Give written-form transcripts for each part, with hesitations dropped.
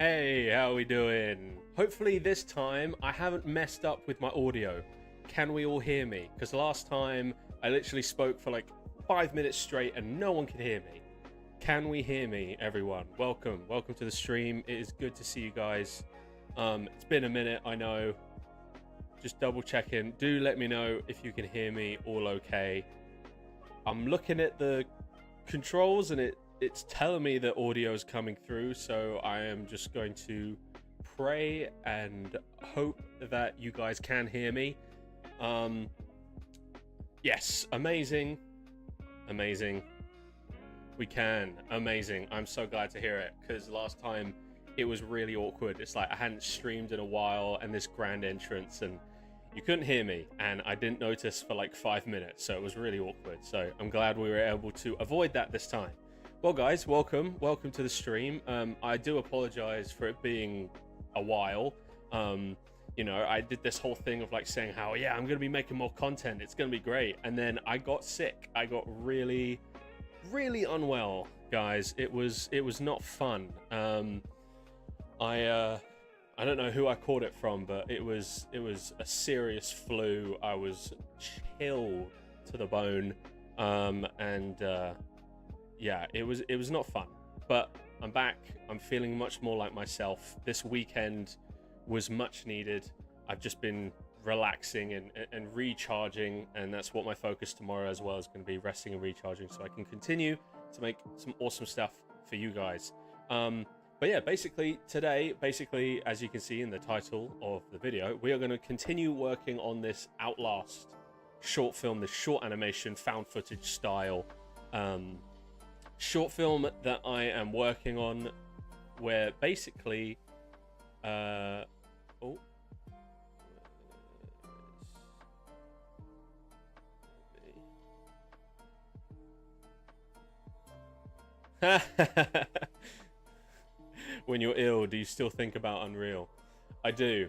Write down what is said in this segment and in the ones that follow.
Hey, how are we doing? Hopefully this time I haven't messed up with my audio. Can we all hear me? Because last time I literally spoke for like 5 minutes straight and no one could hear me. Can we hear me, everyone? Welcome to the stream. It is good to see you guys. It's been a minute, I know. Just double checking. Do let me know if you can hear me all okay. I'm looking at the controls and it's telling me that audio is coming through, so I am just going to pray and hope that you guys can hear me. Yes, amazing. We can. Amazing. I'm so glad to hear it, because last time it was really awkward. It's like I hadn't streamed in a while and this grand entrance and you couldn't hear me, and I didn't notice for like 5 minutes, so it was really awkward. So I'm glad we were able to avoid that this time. Well, guys, welcome to the stream. I do apologize for it being a while. You know, I did this whole thing of like saying how, yeah, I'm gonna be making more content, it's gonna be great, and then I got sick. I got really unwell, guys. It was not fun. I don't know who I caught it from, but it was a serious flu. I was chilled to the bone, yeah, it was not fun. But I'm back. I'm feeling much more like myself. This weekend was much needed. I've just been relaxing and recharging, and that's what my focus tomorrow as well is going to be, resting and recharging, so I can continue to make some awesome stuff for you guys. But yeah, basically today, as you can see in the title of the video, we are going to continue working on this OUTLAST short film, this short animation, found footage style short film that I am working on, where basically when you're ill, do you still think about Unreal? I do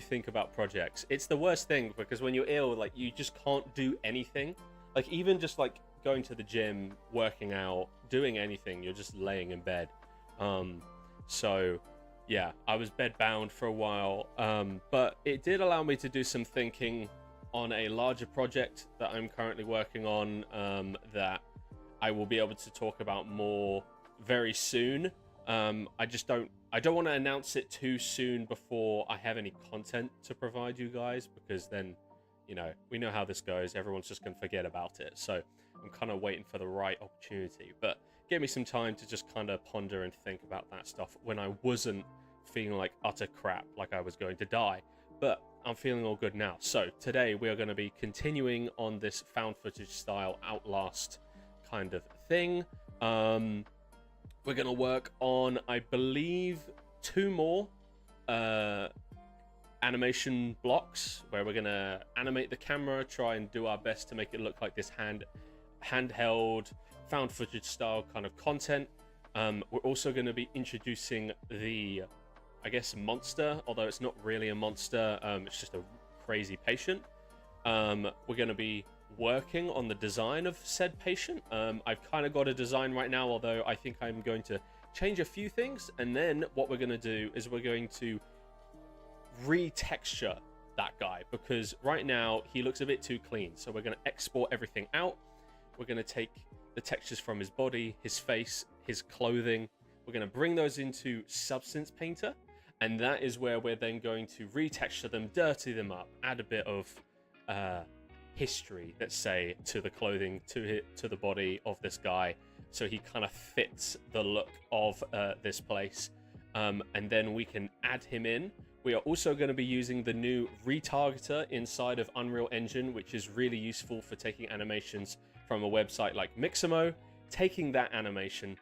think about projects. It's the worst thing, because when you're ill, like, you just can't do anything. Like, even just like going to the gym, working out, doing anything, you're just laying in bed. So yeah, I was bed bound for a while, but it did allow me to do some thinking on a larger project that I'm currently working on, that I will be able to talk about more very soon. I don't want to announce it too soon before I have any content to provide you guys, because then, you know, we know how this goes. Everyone's just going to forget about it. So I'm kind of waiting for the right opportunity, but give me some time to just kind of ponder and think about that stuff when I wasn't feeling like utter crap, like I was going to die. But I'm feeling all good now. So today we are going to be continuing on this found footage style OUTLAST kind of thing. We're going to work on, I believe, 2 more animation blocks, where we're going to animate the camera, try and do our best to make it look like this handheld found footage style kind of content. We're also going to be introducing the, I guess, monster, although it's not really a monster, it's just a crazy patient. We're going to be working on the design of said patient. I've kind of got a design right now, although I think I'm going to change a few things, and then what we're going to do is we're going to retexture that guy, because right now he looks a bit too clean. So we're going to export everything out. We're going to take the textures from his body, his face, his clothing. We're going to bring those into Substance Painter, and that is where we're then going to retexture them, dirty them up, add a bit of history, let's say, to the clothing, to the body of this guy, so he kind of fits the look of this place, and then we can add him in. We are also going to be using the new retargeter inside of Unreal Engine, which is really useful for taking animations from a website like Mixamo, taking that animation,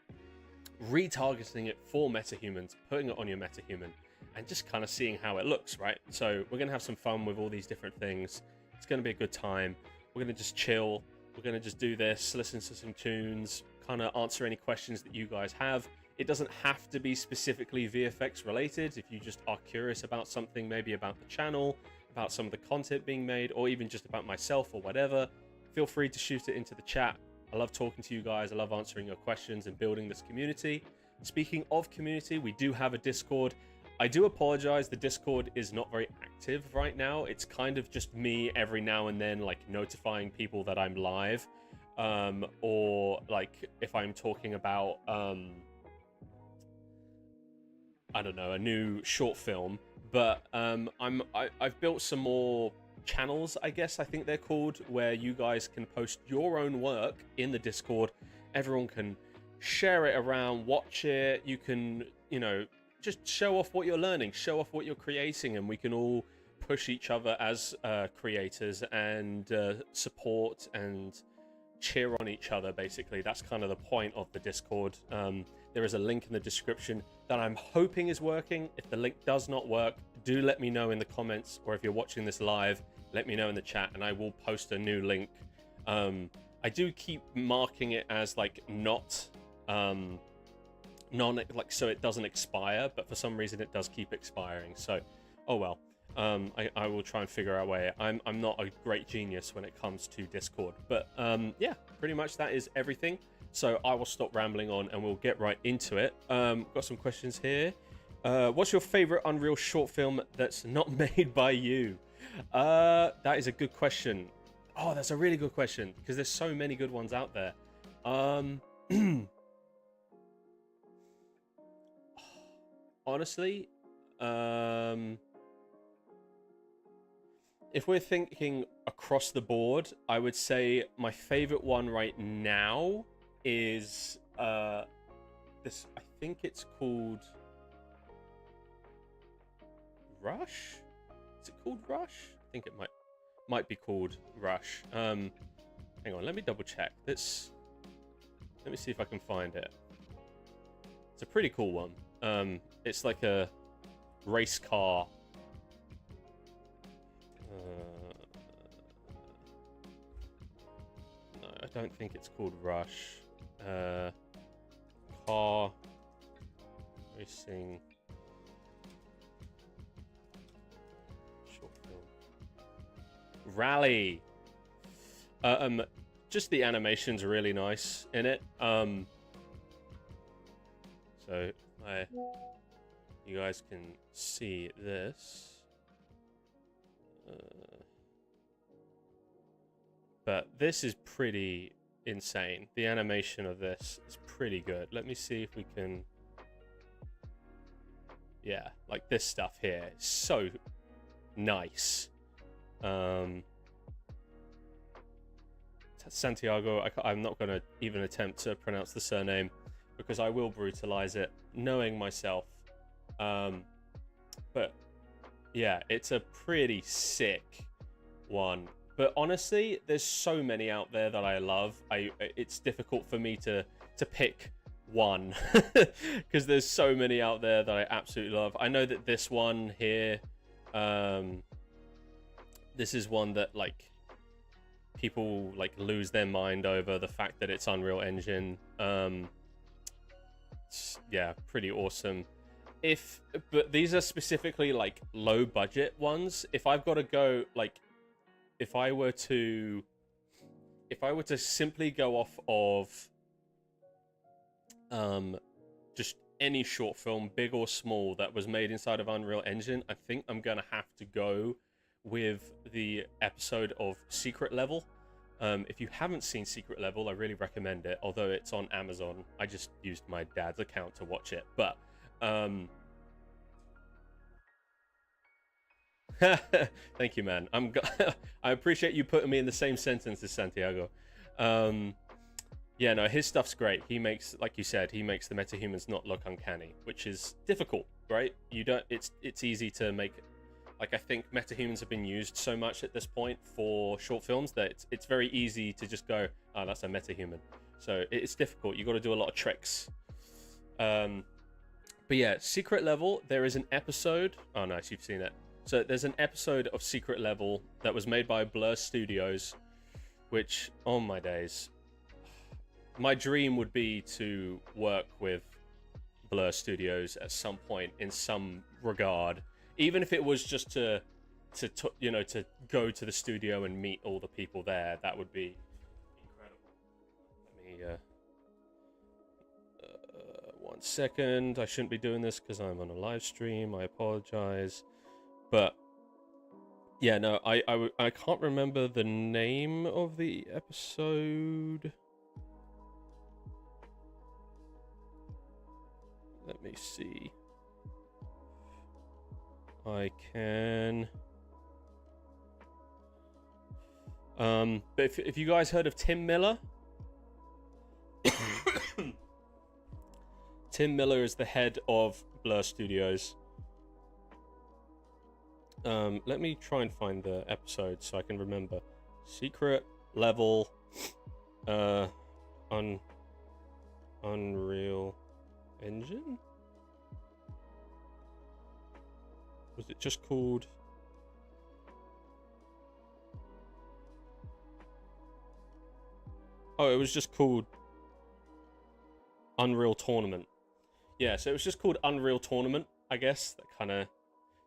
retargeting it for metahumans, putting it on your metahuman, and just kind of seeing how it looks, right? So we're going to have some fun with all these different things. It's going to be a good time. We're going to just chill. We're going to just do this, listen to some tunes, kind of answer any questions that you guys have. It doesn't have to be specifically VFX related. If you just are curious about something, maybe about the channel, about some of the content being made, or even just about myself or whatever, feel free to shoot it into the chat. I love talking to you guys. I love answering your questions and building this community. Speaking of community, we do have a Discord. I do apologize, the Discord is not very active right now. It's kind of just me every now and then, like, notifying people that I'm live, or like if I'm talking about I don't know, a new short film. But I've built some more channels, I guess I think they're called, where you guys can post your own work in the Discord. Everyone can share it around, watch it. You can, you know, just show off what you're learning, show off what you're creating, and we can all push each other as creators and support and cheer on each other. Basically, that's kind of the point of the Discord. There is a link in the description that I'm hoping is working. If the link does not work, do let me know in the comments, or if you're watching this live, let me know in the chat and I will post a new link. I do keep marking it as like not like, so it doesn't expire, but for some reason it does keep expiring. So oh well. I will try and figure out a way. I'm not a great genius when it comes to Discord, but yeah, pretty much that is everything. So I will stop rambling on and we'll get right into it. Got some questions here. What's your favorite Unreal short film that's not made by you? That is a good question. Oh, that's a really good question, because there's so many good ones out there. Honestly, if we're thinking across the board, I would say my favorite one right now is this. I think it's called Rush. Is it called Rush? I think it might be called Rush. Hang on, let me double check. Let me see if I can find it. It's a pretty cool one. It's like a race car. No, I don't think it's called Rush. Car racing short film. Rally. Just the animation's really nice in it. So you guys can see this. But this is pretty insane. The animation of this is pretty good. Let me see if we can... Yeah, like this stuff here is so nice. Santiago, I'm not going to even attempt to pronounce the surname because I will brutalize it, knowing myself. But yeah, it's a pretty sick one. But honestly, there's so many out there that I love. It's difficult for me to pick one because there's so many out there that I absolutely love. I know that this one here, this is one that like people like lose their mind over the fact that it's Unreal Engine. Yeah, pretty awesome. But these are specifically like low budget ones. If I've got to go like, if I were to simply go off of just any short film, big or small, that was made inside of Unreal Engine, I think I'm gonna have to go with the episode of Secret Level. If you haven't seen Secret Level, I really recommend it, although it's on Amazon. I just used my dad's account to watch it, but thank you, man. I appreciate you putting me in the same sentence as Santiago. Yeah, no, his stuff's great. He makes, like you said, he makes the metahumans not look uncanny, which is difficult, right? It's easy to make. Like, I think metahumans have been used so much at this point for short films that it's very easy to just go, oh, that's a metahuman. So it's difficult. You got to do a lot of tricks. But yeah, Secret Level, there is an episode. Oh, nice, you've seen it. So there's an episode of Secret Level that was made by Blur Studios, which, oh my days, my dream would be to work with Blur Studios at some point in some regard, even if it was just to go to the studio and meet all the people there. That would be incredible. Let me 1 1 second. I shouldn't be doing this because I'm on a live stream. I apologize. But yeah, no, I can't remember the name of the episode. Let me see. I can. But if you guys heard of Tim Miller, Tim Miller is the head of Blur Studios. Let me try and find the episode so I can remember. Secret level, Unreal Engine? Was it just called? Oh, it was just called Unreal Tournament. Yeah, so it was just called Unreal Tournament, I guess. That kind of,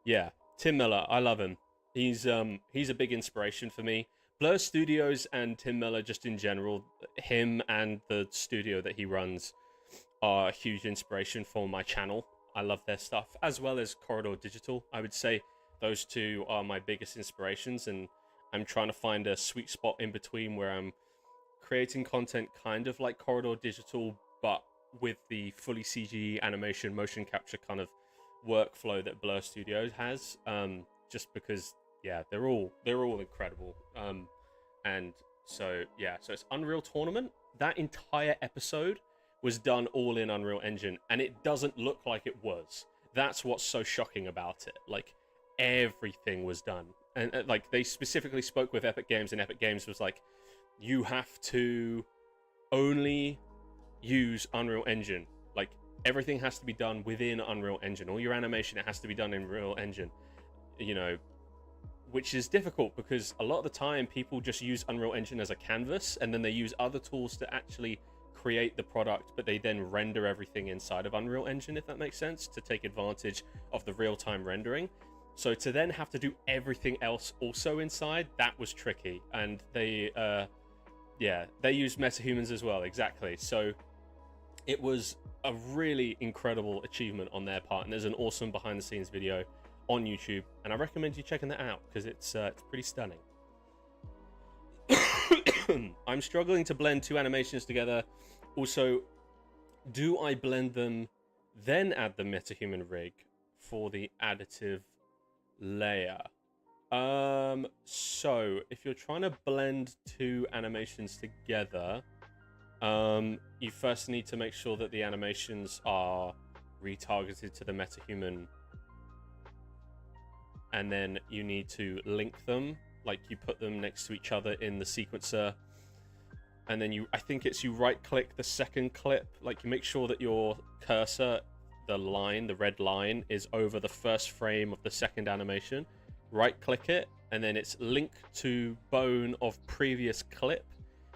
yeah. Tim Miller, I love him. He's a big inspiration for me. Blur Studios and Tim Miller, just in general, him and the studio that he runs are a huge inspiration for my channel. I love their stuff, as well as Corridor Digital. I would say those two are my biggest inspirations, and I'm trying to find a sweet spot in between where I'm creating content kind of like Corridor Digital, but with the fully CG animation motion capture kind of workflow that Blur Studios has. Just because, yeah, they're all incredible. And so yeah, so it's Unreal Tournament. That entire episode was done all in Unreal Engine, and it doesn't look like it was. That's what's so shocking about it. Like, everything was done, and like they specifically spoke with Epic Games, and Epic Games was like, you have to only use Unreal Engine. Like, everything has to be done within Unreal Engine. All your animation, it has to be done in Unreal Engine. You know, which is difficult because a lot of the time people just use Unreal Engine as a canvas, and then they use other tools to actually create the product, but they then render everything inside of Unreal Engine, if that makes sense, to take advantage of the real-time rendering. So to then have to do everything else also inside, that was tricky. And they used metahumans as well, exactly. So it was a really incredible achievement on their part, and there's an awesome behind-the-scenes video on YouTube, and I recommend you checking that out because it's pretty stunning. I'm struggling to blend two animations together. Also, do I blend them, then add the metahuman rig for the additive layer? So if you're trying to blend two animations together, you first need to make sure that the animations are retargeted to the metahuman, and then you need to link them, like you put them next to each other in the sequencer, and then you right click the second clip, like you make sure that your cursor, the red line, is over the first frame of the second animation. Right click it, and then it's linked to bone of previous clip,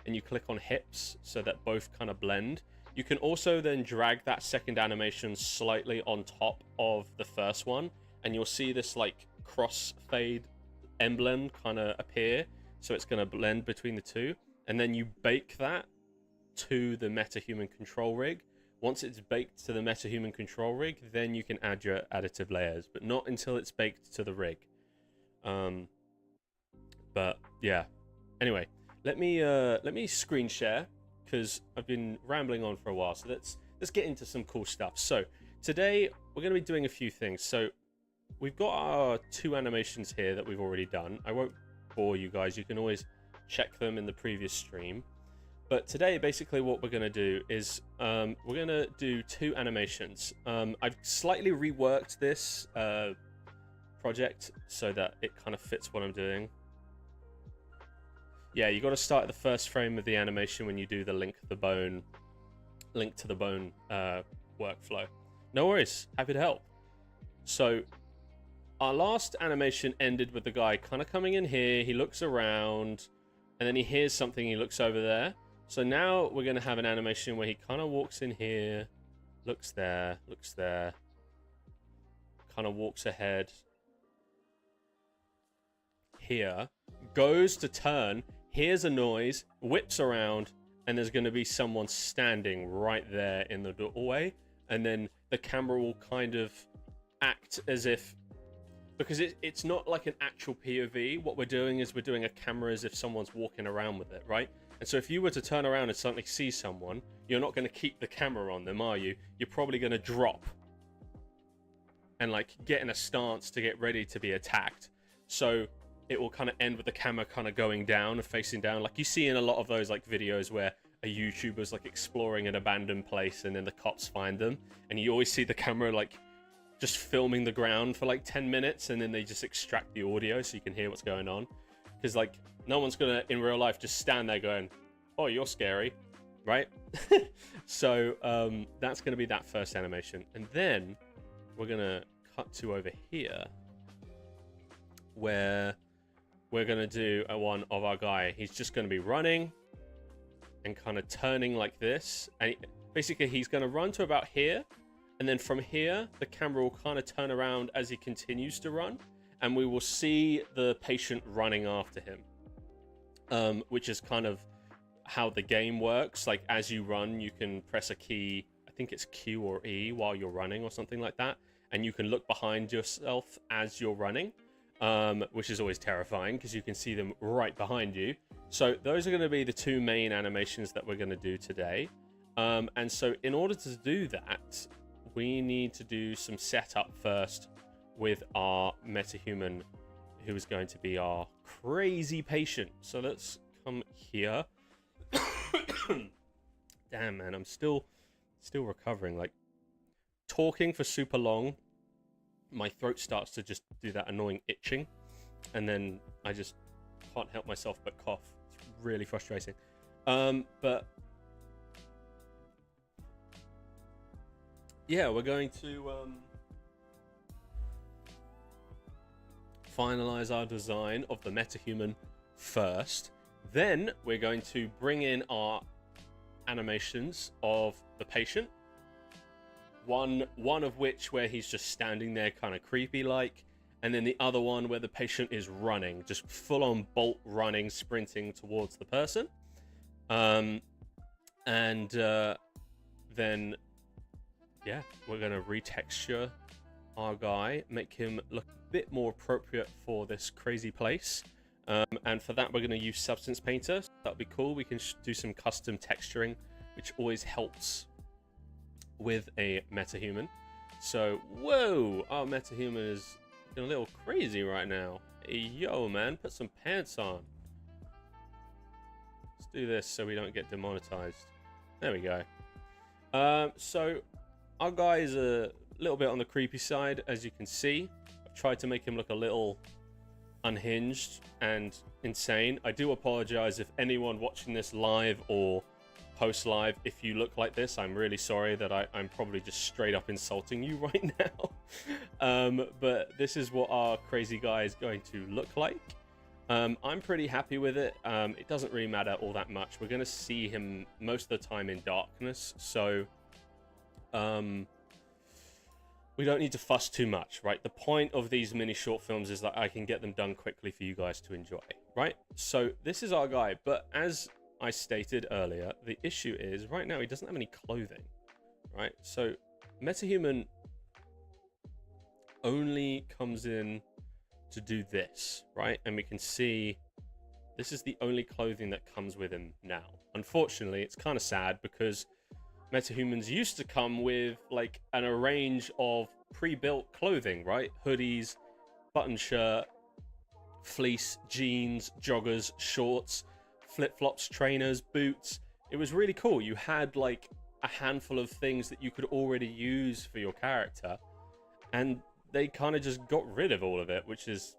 and you click on hips so that both kind of blend. You can also then drag that second animation slightly on top of the first one, and you'll see this like crossfade emblem kind of appear, so it's going to blend between the two, and then you bake that to the metahuman control rig. Once it's baked to the metahuman control rig, then you can add your additive layers, but not until it's baked to the rig. But yeah, anyway, let me screen share because I've been rambling on for a while, so let's get into some cool stuff. So today we're going to be doing a few things. So we've got our two animations here that we've already done. I won't bore you guys, you can always check them in the previous stream. But today, basically what we're going to do is we're going to do two animations. I've slightly reworked this project so that it kind of fits what I'm doing. Yeah, you got to start at the first frame of the animation when you do the link to the bone workflow. No worries, happy to help. So our last animation ended with the guy kind of coming in here, he looks around, and then he hears something, he looks over there. So now we're going to have an animation where he kind of walks in here, looks there, kind of walks ahead here, goes to turn, hears a noise, whips around, and there's going to be someone standing right there in the doorway. and then the camera will kind of act as if, because it's not like an actual POV. What we're doing is we're doing a camera as if someone's walking around with it, right? And so if you were to turn around and suddenly see someone, you're not going to keep the camera on them, are you? You're probably going to drop and like get in a stance to get ready to be attacked. So it will kind of end with the camera kind of going down and facing down, like you see in a lot of those like videos where a YouTuber's like exploring an abandoned place and then the cops find them, and you always see the camera like just filming the ground for like 10 minutes, and then they just extract the audio so you can hear what's going on, because like no one's gonna in real life just stand there going, oh, you're scary, right? So that's gonna be that first animation, and then we're gonna cut to over here where we're gonna do a one of our guy. He's just gonna be running and kind of turning like this, and basically he's gonna run to about here, and then from here the camera will kind of turn around as he continues to run, and we will see the patient running after him, which is kind of how the game works. Like as you run, you can press a key, I think it's Q or E, while you're running or something like that, and you can look behind yourself as you're running, which is always terrifying because you can see them right behind you. So those are going to be the two main animations that we're going to do today, and so in order to do that, we need to do some setup first with our metahuman, who is going to be our crazy patient. So let's come here. Damn, man, I'm still recovering. Like, talking for super long, my throat starts to just do that annoying itching, and then I just can't help myself but cough. It's really frustrating. But yeah, we're going to finalize our design of the metahuman first. Then we're going to bring in our animations of the patient. One of which where he's just standing there kind of creepy like, and then the other one where the patient is running, just full on bolt running, sprinting towards the person. Then yeah, we're going to retexture our guy, make him look a bit more appropriate for this crazy place. And for that, we're going to use Substance Painter. So that'll be cool. We can do some custom texturing, which always helps with a metahuman. So, whoa, our metahuman is a little crazy right now. Hey, yo, man, put some pants on. Let's do this so we don't get demonetized. There we go. So our guy is a little bit on the creepy side, as you can see. I've tried to make him look a little unhinged and insane. I do apologize if anyone watching this live or post live, if you look like this, I'm really sorry that I'm probably just straight up insulting you right now. But this is what our crazy guy is going to look like. I'm pretty happy with it. It doesn't really matter all that much. We're going to see him most of the time in darkness, so we don't need to fuss too much, right? The point of these mini short films is that I can get them done quickly for you guys to enjoy, right? So this is our guy, but as I stated earlier, the issue is right now he doesn't have any clothing, right? So metahuman only comes in to do this, right? And we can see this is the only clothing that comes with him now. Unfortunately, it's kind of sad because metahumans used to come with like a range of pre-built clothing, right? Hoodies, button shirt, fleece, jeans, joggers, shorts, flip-flops, trainers, boots. It was really cool. You had like a handful of things that you could already use for your character, and they kind of just got rid of all of it, which is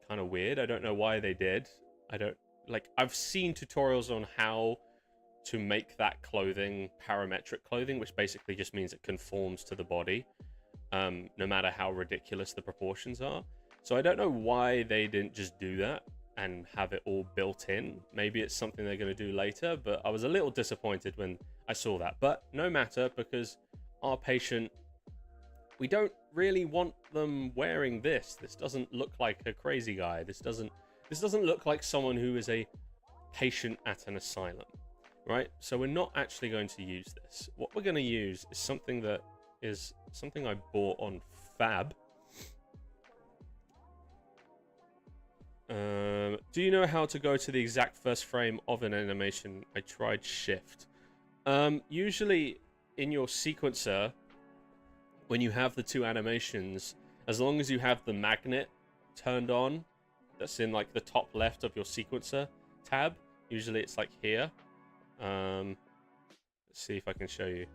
kind of weird. I don't know why they did. I've seen tutorials on how to make that clothing parametric clothing, which basically just means it conforms to the body, no matter how ridiculous the proportions are. So I don't know why they didn't just do that and have it all built in. Maybe it's something they're going to do later, but I was a little disappointed when I saw that. But no matter, because our patient, we don't really want them wearing this. This doesn't look like a crazy guy. This doesn't look like someone who is a patient at an asylum, right? So we're not actually going to use this. What we're going to use is something that is something I bought on Fab. Do you know how to go to the exact first frame of an animation? I tried Shift. Usually in your sequencer, when you have the two animations, as long as you have the magnet turned on, that's in like the top left of your sequencer tab, usually it's like here. Let's see if I can show you.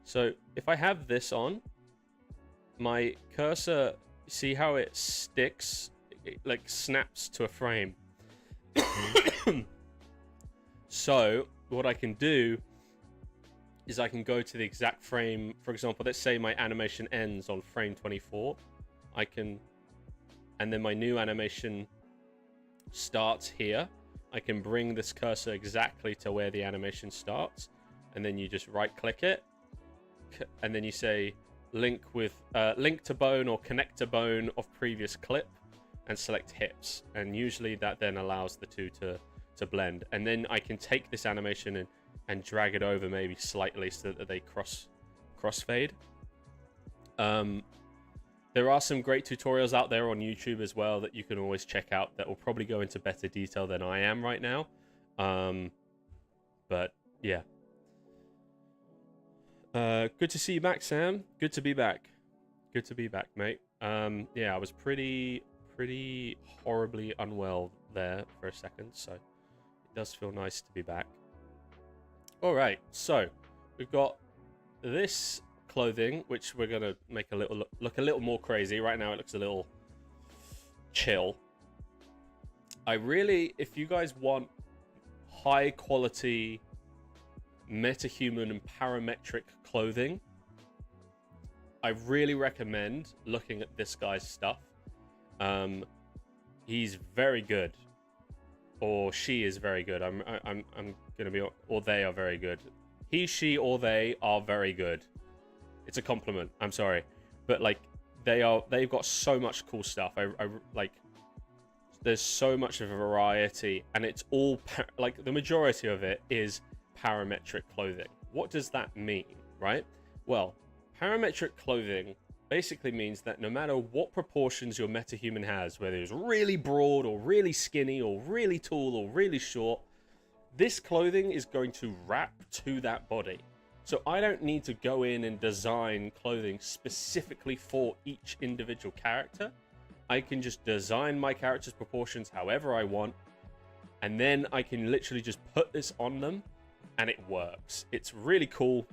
So if I have this on, my cursor, see how it sticks, it like snaps to a frame. So what I can do is I can go to the exact frame. For example, let's say my animation ends on frame 24. I can, and then my new animation starts here. I can bring this cursor exactly to where the animation starts, and then you just right click it, and then you say link to bone or connect to bone of previous clip, and select hips, and usually that then allows the two to blend. And then I can take this animation and drag it over maybe slightly so that they crossfade. There are some great tutorials out there on YouTube as well that you can always check out that will probably go into better detail than I am right now. But yeah. Good to see you back, Sam. Good to be back. Good to be back, mate. Yeah, I was pretty horribly unwell there for a second, so it does feel nice to be back. All right, so we've got this clothing, which we're gonna make a little look a little more crazy. Right now, it looks a little chill. If you guys want high quality metahuman and parametric clothing, I really recommend looking at this guy's stuff. He's very good, or she is very good. I'm gonna be, or they are very good. He, she, or they are very good. It's a compliment. I'm sorry, but like they've got so much cool stuff. I like. There's so much of a variety, and it's all like the majority of it is parametric clothing. What does that mean, right? Well, parametric clothing basically means that no matter what proportions your metahuman has, whether it's really broad or really skinny or really tall or really short, this clothing is going to wrap to that body. So I don't need to go in and design clothing specifically for each individual character. I can just design my character's proportions however I want, and then I can literally just put this on them and it works. It's really cool.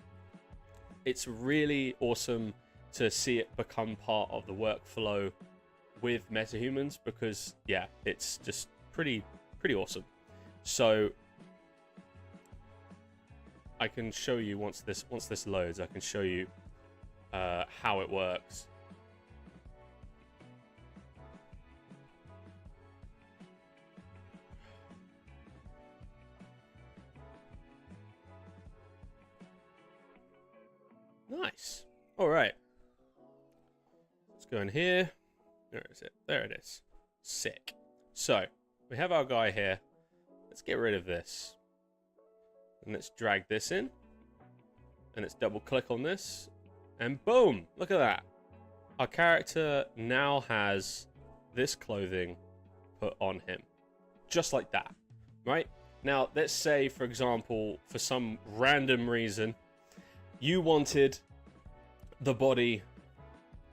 It's really awesome to see it become part of the workflow with metahumans, because yeah, it's just pretty awesome. So I can show you once this loads, I can show you how it works. Nice. All right. Let's go in here. Where is it? There it is. Sick. So we have our guy here. Let's get rid of this. And let's drag this in. And let's double click on this. And boom. Look at that. Our character now has this clothing put on him. Just like that. Right? Now, let's say, for example, for some random reason, you wanted the body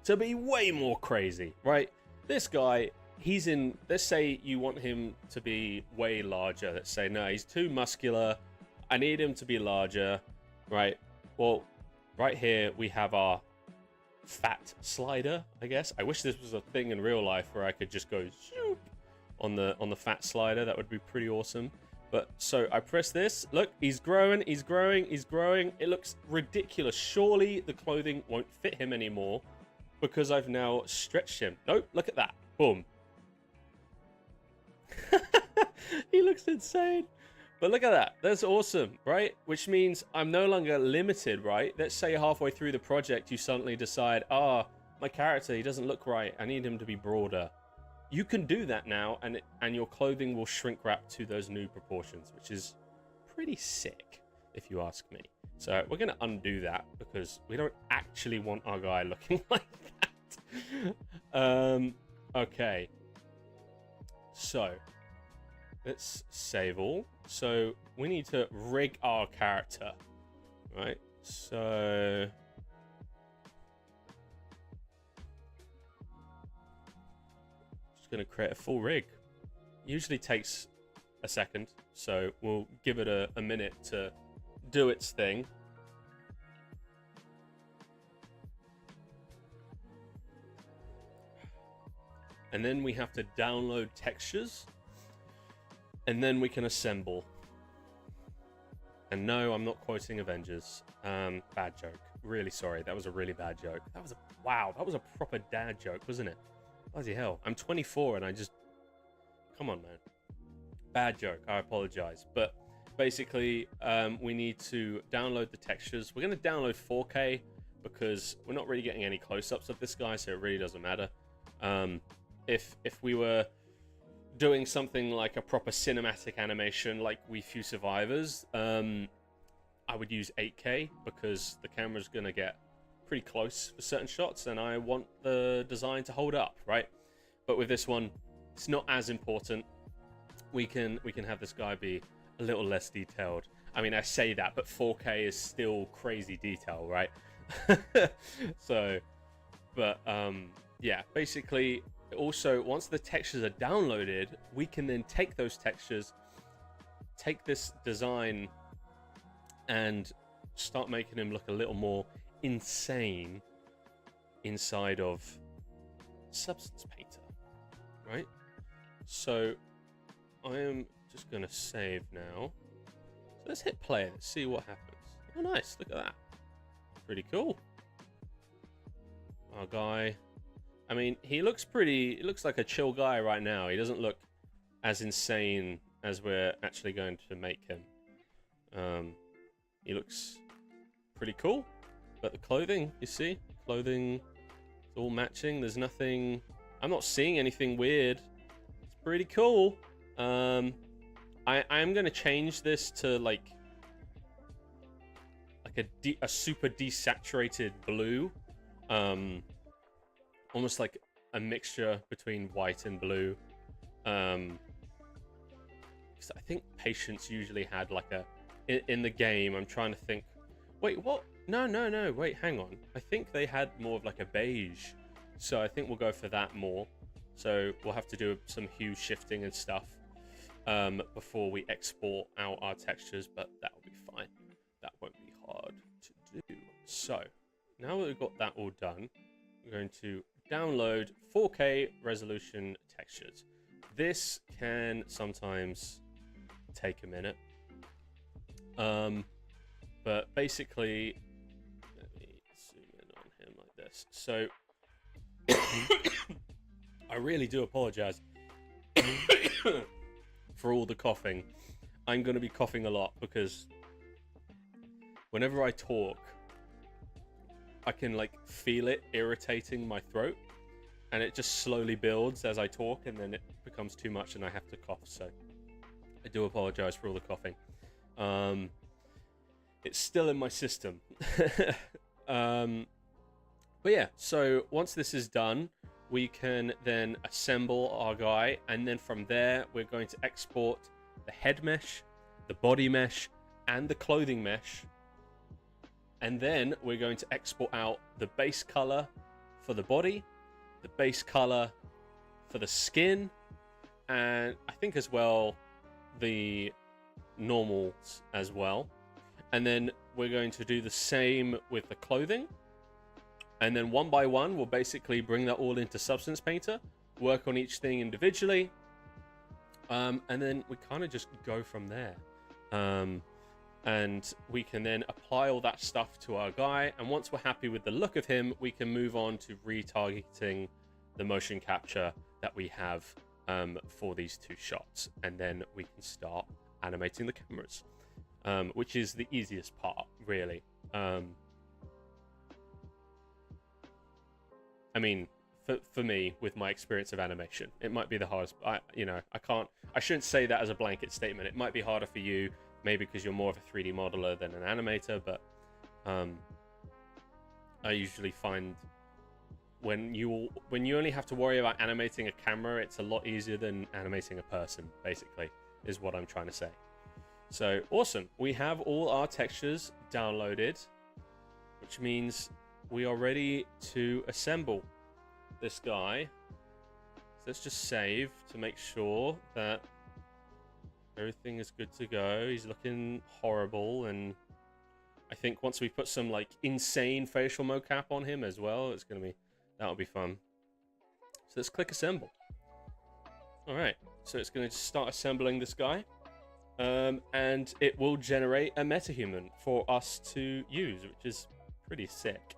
to be way more crazy, right? This guy, he's in, let's say you want him to be way larger. Let's say, no, he's too muscular. I need him to be larger, right? Well, right here, we have our fat slider, I guess. I wish this was a thing in real life where I could just go zoop on the fat slider. That would be pretty awesome. But so I press this. Look, he's growing, he's growing, he's growing. It looks ridiculous. Surely the clothing won't fit him anymore because I've now stretched him. Nope, look at that. Boom. He looks insane. But look at that. That's awesome, right? Which means I'm no longer limited, right? Let's say halfway through the project, you suddenly decide, my character, he doesn't look right. I need him to be broader. You can do that now, and your clothing will shrink wrap to those new proportions, which is pretty sick. if you ask me. So we're going to undo that because we don't actually want our guy looking like that. Okay. So let's save all. So we need to rig our character, right? So just going to create a full rig. Usually takes a second, so we'll give it a minute to do its thing. And then we have to download textures, and then we can assemble. And no, I'm not quoting Avengers. Bad joke. Really sorry. That was a really bad joke. Wow, that was a proper dad joke, wasn't it? Bloody hell. I'm 24 and I just... Come on, man. Bad joke. I apologize. But basically, we need to download the textures. We're going to download 4K because we're not really getting any close-ups of this guy, so it really doesn't matter. If we were doing something like a proper cinematic animation like We Few Survivors, I would use 8K because the camera's going to get pretty close for certain shots and I want the design to hold up, right? But with this one, it's not as important. We can have this guy be a little less detailed. I mean, I say that, but 4K is still crazy detail, right? So, but yeah, basically, also, once the textures are downloaded, we can then take those textures, take this design, and start making him look a little more insane inside of Substance Painter, right? So I am just going to save now. So let's hit play. Let's see what happens. Oh, nice. Look at that. Pretty cool. Our guy. I mean, he looks like a chill guy right now. He doesn't look as insane as we're actually going to make him. He looks pretty cool. But the clothing, you see? Clothing is all matching. There's nothing... I'm not seeing anything weird. It's pretty cool. I'm going to change this to like a super desaturated blue. Almost like a mixture between white and blue. Because I think Patience usually had like in the game, I'm trying to think. Wait, what? No. Wait, hang on. I think they had more of like a beige. So I think we'll go for that more. So we'll have to do some hue shifting and stuff before we export out our textures, but that will be fine. That won't be hard to do. So now that we've got that all done, we're going to download 4K resolution textures. This can sometimes take a minute. But basically, let me zoom in on him like this. So, I really do apologize for all the coughing. I'm going to be coughing a lot because whenever I talk, I can like feel it irritating my throat, and it just slowly builds as I talk, and then it becomes too much and I have to cough. So I do apologize for all the coughing. It's still in my system. But yeah, so once this is done, we can then assemble our guy, and then from there we're going to export the head mesh, the body mesh, and the clothing mesh. And then we're going to export out the base color for the body, the base color for the skin, and I think as well the normals as well. And then we're going to do the same with the clothing. And then one by one, we'll basically bring that all into Substance Painter, work on each thing individually, and then we kind of just go from there. And we can then apply all that stuff to our guy. And once we're happy with the look of him, we can move on to retargeting the motion capture that we have for these two shots. And then we can start animating the cameras, which is the easiest part, really. I mean, for me, with my experience of animation, it might be the hardest. I shouldn't say that as a blanket statement. It might be harder for you maybe because you're more of a 3D modeler than an animator, but I usually find when you only have to worry about animating a camera, it's a lot easier than animating a person, basically, is what I'm trying to say. So awesome, we have all our textures downloaded, which means we are ready to assemble this guy. So let's just save to make sure that everything is good to go. He's looking horrible, and I think once we put some like insane facial mocap on him as well, that'll be fun. So let's click assemble. All right, so it's going to start assembling this guy, and it will generate a metahuman for us to use, which is pretty sick.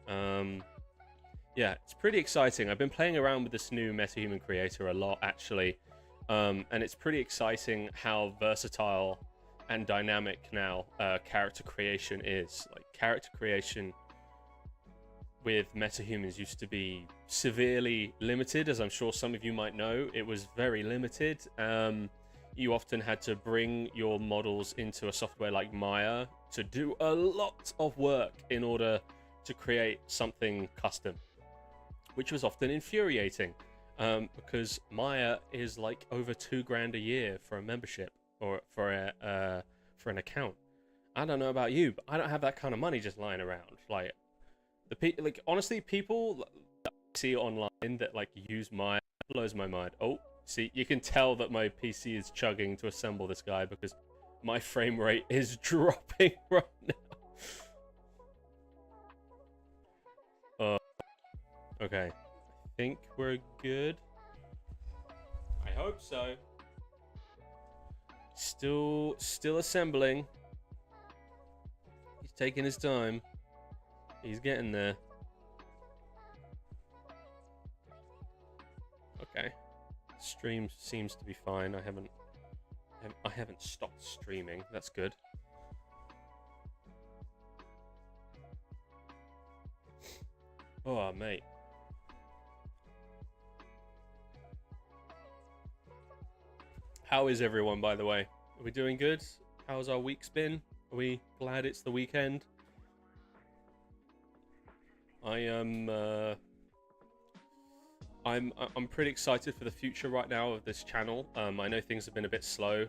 Yeah, it's pretty exciting. I've been playing around with this new metahuman creator a lot, actually, and it's pretty exciting how versatile and dynamic now character creation is. Like, character creation with metahumans used to be severely limited, as I'm sure some of you might know. It was very limited. You often had to bring your models into a software like Maya to do a lot of work in order to create something custom, which was often infuriating, because Maya is like over $2,000 a year for a membership or for an account. I don't know about you, but I don't have that kind of money just lying around. Like, honestly, people that I see online that like use Maya blows my mind. Oh, see, you can tell that my PC is chugging to assemble this guy because my frame rate is dropping right now. Okay, I think we're good. I hope so. Still assembling. He's taking his time. He's getting there. Okay. Stream seems to be fine. I haven't stopped streaming. That's good. Oh, mate. How is everyone, by the way? Are we doing good? How's our week's been? Are we glad it's the weekend? I'm pretty excited for the future right now of this channel. I know things have been a bit slow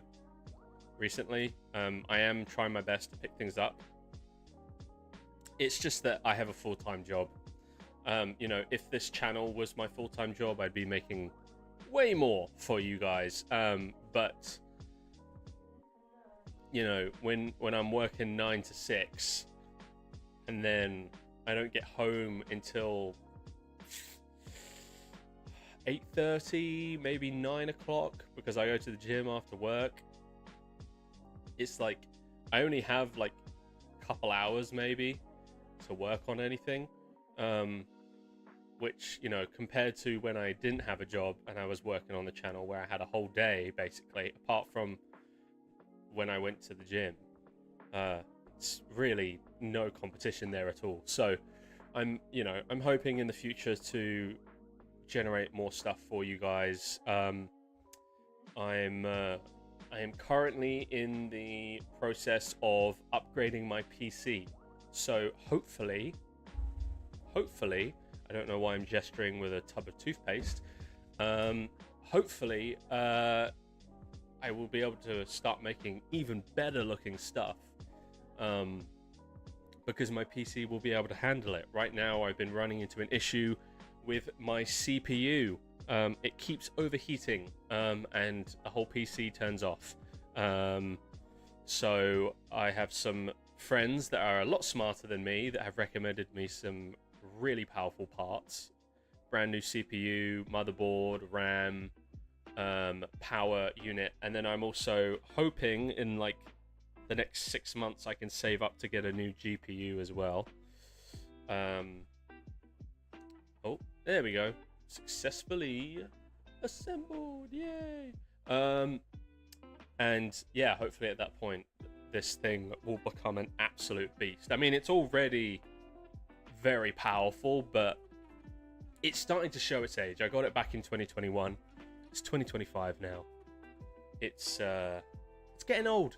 recently. I am trying my best to pick things up. It's just that I have a full-time job. You know, if this channel was my full-time job, I'd be making way more for you guys. But you know, when I'm working 9 to 6, and then I don't get home until 8:30, maybe 9 o'clock, because I go to the gym after work. It's like I only have like a couple hours maybe to work on anything, which, you know, compared to when I didn't have a job and I was working on the channel where I had a whole day basically, apart from when I went to the gym, it's really no competition there at all. So I'm hoping in the future to generate more stuff for you guys. I am currently in the process of upgrading my PC, so hopefully, I don't know why I'm gesturing with a tub of toothpaste. Hopefully, I will be able to start making even better looking stuff, because my PC will be able to handle it. Right now, I've been running into an issue with my CPU. It keeps overheating, and the whole PC turns off. So I have some friends that are a lot smarter than me that have recommended me some really powerful parts: brand new CPU, motherboard, RAM, power unit, and then I'm also hoping in like the next 6 months I can save up to get a new GPU as well. Oh, there we go. Successfully assembled, yay! And yeah, hopefully at that point this thing will become an absolute beast. I mean, it's already very powerful, but it's starting to show its age. I got it back in 2021. It's 2025 now. It's getting old.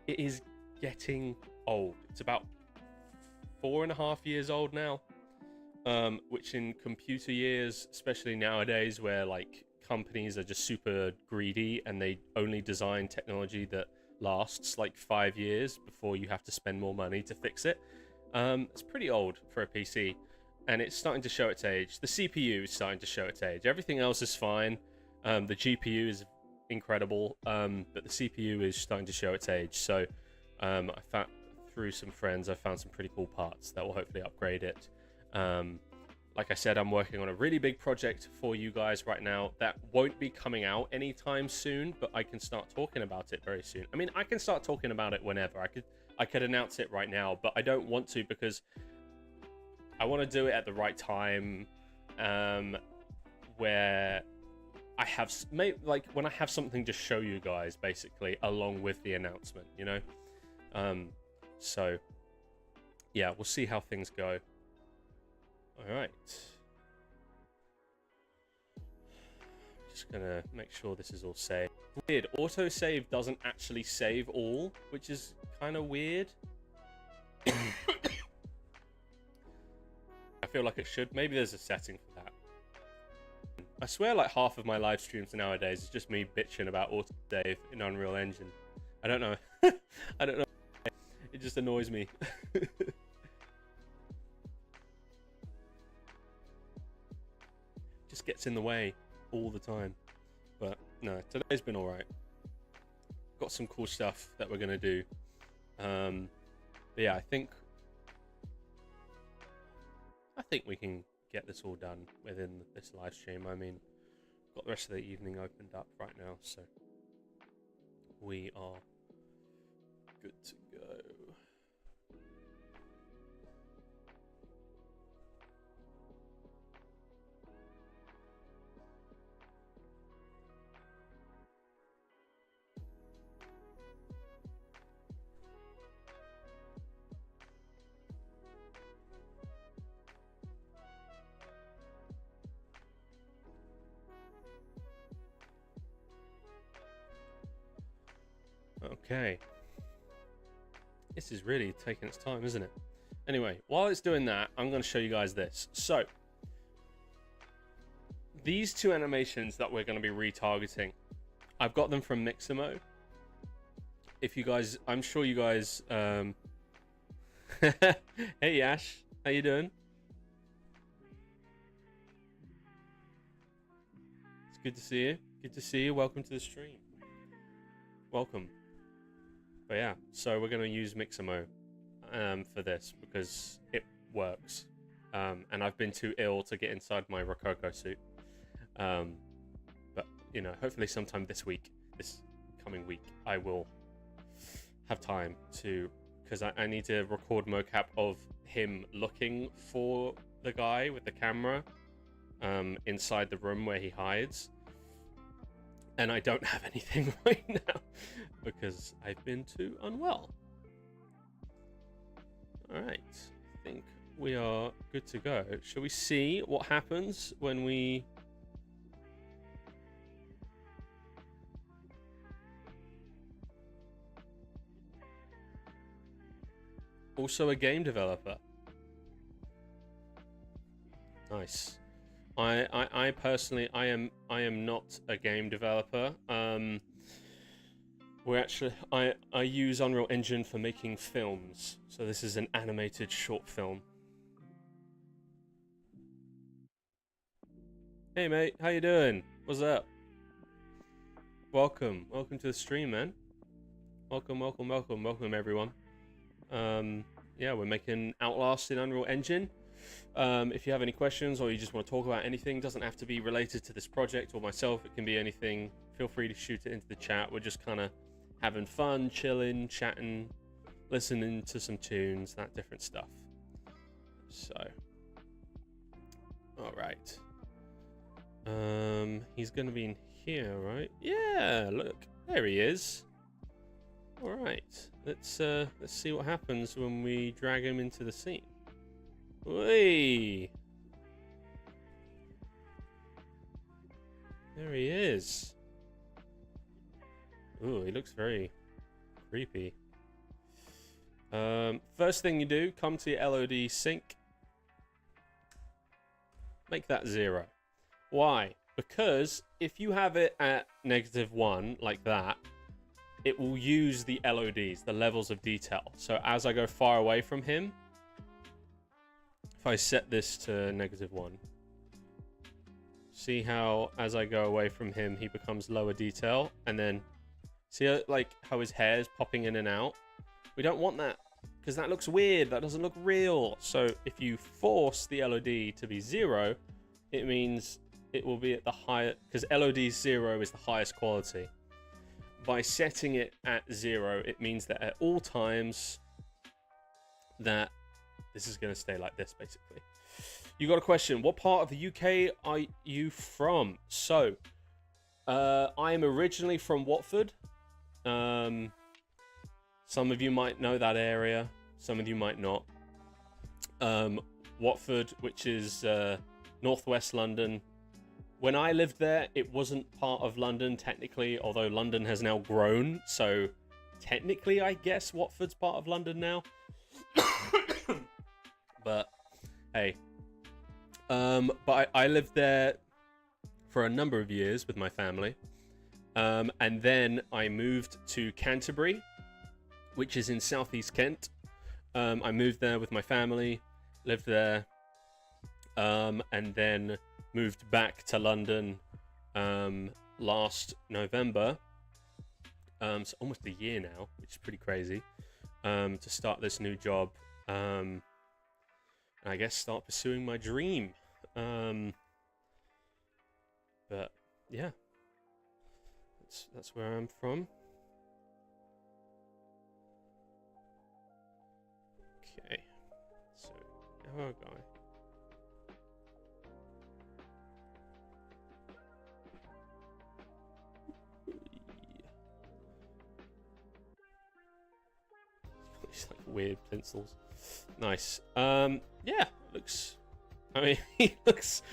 it is getting old. It's about 4.5 years old now, which in computer years, especially nowadays where like companies are just super greedy and they only design technology that lasts like 5 years before you have to spend more money to fix it. It's pretty old for a PC, and it's starting to show its age. The CPU is starting to show its age. Everything else is fine. The GPU is incredible, but the CPU is starting to show its age. So I found, through some friends, I found some pretty cool parts that will hopefully upgrade it. Like I said, I'm working on a really big project for you guys right now that won't be coming out anytime soon, but I can start talking about it very soon. I mean, I can start talking about it whenever. I could announce it right now, but I don't want to because I want to do it at the right time, where I have like when I have something to show you guys, basically, along with the announcement, you know. So yeah, we'll see how things go. All right. Just gonna make sure this is all saved. Weird, autosave doesn't actually save all, which is kind of weird. I feel like it should. Maybe there's a setting for that. I swear like half of my live streams nowadays is just me bitching about autosave in Unreal Engine. I don't know. I don't know. It just annoys me. Just gets in the way all the time. But no, today's been all right. Got some cool stuff that we're gonna do. But yeah, I think we can get this all done within this live stream. I mean, got the rest of the evening opened up right now, so we are good to go. Okay. This is really taking its time, isn't it? Anyway, while it's doing that, I'm going to show you guys this. So, these two animations that we're going to be retargeting, I've got them from Mixamo. If you guys, I'm sure you guys, hey Yash, how you doing? It's good to see you. Good to see you. Welcome to the stream. Welcome. But yeah, so we're going to use Mixamo for this because it works. And I've been too ill to get inside my Rococo suit. But, you know, hopefully sometime this coming week, I will have time to, because I need to record mocap of him looking for the guy with the camera inside the room where he hides. And I don't have anything right now because I've been too unwell. All right, I think we are good to go. Shall we see what happens when we... Also a game developer. Nice. I personally, I am not a game developer. We're actually, I use Unreal Engine for making films. So this is an animated short film. Hey mate, how you doing? What's up? Welcome to the stream, man. Welcome everyone. Yeah, we're making Outlast in Unreal Engine. If you have any questions or you just want to talk about anything, doesn't have to be related to this project or myself, it can be anything, feel free to shoot it into the chat. We're just kind of having fun, chilling, chatting, listening to some tunes, that different stuff. So, all right. He's gonna be in here, right? Yeah, look, there he is. All right, let's see what happens when we drag him into the scene. Whee! There he is. Ooh, he looks very creepy. First thing you do, come to your LOD sync. Make that 0. Why? Because if you have it at -1 like that, it will use the LODs, the levels of detail. So as I go far away from him, if I set this to -1, see how as I go away from him, he becomes lower detail, and then see like how his hair is popping in and out? We don't want that because that looks weird. That doesn't look real. So if you force the LOD to be 0, it means it will be at the higher, because LOD 0 is the highest quality. By setting it at 0, it means that at all times that this is going to stay like this, basically. You got a question. What part of the UK are you from? So, I am originally from Watford. Some of you might know that area. Some of you might not. Watford, which is northwest London. When I lived there, it wasn't part of London, technically, although London has now grown. So, technically, I guess Watford's part of London now. But, hey. But I lived there for a number of years with my family. And then I moved to Canterbury, which is in southeast Kent. I moved there with my family, lived there, and then moved back to London last November. So almost a year now, which is pretty crazy, to start this new job. And I guess start pursuing my dream. But yeah, that's where I'm from. Okay, so how are going? These like weird pencils. Nice. Yeah, looks. I mean, he looks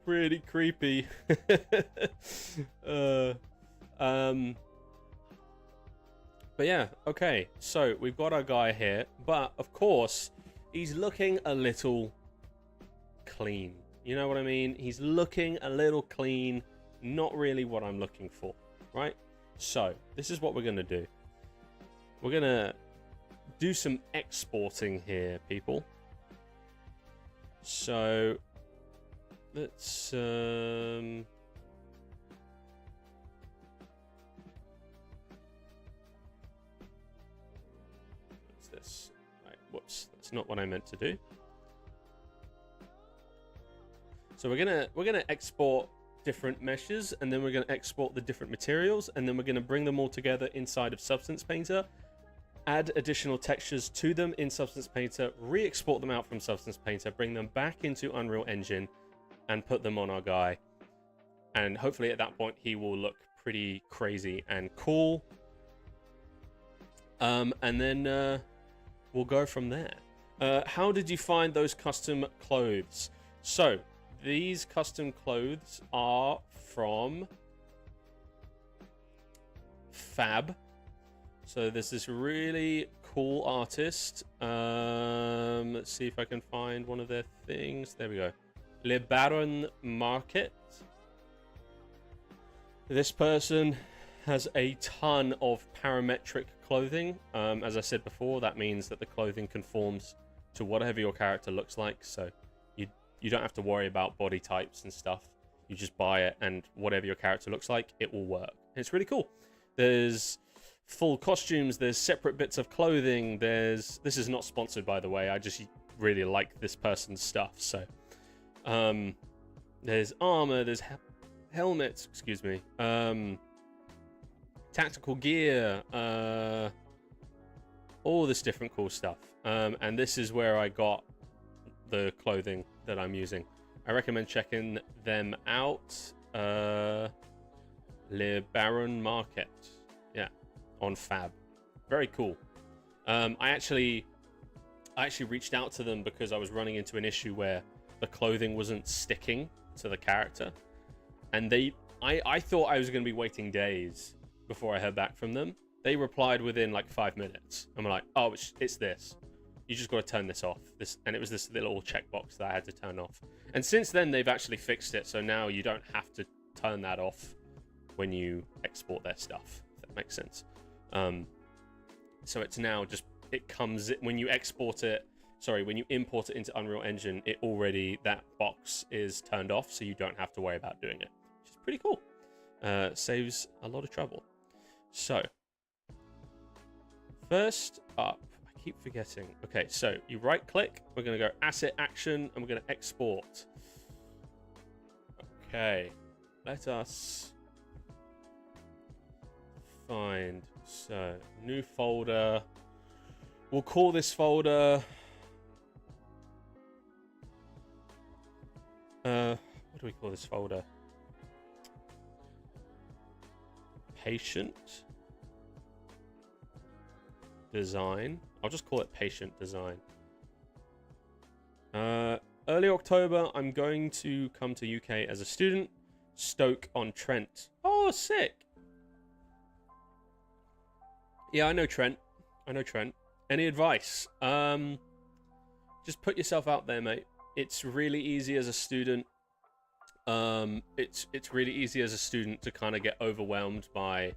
pretty creepy. But yeah, okay. So we've got our guy here, but of course, he's looking a little clean. You know what I mean? He's looking a little clean. Not really what I'm looking for, right? So this is what we're gonna do. We're gonna do some exporting here, people. So let's what's this? Right, whoops, that's not what I meant to do. So we're gonna export different meshes, and then we're gonna export the different materials, and then we're gonna bring them all together inside of Substance Painter. Add additional textures to them in Substance Painter, re-export them out from Substance Painter, bring them back into Unreal Engine, and put them on our guy. And hopefully at that point, he will look pretty crazy and cool. And then we'll go from there. How did you find those custom clothes? So, these custom clothes are from Fab. So there's this really cool artist. Let's see if I can find one of their things. There we go. Le Baron Market. This person has a ton of parametric clothing. As I said before, that means that the clothing conforms to whatever your character looks like. So you don't have to worry about body types and stuff. You just buy it, and whatever your character looks like, it will work. And it's really cool. There's full costumes, there's separate bits of clothing, this is not sponsored, by the way, I just really like this person's stuff. So there's armor, there's helmets, excuse me, tactical gear, all this different cool stuff, and this is where I got the clothing that I'm using. I recommend checking them out. Le Baron Market, yeah, on Fab. Very cool. I actually reached out to them because I was running into an issue where the clothing wasn't sticking to the character, and I thought I was going to be waiting days before I heard back from them, They replied within like 5 minutes. And we're like, oh, it's this. You just got to turn this off. And it was this little checkbox that I had to turn off. And since then, they've actually fixed it. So now you don't have to turn that off when you export their stuff, if that makes sense. So it's now just, it comes, when you export it, when you import it into Unreal Engine, that box is turned off. So you don't have to worry about doing it, which is pretty cool. Saves a lot of trouble. So first up, I keep forgetting. Okay, so you right click, we're going to go asset action, and we're going to export. Okay, let us find, so new folder. We'll call this folder, what do we call this folder? Patient design. I'll just call it patient design. Early October, I'm going to come to UK as a student. Stoke-on-Trent. Oh, sick. Yeah, I know Trent. Any advice? Just put yourself out there, mate. It's really easy as a student. It's really easy as a student to kind of get overwhelmed by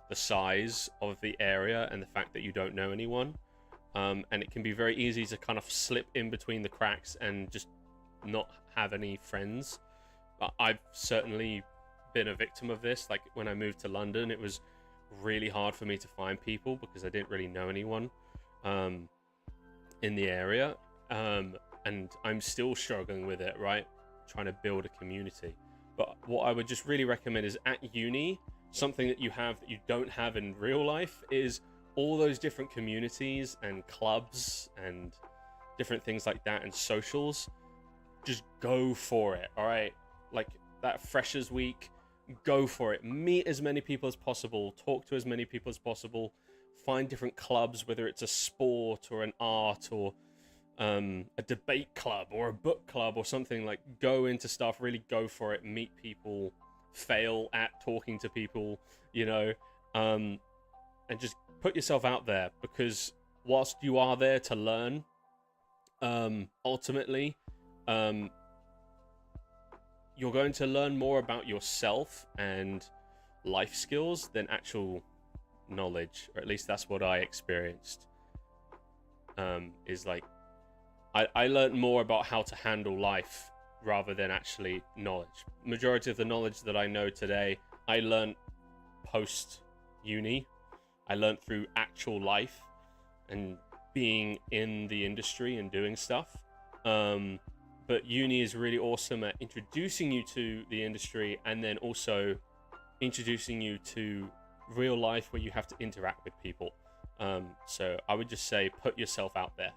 the size of the area and the fact that you don't know anyone. And it can be very easy to kind of slip in between the cracks and just not have any friends. I've certainly been a victim of this. Like when I moved to London, it was really hard for me to find people because I didn't really know anyone in the area. And I'm still struggling with it, right? Trying to build a community. But what I would just really recommend is at uni, something that you have that you don't have in real life is all those different communities and clubs and different things like that and socials. Just go for it, all right? Like that Freshers Week, go for it. Meet as many people as possible. Talk to as many people as possible. Find different clubs, whether it's a sport or an art or a debate club or a book club or something. Like go into stuff, really go for it. Meet people, fail at talking to people, you know, and just put yourself out there, because whilst you are there to learn, ultimately, you're going to learn more about yourself and life skills than actual knowledge, or at least that's what I experienced. Is like, I learned more about how to handle life rather than actually knowledge. Majority of the knowledge that I know today, I learned post-uni. I learned through actual life and being in the industry and doing stuff. But uni is really awesome at introducing you to the industry and then also introducing you to real life where you have to interact with people. So I would just say, put yourself out there.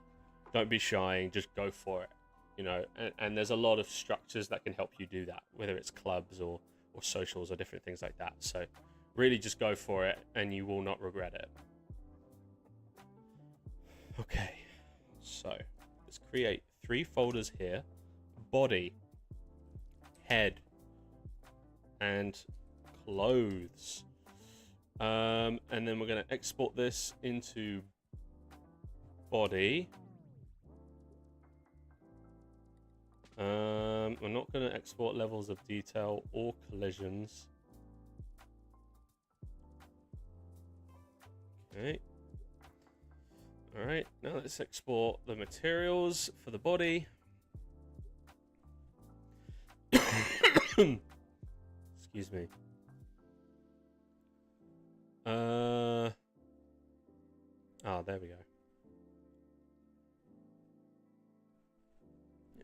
Don't be shy, just go for it. You know, and there's a lot of structures that can help you do that, whether it's clubs or socials or different things like that. So really just go for it and you will not regret it. Okay, so let's create 3 folders here: body, head, and clothes. And then we're going to export this into body. We're not going to export levels of detail or collisions. Okay. All right, now let's export the materials for the body. Excuse me. There we go. There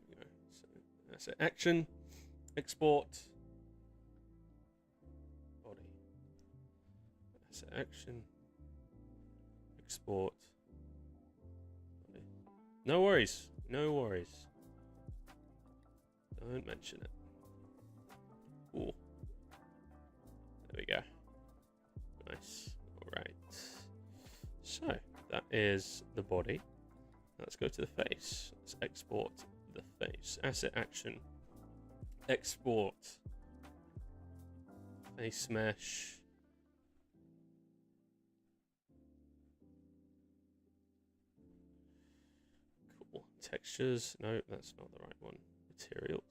we go. So that's it. Action, export, body. That's it. Action, export. No worries. No worries. Don't mention it. Ooh. There we go. Nice. All right. So that is the body. Let's go to the face. Let's export the face. Asset action. Export. Face mesh. textures. No, that's not the right one. Materials.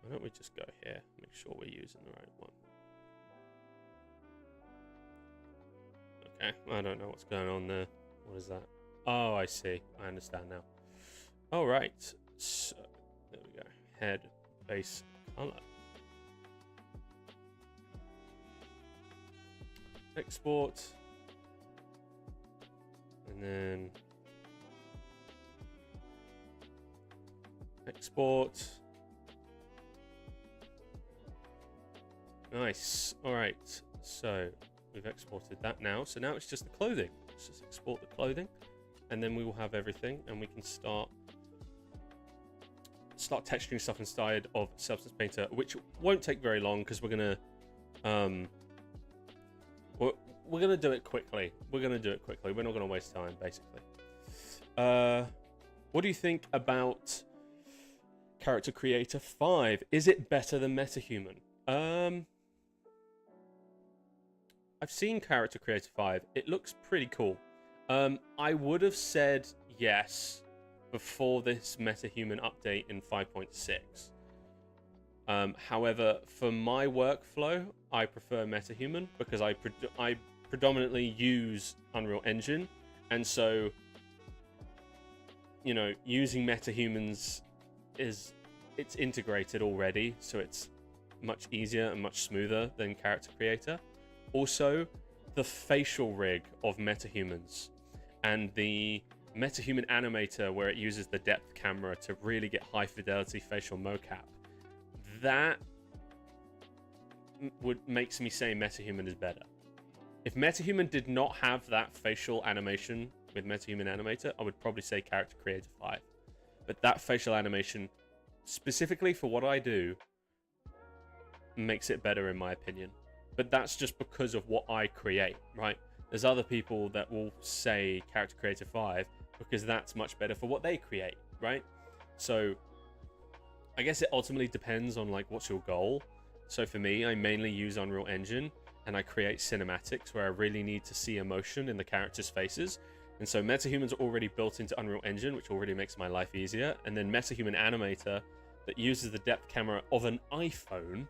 Why don't we just go here, make sure we're using the right one. Okay, I don't know what's going on there. What is that? Oh, I see. I understand now. All right. So, there we go. Head, base, color. Export. And then export. Nice. All right. So we've exported that now. So now it's just the clothing. Let's just export the clothing, and then we will have everything, and we can start texturing stuff inside of Substance Painter, which won't take very long because we're gonna do it quickly. We're not gonna waste time, basically. What do you think about Character Creator 5? Is it better than MetaHuman? I've seen Character Creator 5. It looks pretty cool. I would have said yes before this MetaHuman update in 5.6. However, for my workflow, I prefer MetaHuman because I predominantly use Unreal Engine, and so, you know, using MetaHumans it's integrated already, so it's much easier and much smoother than Character Creator. Also, the facial rig of MetaHumans and the MetaHuman animator, where it uses the depth camera to really get high fidelity facial mocap, that makes me say MetaHuman is better. If MetaHuman did not have that facial animation with MetaHuman animator, I would probably say Character Creator 5. But that facial animation, specifically for what I do, makes it better in my opinion. But that's just because of what I create, right? There's other people that will say Character Creator 5 because that's much better for what they create, right? So I guess it ultimately depends on like what's your goal. So for me, I mainly use Unreal Engine, and I create cinematics where I really need to see emotion in the characters' faces. And so MetaHuman's already built into Unreal Engine, which already makes my life easier. And then MetaHuman Animator that uses the depth camera of an iPhone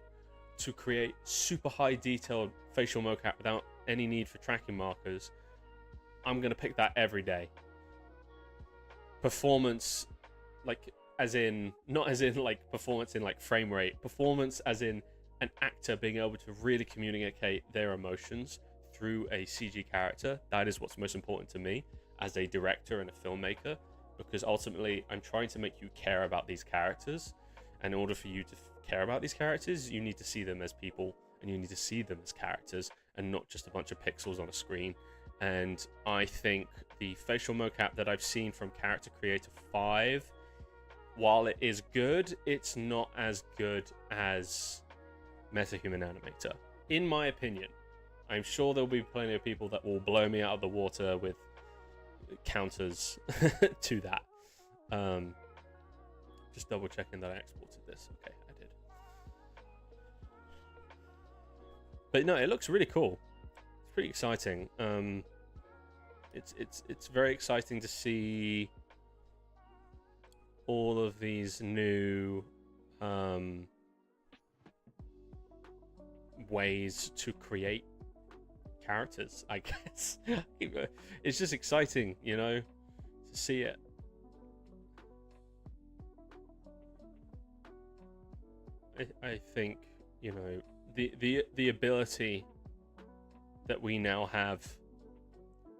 to create super high detailed facial mocap without any need for tracking markers. I'm gonna pick that every day. Performance, like as in, not as in like performance in like frame rate, performance as in an actor being able to really communicate their emotions through a CG character. That is what's most important to me as a director and a filmmaker, because ultimately I'm trying to make you care about these characters. And in order for you to care about these characters, you need to see them as people, and you need to see them as characters and not just a bunch of pixels on a screen. And I think the facial mocap that I've seen from Character Creator 5, while it is good, it's not as good as MetaHuman Animator, in my opinion. I'm sure there'll be plenty of people that will blow me out of the water with counters to that. Just double checking that I exported this. Okay, I did. But no, it looks really cool. It's pretty exciting. It's very exciting to see all of these new ways to create characters, I guess. It's just exciting, you know, to see it. I think, you know, the ability that we now have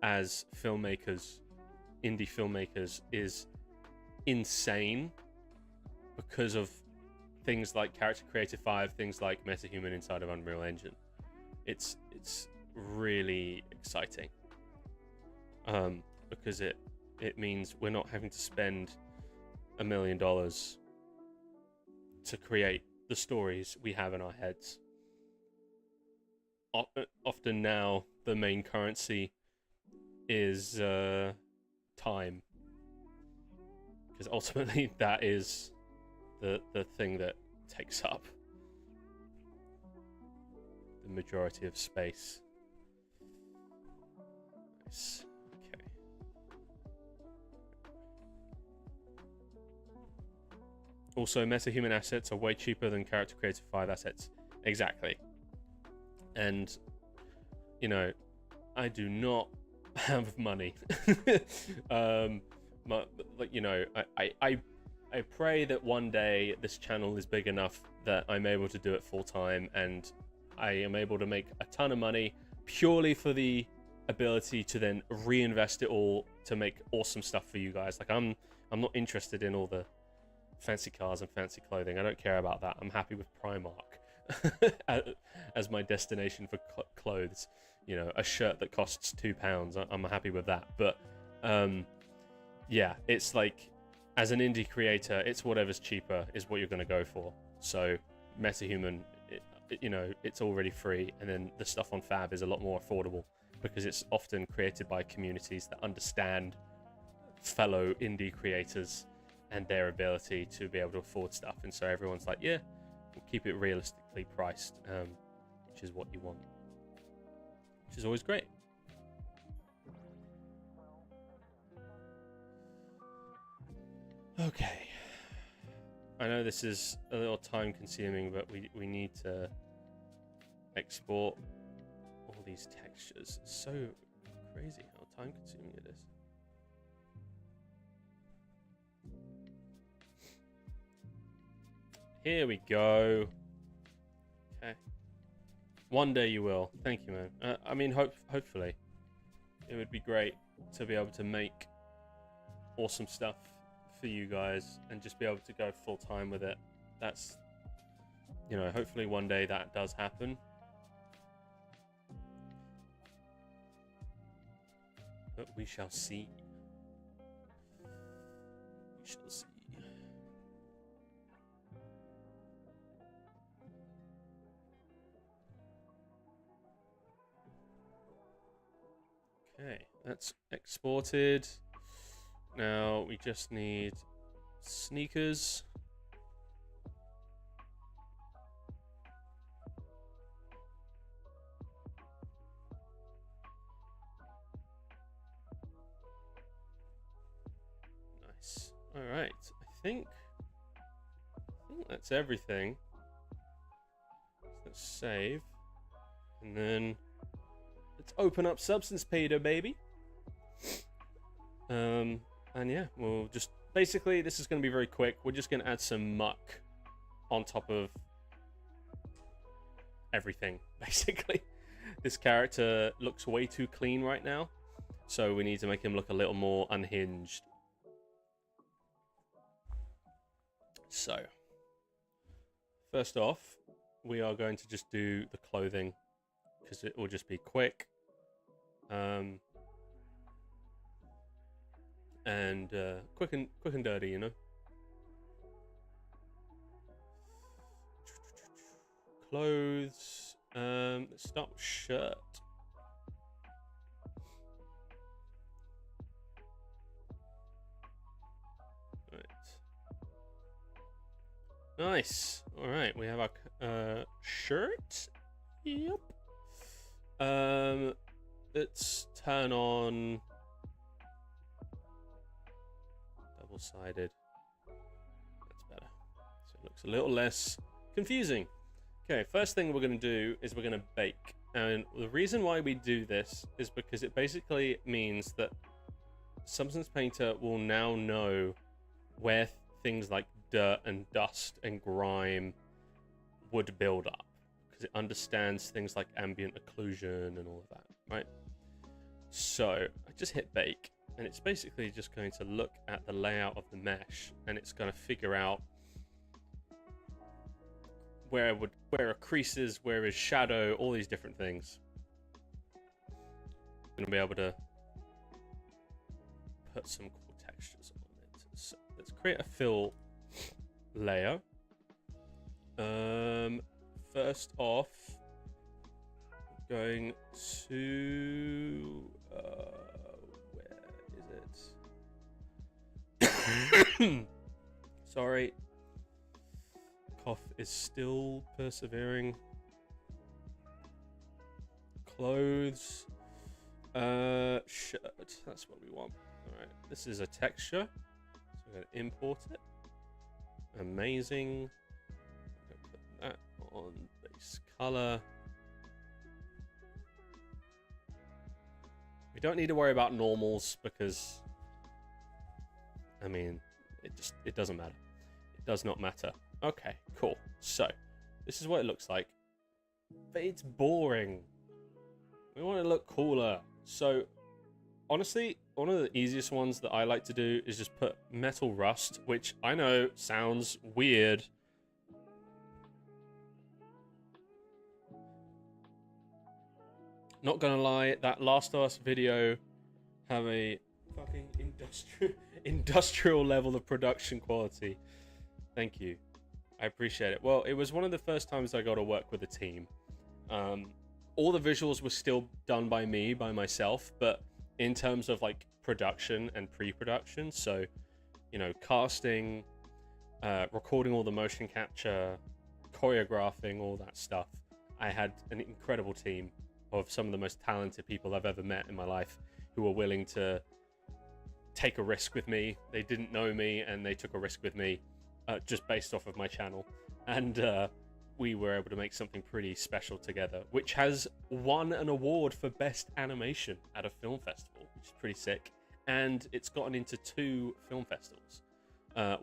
as filmmakers, indie filmmakers, is insane because of things like Character Creator 5, things like MetaHuman inside of Unreal Engine. It's really exciting, because it means we're not having to spend $1 million to create the stories we have in our heads. Often now, the main currency is time, because ultimately that is the thing that takes up the majority of space. Nice. Okay. Also, metahuman assets are way cheaper than Character Creator 5 assets. Exactly. And, you know, I do not have money. Like, you know, I pray that one day this channel is big enough that I'm able to do it full time and I am able to make a ton of money purely for the ability to then reinvest it all to make awesome stuff for you guys. Like I'm not interested in all the fancy cars and fancy clothing. I don't care about that. I'm happy with Primark as my destination for clothes. You know, a shirt that costs £2, I'm happy with that. But yeah, it's like, as an indie creator, it's whatever's cheaper is what you're going to go for. So MetaHuman, you know, it's already free, and then the stuff on Fab is a lot more affordable because it's often created by communities that understand fellow indie creators and their ability to be able to afford stuff. And so everyone's like, yeah, we'll keep it realistically priced, which is what you want, which is always great. Okay. I know this is a little time consuming, but we need to export all these textures. It's so crazy how time consuming it is. Here we go. Okay. One day you will. Thank you, man. I mean, hopefully. It would be great to be able to make awesome stuff for you guys and just be able to go full time with it. That's, you know, hopefully one day that does happen. But we shall see. We shall see. Okay, that's exported. Now we just need sneakers. Nice. All right. I think that's everything. Let's save, and then let's open up Substance Painter, baby. And yeah, we'll just basically, this is going to be very quick. We're just going to add some muck on top of everything, basically. This character looks way too clean right now, so we need to make him look a little more unhinged. So, first off, we are going to just do the clothing because it will just be quick. And quick and dirty, you know. Clothes. Let's start with shirt. Right. Nice. All right, we have our shirt. Yep. Let's turn on double-sided. That's better. So it looks a little less confusing. Okay, first thing we're going to do is we're going to bake. And the reason why we do this is because it basically means that Substance Painter will now know where things like dirt and dust and grime would build up, because it understands things like ambient occlusion and all of that, right? So I just hit bake, and it's basically just going to look at the layout of the mesh, and it's going to figure out where are creases, where is shadow, all these different things. I'm going to be able to put some cool textures on it. So let's create a fill layer. First off, going to where is it? Sorry, cough is still persevering. Clothes. Shirt. That's what we want. All right. This is a texture. So we're going to import it. Amazing. I'm going to put that on base color. We don't need to worry about normals because, I mean, it doesn't matter. It does not matter. Okay, cool. So this is what it looks like. But it's boring. We want it to look cooler. So honestly, one of the easiest ones that I like to do is just put metal rust, which I know sounds weird. Not gonna lie, that Last of Us video have a fucking industrial level of production quality. Thank you. I appreciate it. Well, it was one of the first times I got to work with a team. All the visuals were still done by me, by myself, but in terms of like production and pre-production, so, you know, casting, recording all the motion capture, choreographing, all that stuff, I had an incredible team of some of the most talented people I've ever met in my life who were willing to take a risk with me. They didn't know me and they took a risk with me just based off of my channel. And we were able to make something pretty special together, which has won an award for Best Animation at a film festival, which is pretty sick. And it's gotten into 2 film festivals,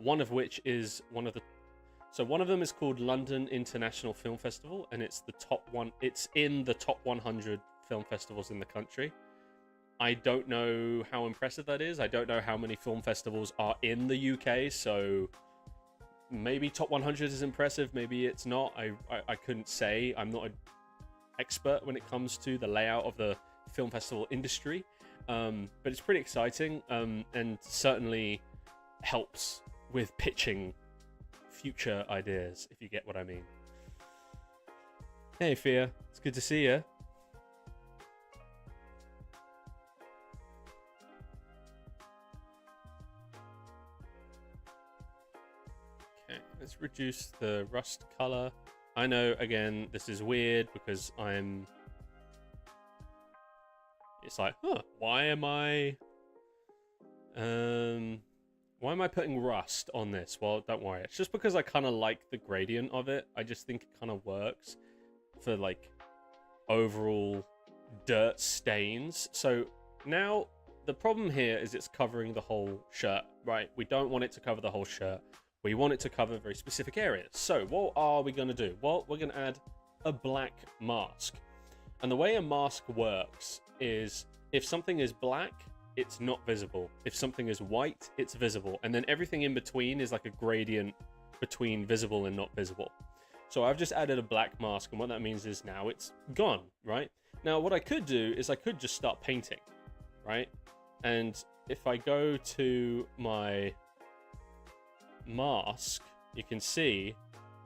one of which is one of them is called London International Film Festival, and it's the top one. It's in the top 100 film festivals in the country. I don't know how impressive that is. I don't know how many film festivals are in the UK, so maybe top 100 is impressive, maybe it's not. I couldn't say. I'm not an expert when it comes to the layout of the film festival industry, but it's pretty exciting, and certainly helps with pitching future ideas, if you get what I mean. Hey Fia, it's good to see you. Okay, let's reduce the rust color. I know, again, this is weird because it's like, why am I putting rust on this? Well, don't worry. It's just because I kind of like the gradient of it. I just think it kind of works for like overall dirt stains. So now the problem here is it's covering the whole shirt, right? We don't want it to cover the whole shirt. We want it to cover very specific areas. So what are we going to do? Well, we're going to add a black mask. And the way a mask works is if something is black, it's not visible. If something is white, it's visible. And then everything in between is like a gradient between visible and not visible. So I've just added a black mask, and what that means is now it's gone, right? Now, what I could do is I could just start painting, right? And if I go to my mask, you can see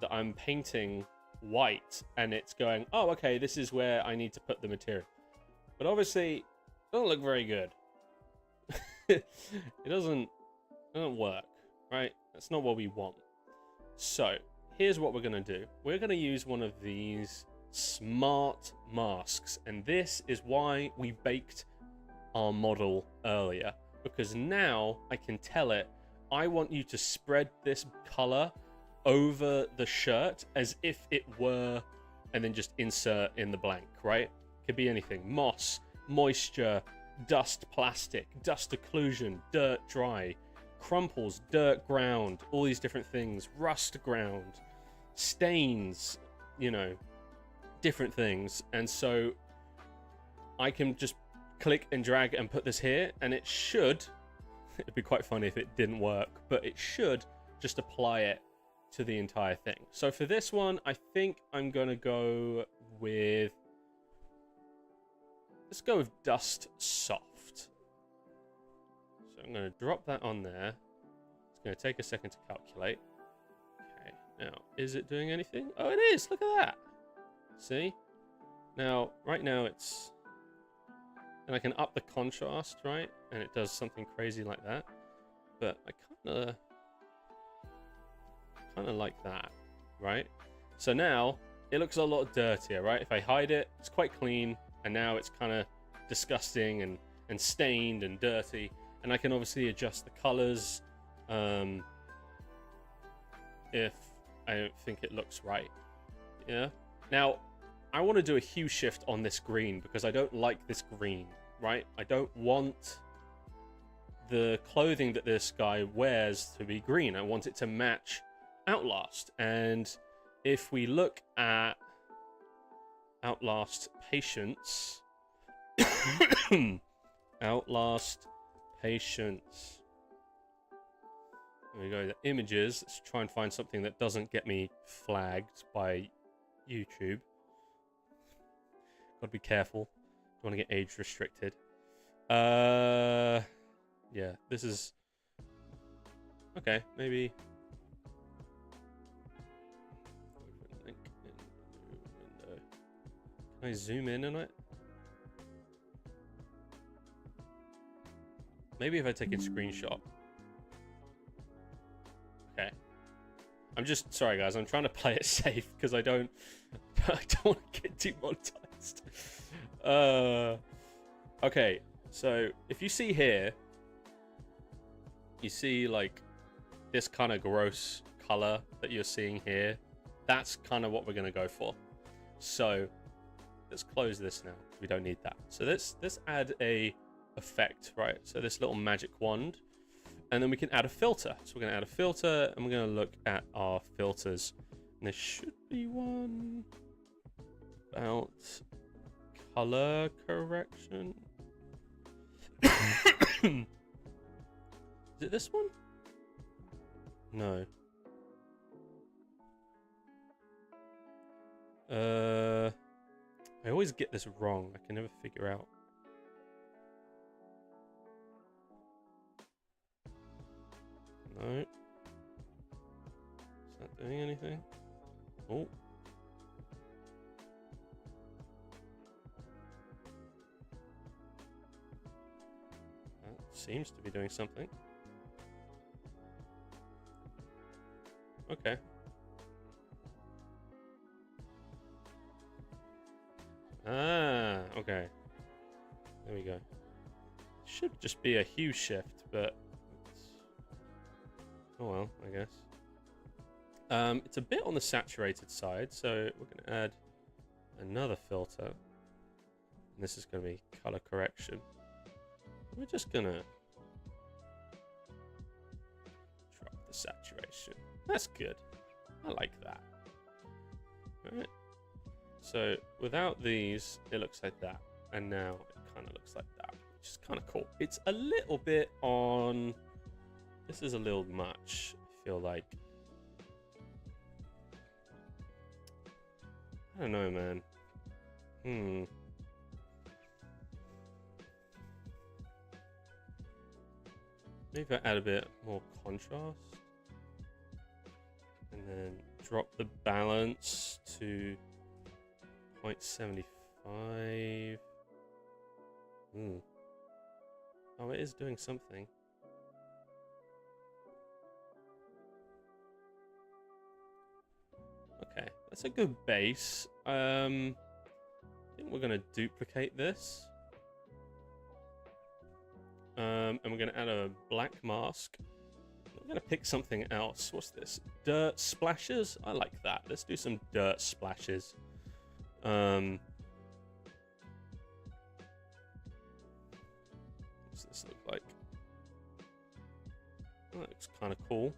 that I'm painting white, and it's going, oh, okay, this is where I need to put the material. But obviously, it doesn't look very good. It doesn't work, right? That's not what we want. So here's what we're going to do. We're going to use one of these smart masks, and this is why we baked our model earlier, because now I can tell it, I want you to spread this color over the shirt as if it were, and then just insert in the blank, right? Could be anything: moss, moisture, dust, plastic, dust occlusion, dirt, dry, crumples, dirt, ground, all these different things, rust, ground, stains, you know, different things. And so I can just click and drag and put this here, and it should, it'd be quite funny if it didn't work, but it should just apply it to the entire thing. So for this one, I think I'm gonna go with, let's go with Dust Soft. So I'm going to drop that on there. It's going to take a second to calculate. Okay, now, is it doing anything? Oh, it is! Look at that! See? Now, right now it's... And I can up the contrast, right? And it does something crazy like that. But I kind of like that, right? So now, it looks a lot dirtier, right? If I hide it, it's quite clean. And now it's kind of disgusting and stained and dirty. And I can obviously adjust the colors if I don't think it looks right. Yeah. Now, I want to do a hue shift on this green because I don't like this green, right? I don't want the clothing that this guy wears to be green. I want it to match Outlast. And if we look at Outlast Patience, Outlast Patience. There we go, the images. Let's try and find something that doesn't get me flagged by YouTube. Gotta be careful. Don't want to get age restricted. Yeah, this is... Okay, maybe... Link in window. Can I zoom in on it? Maybe if I take a screenshot. Okay. I'm just... Sorry, guys. I'm trying to play it safe because I don't want to get demonetized. Okay. So, if you see here, you see, like, this kind of gross color that you're seeing here. That's kind of what we're going to go for. So, let's close this now. We don't need that. So, let's add a effect, right? So, this little magic wand. And then we can add a filter. So, we're going to add a filter, and we're going to look at our filters. And there should be one about color correction. Is it this one? No. I always get this wrong. I can never figure out. No. Is that doing anything? Oh. Seems to be doing something. Okay. Ah, okay. There we go. Should just be a hue shift, but it's... Oh well, I guess. It's a bit on the saturated side, so we're going to add another filter. And this is going to be color correction. We're just gonna drop the saturation. That's good. I like that. Alright. So without these, it looks like that. And now it kind of looks like that, which is kind of cool. It's a little bit on... This is a little much, I feel like. I don't know, man. Maybe if I add a bit more contrast. And then drop the balance to 0.75. Oh, it is doing something. Okay, that's a good base. I think we're going to duplicate this. And we're going to add a black mask. I'm going to pick something else. What's this? Dirt splashes? I like that. Let's do some dirt splashes. What's this look like? Oh, that looks kind of cool.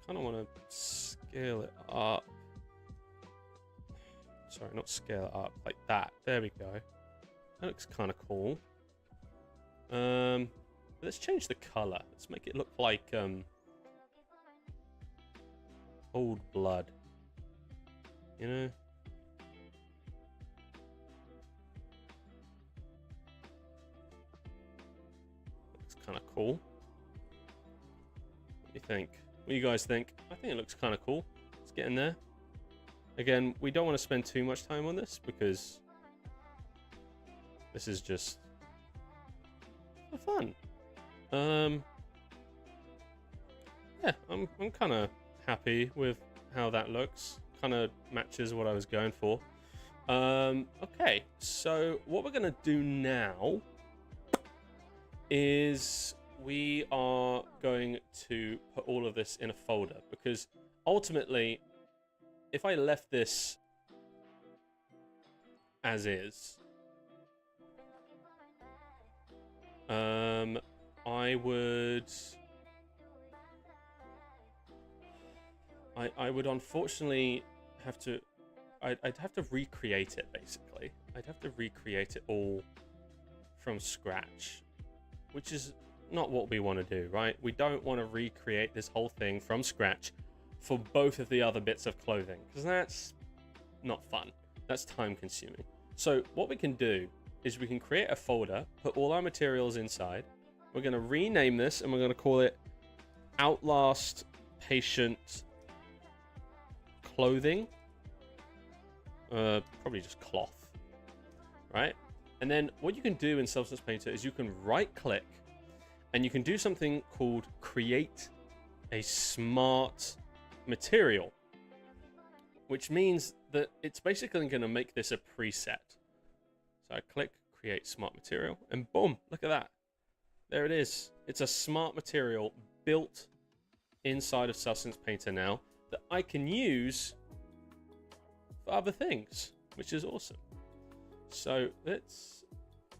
Kind of want to scale it up. Sorry, not scale it up, like that. There we go. That looks kind of cool. Let's change the color. Let's make it look like old blood. You know? Looks kind of cool. What do you think? What do you guys think? I think it looks kind of cool. Let's get in there. Again, we don't want to spend too much time on this because this is just for fun. yeah, I'm kind of happy with how that looks. Kind of matches what I was going for. Okay, so what we're gonna do now is we are going to put all of this in a folder, because ultimately, if I left this as is, I would unfortunately have to, I'd have to recreate it, basically. I'd have to recreate it all from scratch, which is not what we want to do, right? We don't want to recreate this whole thing from scratch for both of the other bits of clothing, because that's not fun. That's time consuming. So what we can do is we can create a folder, put all our materials inside. We're going to rename this, and we're going to call it OUTLAST Patient Clothing. Probably just cloth, right? And then what you can do in Substance Painter is you can right click and you can do something called create a smart material, which means that it's basically going to make this a preset. So I click create smart material, and boom, look at that. There it is. It's a smart material built inside of Substance Painter now that I can use for other things, which is awesome. So let's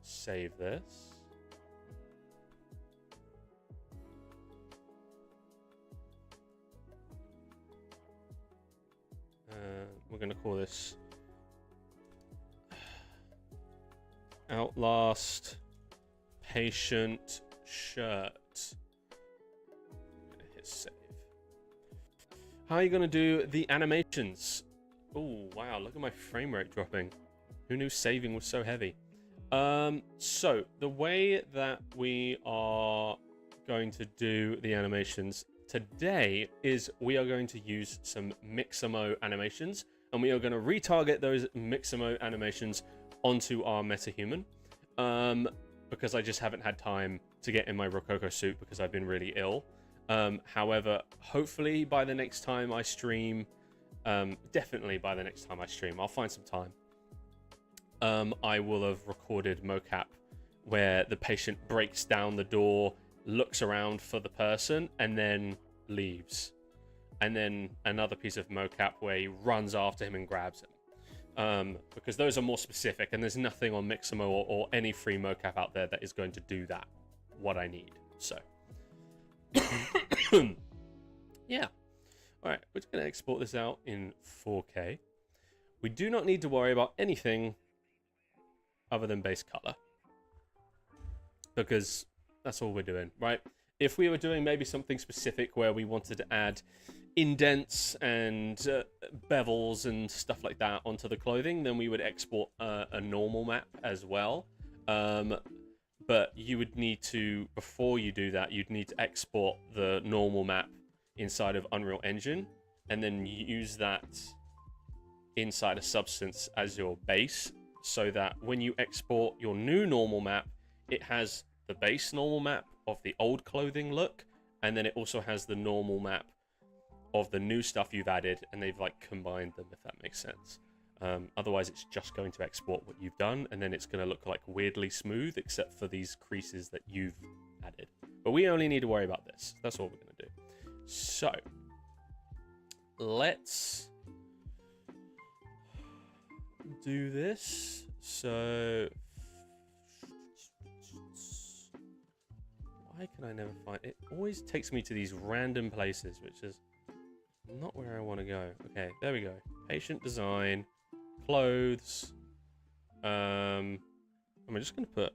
save this. We're going to call this OUTLAST Patient Shirt. Hit save. How are you going to do the animations? Oh, wow, look at my frame rate dropping. Who knew saving was so heavy? So the way that we are going to do the animations today is we are going to use some Mixamo animations, and we are going to retarget those Mixamo animations onto our MetaHuman, because I just haven't had time to get in my Rococo suit because I've been really ill. However, hopefully by the next time I stream, definitely by the next time I stream, I'll find some time. I will have recorded mocap where the patient breaks down the door, looks around for the person, and then leaves. And then another piece of mocap where he runs after him and grabs him. Because those are more specific, and there's nothing on Mixamo or any free mocap out there that is going to do that, what I need. So, yeah. All right, we're just going to export this out in 4K. We do not need to worry about anything other than base color, because that's all we're doing, right? If we were doing maybe something specific where we wanted to add indents and bevels and stuff like that onto the clothing, then we would export a normal map as well. But you would need to, before you do that, you'd need to export the normal map inside of Unreal Engine, and then use that inside a Substance as your base, so that when you export your new normal map, it has the base normal map of the old clothing look, and then it also has the normal map of the new stuff you've added, and they've like combined them, if that makes sense. Otherwise it's just going to export what you've done, and then it's going to look like weirdly smooth except for these creases that you've added. But we only need to worry about this. That's all we're going to do. So let's do this. So why can I never find it? Always takes me to these random places, which is not where I want to go. Okay, there we go. Patient design, clothes. I'm just going to put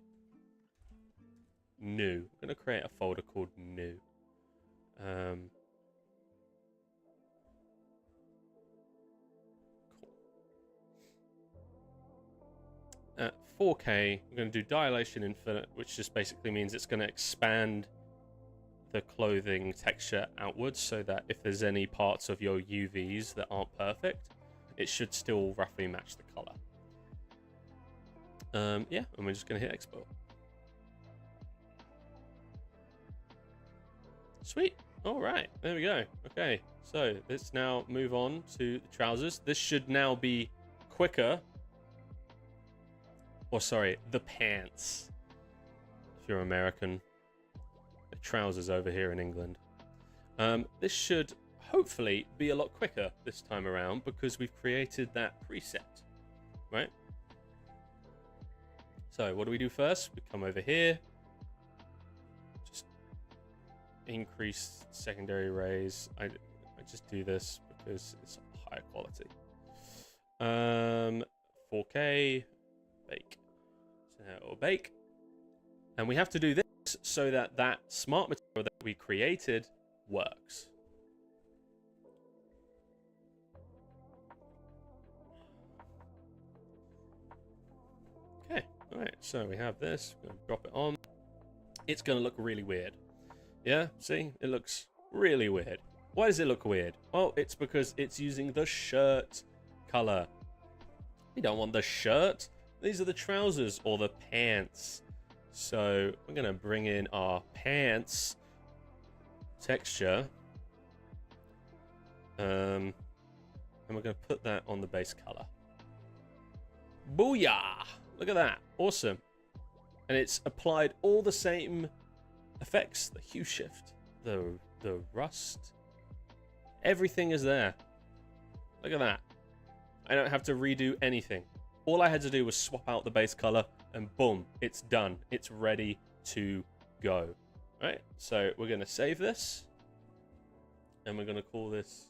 new. I'm going to create a folder called new. At 4K, I'm going to do dilation infinite, which just basically means it's going to expand the clothing texture outwards, so that if there's any parts of your UVs that aren't perfect, it should still roughly match the color. Yeah, and we're just going to hit export. Sweet. All right, there we go. Okay, so let's now move on to the trousers. This should now be quicker. Or sorry, the pants. If you're American, the trousers over here in England. This should hopefully be a lot quicker this time around because we've created that preset, right? So what do we do first? We come over here. Just increase secondary rays. I just do this because it's higher quality. 4K, bake. So it'll bake. And we have to do this so that that smart material that we created works. Okay, all right, so we have this. We're going to drop it on. It's going to look really weird. Yeah, see? It looks really weird. Why does it look weird? Well, it's because it's using the shirt color. We don't want the shirt. These are the trousers or the pants. So we're going to bring in our pants texture. And we're going to put that on the base color. Booyah! Look at that. Awesome. And it's applied all the same effects. The hue shift, the rust. Everything is there. Look at that. I don't have to redo anything. All I had to do was swap out the base color and boom, it's done. It's ready to go. All right, so we're going to save this and we're going to call this,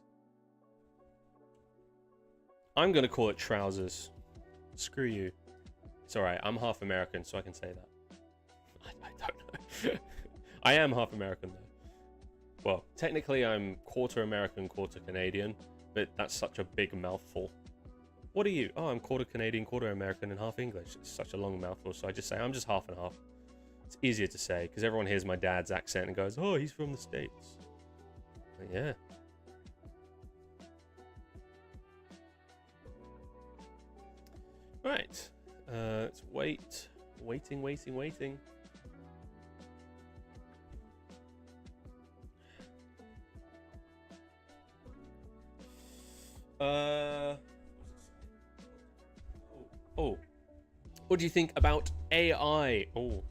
I'm going to call it trousers. Screw you. It's all right. I'm half American, so I can say that. I don't know. I am half American, though. Well, technically, I'm quarter American, quarter Canadian, but that's such a big mouthful. What are you? Oh, I'm quarter Canadian, quarter American, and half English. It's such a long mouthful, so I just say I'm just half and half. It's easier to say, because everyone hears my dad's accent and goes, oh, he's from the States. But yeah. Right. Let's wait. Waiting. Oh. What do you think about AI? Oh.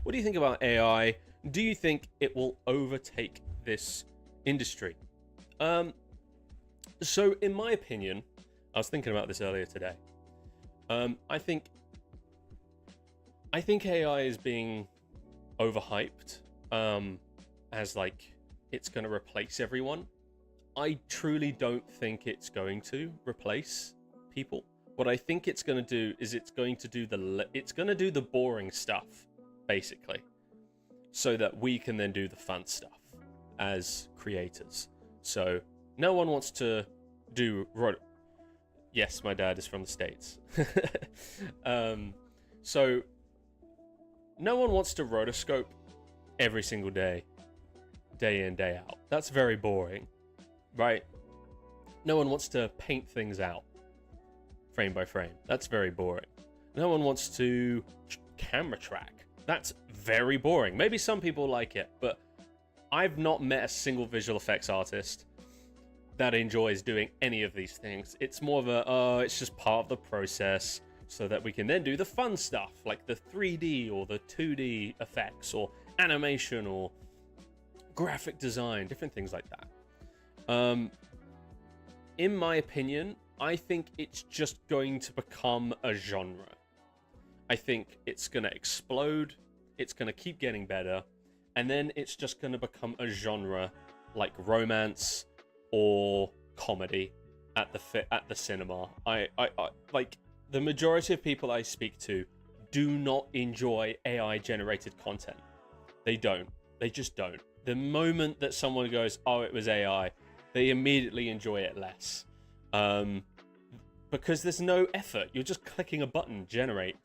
What do you think about AI? Do you think it will overtake this industry? So in my opinion, I was thinking about this earlier today. I think AI is being overhyped as like it's going to replace everyone. I truly don't think it's going to replace people. What I think it's going to do is it's going to do the boring stuff, basically, so that we can then do the fun stuff as creators. So no one wants to do. Yes, my dad is from the States. So no one wants to rotoscope every single day in, day out. That's very boring, right? No one wants to paint things out frame by frame. That's very boring. No one wants to camera track. That's very boring. Maybe some people like it, but I've not met a single visual effects artist that enjoys doing any of these things. It's more of it's just part of the process so that we can then do the fun stuff like the 3D or the 2D effects or animation or graphic design, different things like that. In my opinion, I think it's just going to become a genre. I think it's going to explode. It's going to keep getting better. And then it's just going to become a genre like romance or comedy at the cinema. I like the majority of people I speak to do not enjoy AI generated content. They don't. They just don't. The moment that someone goes, "Oh, it was AI," they immediately enjoy it less. Because there's no effort. You're just clicking a button, generate.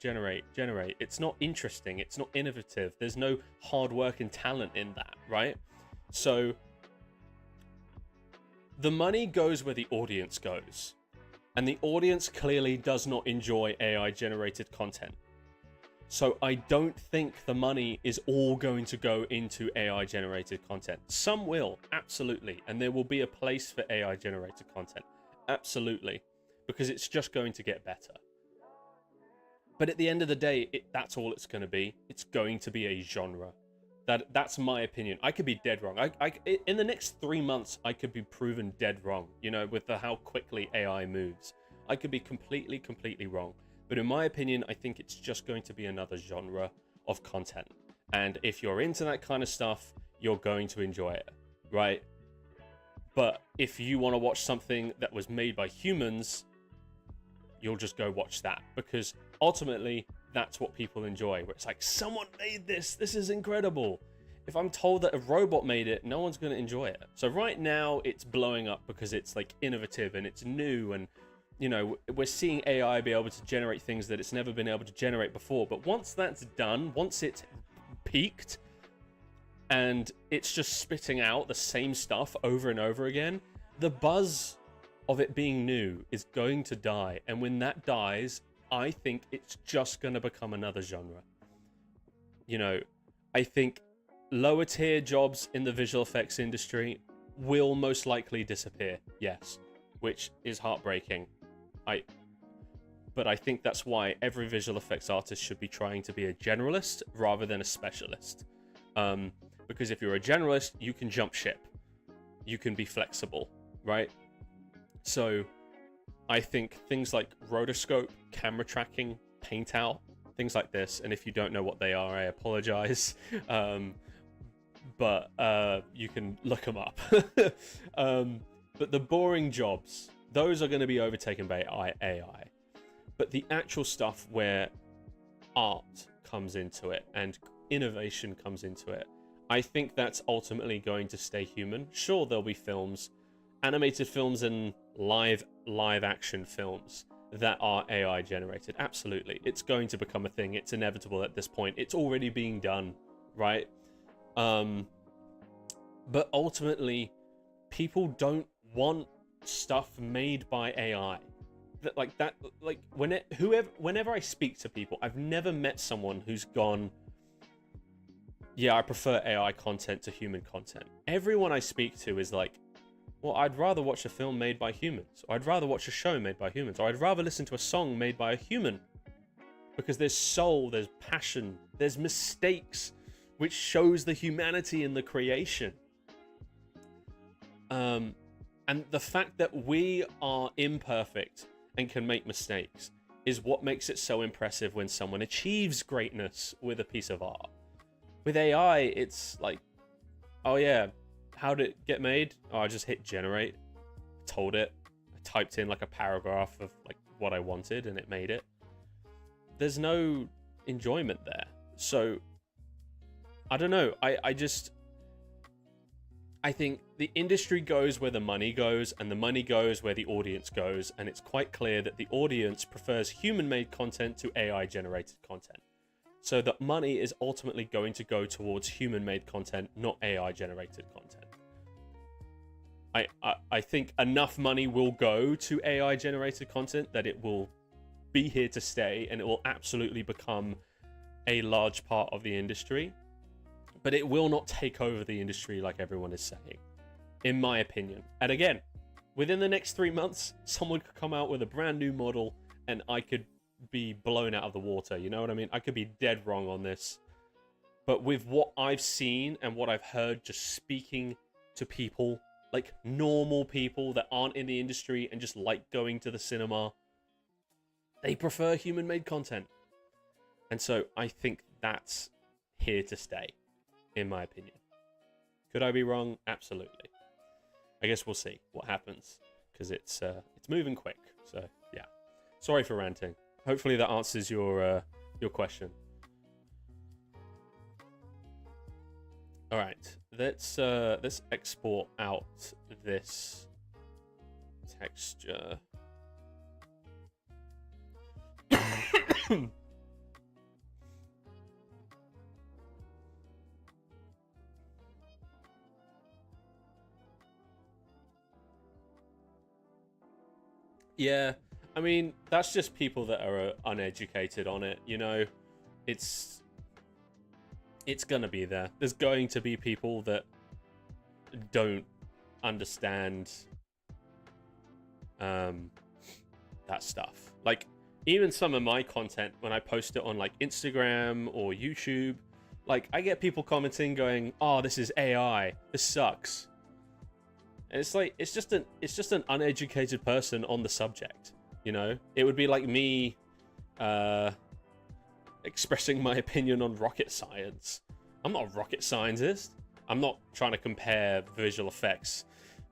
It's not interesting. It's not innovative. There's no hard work and talent in that, right? So the money goes where the audience goes. And the audience clearly does not enjoy AI generated content. So I don't think the money is all going to go into AI generated content. Some will, absolutely. And there will be a place for AI generated content. Absolutely. Because it's just going to get better. But at the end of the day, that's all it's going to be. It's going to be a genre. That's my opinion. I could be dead wrong. In the next 3 months, I could be proven dead wrong, you know, with how quickly AI moves. I could be completely wrong. But in my opinion, I think it's just going to be another genre of content. And if you're into that kind of stuff, you're going to enjoy it, right? But if you want to watch something that was made by humans, you'll just go watch that. Because ultimately, that's what people enjoy. Where it's like, someone made this. This is incredible. If I'm told that a robot made it, no one's going to enjoy it. So right now, it's blowing up because it's like innovative and it's new, and you know, we're seeing AI be able to generate things that it's never been able to generate before. But once that's done, once it's peaked and it's just spitting out the same stuff over and over again, the buzz of it being new is going to die. And when that dies, I think it's just going to become another genre. You know, I think lower tier jobs in the visual effects industry will most likely disappear. Yes, which is heartbreaking. But I think that's why every visual effects artist should be trying to be a generalist rather than a specialist. Because if you're a generalist, you can jump ship. You can be flexible, right? So I think things like rotoscope, camera tracking, paint out, things like this. And if you don't know what they are, I apologize. But you can look them up. But the boring jobs, those are going to be overtaken by AI. But the actual stuff where art comes into it and innovation comes into it, I think that's ultimately going to stay human. Sure, there'll be films, animated films and live action films that are AI generated. Absolutely. It's going to become a thing. It's inevitable at this point. It's already being done, right? But ultimately, people don't want stuff made by AI. Whenever I speak to people, I've never met someone who's gone, yeah, I prefer AI content to human content. Everyone I speak to is like, well, I'd rather watch a film made by humans, or I'd rather watch a show made by humans, or I'd rather listen to a song made by a human. Because there's soul, there's passion, there's mistakes, which shows the humanity in the creation. And the fact that we are imperfect and can make mistakes is what makes it so impressive when someone achieves greatness with a piece of art. With AI, it's like, oh yeah, how did it get made? Oh, I just hit generate, told it, I typed in like a paragraph of like what I wanted and it made it. There's no enjoyment there. So I don't know. I think the industry goes where the money goes, and the money goes where the audience goes, and it's quite clear that the audience prefers human-made content to AI-generated content. So that money is ultimately going to go towards human-made content, not AI-generated content. I think enough money will go to AI-generated content that it will be here to stay, and it will absolutely become a large part of the industry. But it will not take over the industry like everyone is saying, in my opinion. And again, within the next 3 months, someone could come out with a brand new model and I could be blown out of the water. You know what I mean? I could be dead wrong on this. But with what I've seen and what I've heard just speaking to people, like normal people that aren't in the industry and just like going to the cinema, they prefer human-made content. And so I think that's here to stay, in my opinion. Could I be wrong? Absolutely. I guess we'll see what happens, because it's moving quick. So yeah, sorry for ranting. Hopefully that answers your question. All right, let's export out this texture. Yeah, I mean, that's just people that are uneducated on it, you know? it's gonna be there. There's going to be people that don't understand that stuff. Like, even some of my content, when I post it on like Instagram or YouTube, like, I get people commenting going, "Oh, this is AI. This sucks." And it's like, it's just an uneducated person on the subject, you know? It would be like me expressing my opinion on rocket science. I'm not a rocket scientist. I'm not trying to compare visual effects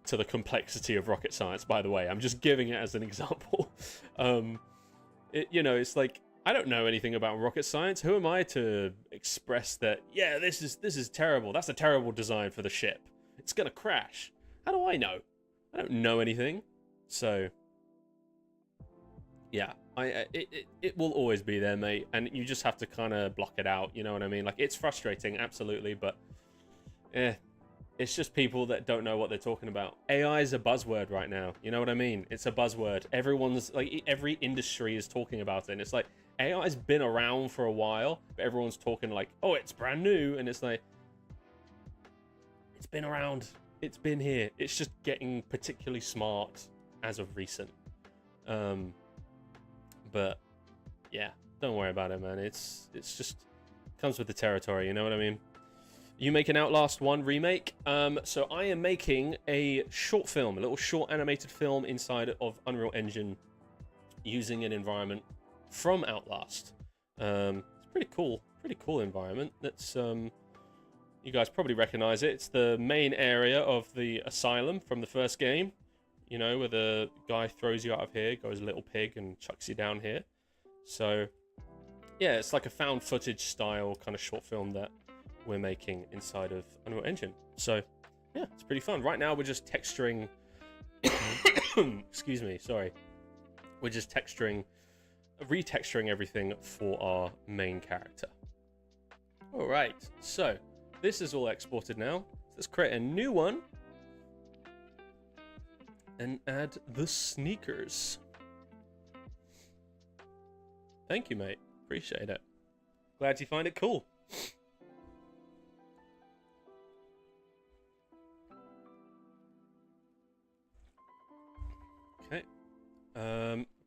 to the complexity of rocket science, by the way. I'm just giving it as an example. You know, it's like, I don't know anything about rocket science. Who am I to express that, yeah, this is terrible. That's a terrible design for the ship. It's gonna crash. How do I know? I don't know anything. So, yeah, it will always be there, mate. And you just have to kind of block it out. You know what I mean? Like, it's frustrating, absolutely, but it's just people that don't know what they're talking about. AI is a buzzword right now. You know what I mean? It's a buzzword. Everyone's like, every industry is talking about it. And it's like, AI's been around for a while, but everyone's talking like, oh, it's brand new. And it's like, it's been around. It's been here. It's just getting particularly smart as of recent. But yeah, don't worry about it, man. It's just comes with the territory. You know what I mean? You make an Outlast 1 remake. So I am making a short film, a little short animated film inside of Unreal Engine using an environment from Outlast. It's pretty cool environment. That's you guys probably recognize it. It's the main area of the asylum from the first game. You know, where the guy throws you out of here, goes a little pig and chucks you down here. So yeah, it's like a found footage style kind of short film that we're making inside of Unreal Engine. So yeah, it's pretty fun. Right now we're just texturing excuse me, sorry. We're just retexturing everything for our main character. All right, so this is all exported now. Let's create a new one and add the sneakers. Thank you, mate. Appreciate it. Glad you find it cool. Okay.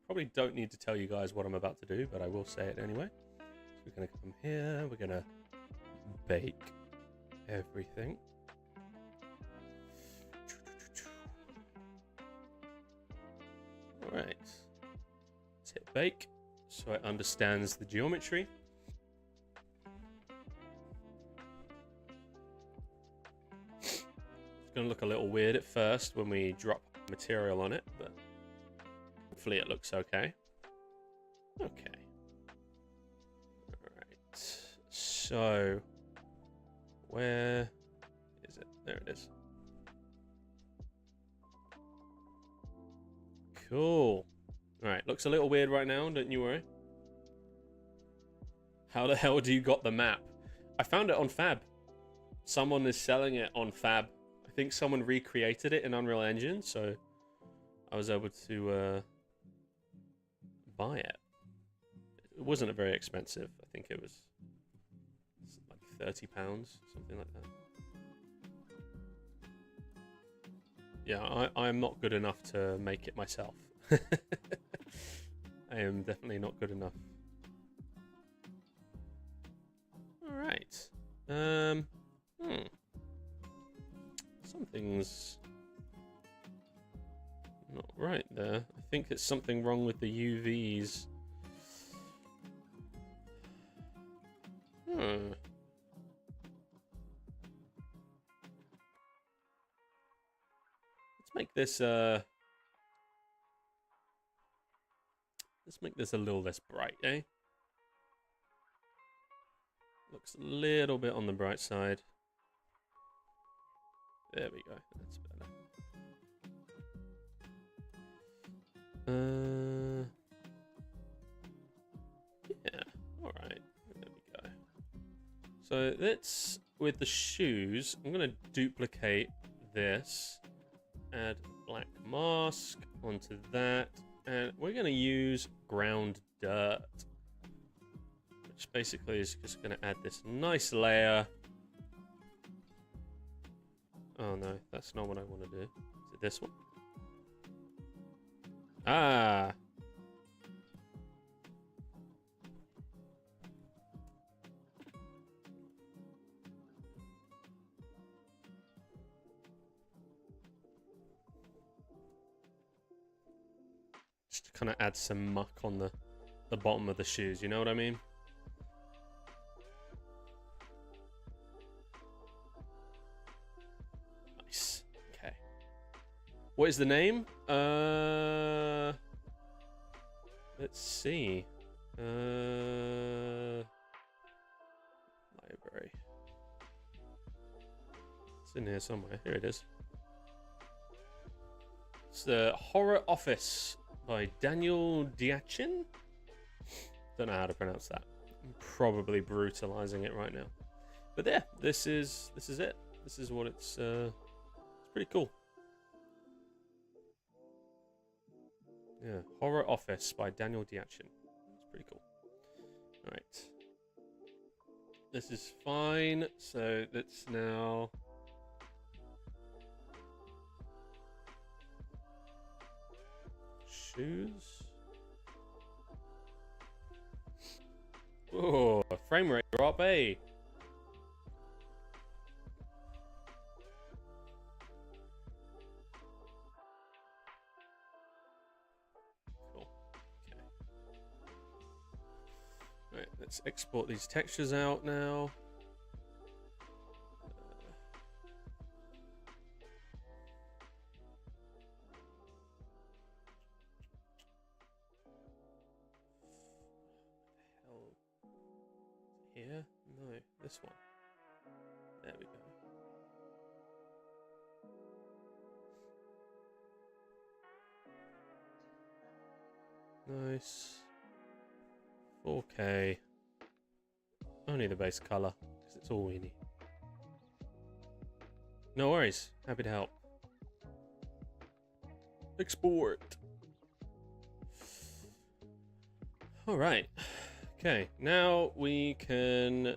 Probably don't need to tell you guys what I'm about to do, but I will say it anyway. So we're going to come here. We're going to bake everything. All right. Let's hit bake so it understands the geometry. It's going to look a little weird at first when we drop material on it, but hopefully it looks okay. Okay. Alright. So, where is it? There it is. Cool. Alright, looks a little weird right now, don't you worry. How the hell do you got the map? I found it on Fab. Someone is selling it on Fab. I think someone recreated it in Unreal Engine, so I was able to buy it. It wasn't very expensive. I think it was like £30, something like that. Yeah, I'm not good enough to make it myself. I am definitely not good enough. All right. Something's not right there. I think it's something wrong with the UVs. Let's make this let's make this a little less bright, eh? Looks a little bit on the bright side. There we go. That's better. Yeah. All right. There we go. So let's, with the shoes, I'm gonna duplicate this, add black mask onto that, and we're gonna use ground dirt, which basically is just going to add this nice layer. Oh no, that's not what I want to do. Is it this one? Ah! Just to kind of add some muck on the bottom of the shoes, you know what I mean? Nice. Okay. What is the name? Let's see. Library. It's in here somewhere. Here it is. It's the Horror Office by Daniel Diachin. Don't know how to pronounce that. I'm probably brutalizing it right now. But yeah, this is it. This is what it's pretty cool. Yeah, Horror Office by Daniel Diachin. It's pretty cool. All right. This is fine. So let's now shoes. Oh, frame rate drop, eh? Cool. Okay. Right, let's export these textures out now. Here? No, this one. There we go. Nice. 4K. Only the base color, because it's all we need. No worries. Happy to help. Export. All right. Okay, now we can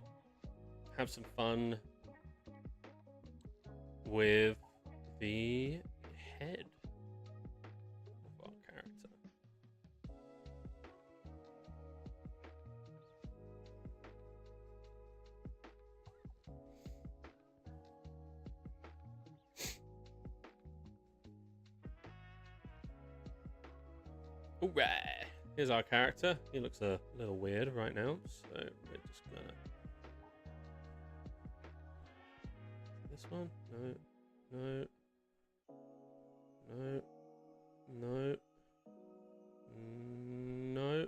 have some fun with the head of our character. All right. Here's our character. He looks a little weird right now, so we're just gonna... This one? No. No. No. No. No.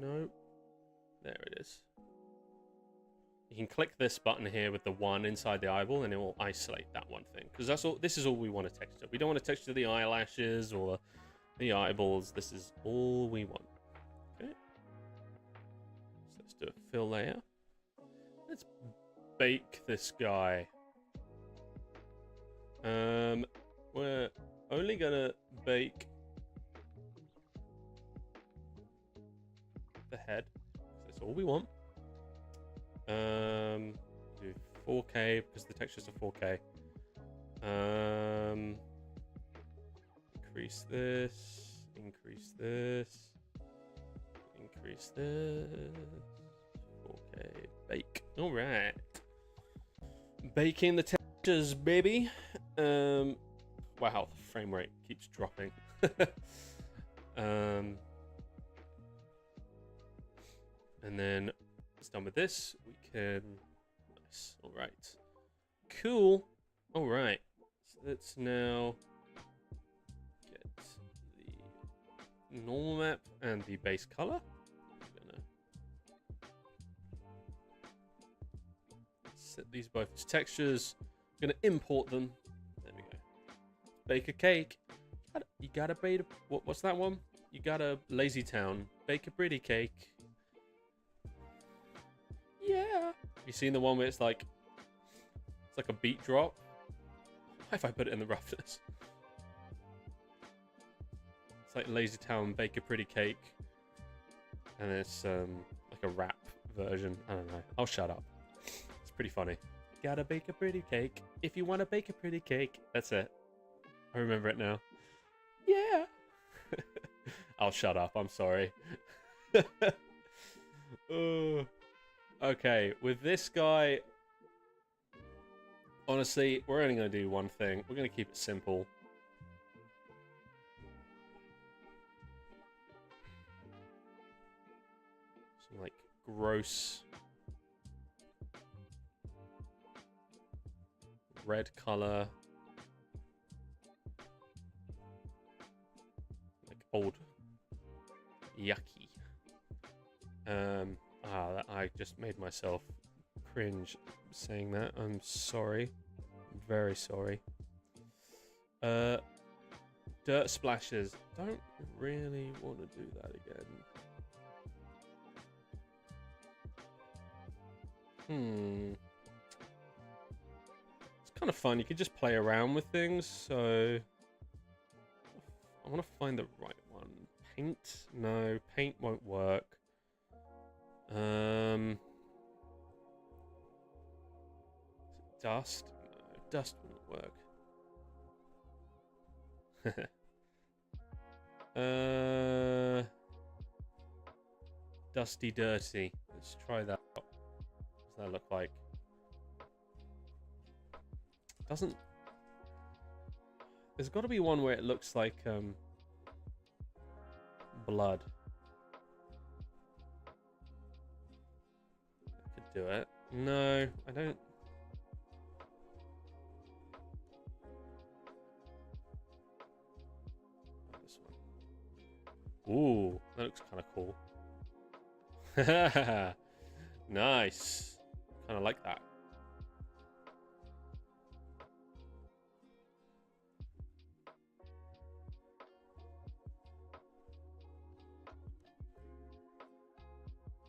No. There it is. You can click this button here with the one inside the eyeball and it will isolate that one thing. Because that's all. This is all we want to texture. We don't want to texture the eyelashes or the eyeballs. This is all we want. Okay. So let's do a fill layer. Let's bake this guy. We're only gonna bake the head. That's all we want. Do 4K because the textures are 4K. Increase this, increase this, increase this. 4K, bake. All right, baking the textures, baby. Wow, the frame rate keeps dropping. And then it's done with this. We can. Nice. All right. Cool. All right. So let's now get the normal map and the base color. I'm gonna set these both as textures. I'm gonna import them. There we go. Bake a cake. You gotta bake a, what's that one? You gotta Lazy Town. Bake a pretty cake. Yeah. You seen the one where it's like a beat drop? Why if I put it in the roughness? It's like Lazy Town, bake a pretty cake. and it's like a rap version. I don't know. I'll shut up. It's pretty funny. Gotta bake a pretty cake if you want to bake a pretty cake. That's it. I remember it now. Yeah. I'll shut up. I'm sorry. Okay, with this guy, honestly, we're only going to do one thing. We're going to keep it simple. Some, like, gross red color. Like, old. Yucky. I just made myself cringe saying that. I'm sorry. I'm very sorry. Dirt splashes. Don't really want to do that again. It's kind of fun. You could just play around with things, so I want to find the right one. Paint? No, paint won't work. Dust? No, dust wouldn't work. Dusty dirty. Let's try that. What does that look like? Doesn't... There's got to be one where it looks like blood. I could do it. No, I don't. This one. Ooh, that looks kind of cool. Nice. Kind of like that.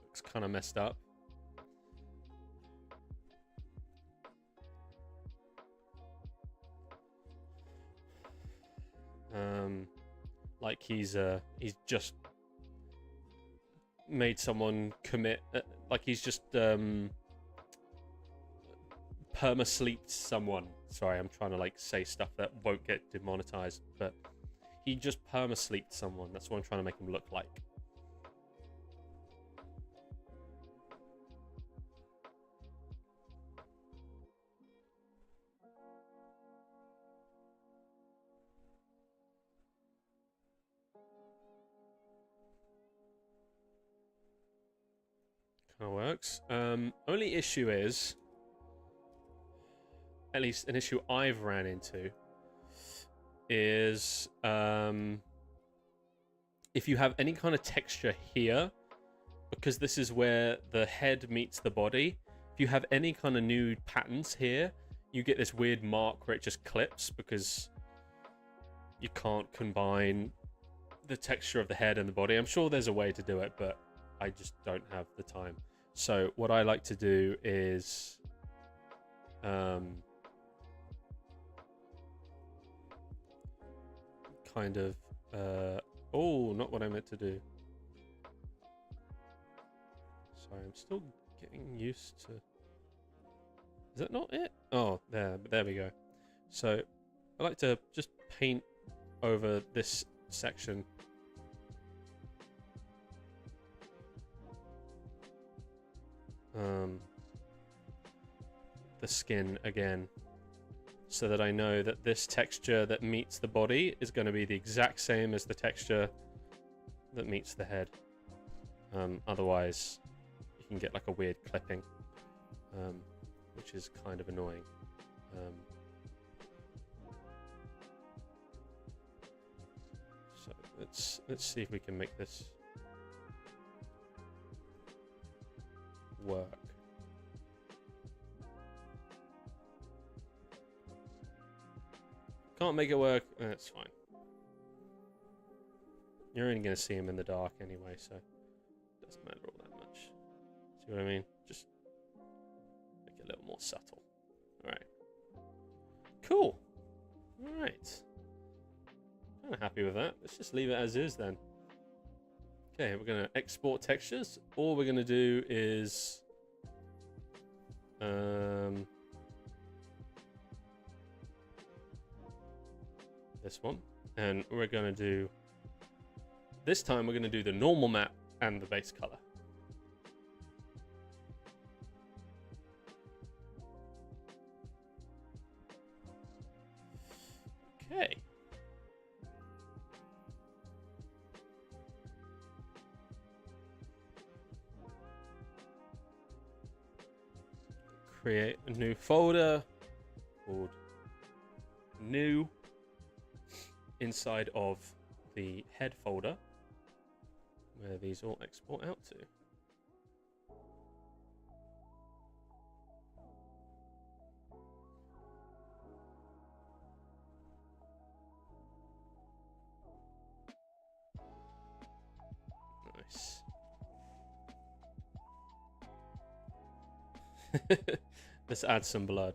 Looks kind of messed up. Like he's just made someone commit, like he's just perma-sleeped someone. Sorry, I'm trying to like say stuff that won't get demonetized, but he just perma-sleeped someone. That's what I'm trying to make him look like. Kind of works. Only issue is, at least an issue I've ran into, is if you have any kind of texture here, because this is where the head meets the body, if you have any kind of nude patterns here, you get this weird mark where it just clips because you can't combine the texture of the head and the body. I'm sure there's a way to do it, but I just don't have the time. So what I like to do is kind of oh, not what I meant to do. Sorry, I'm still getting used to... Is that not it? Oh, there we go. So I like to just paint over this section. The skin again, so that I know that this texture that meets the body is going to be the exact same as the texture that meets the head. Otherwise, you can get like a weird clipping, which is kind of annoying. So let's see if we can make this work. Can't make it work. That's fine. You're only going to see him in the dark anyway, so it doesn't matter all that much. See what I mean? Just make it a little more subtle. Alright. Cool. Alright. Kind of happy with that. Let's just leave it as is then. Okay, we're gonna export textures. All we're gonna do is this one, and we're gonna do this time. We're gonna do the normal map and the base color. Okay. Create a new folder called new inside of the head folder where these all export out to. Nice. Let's add some blood.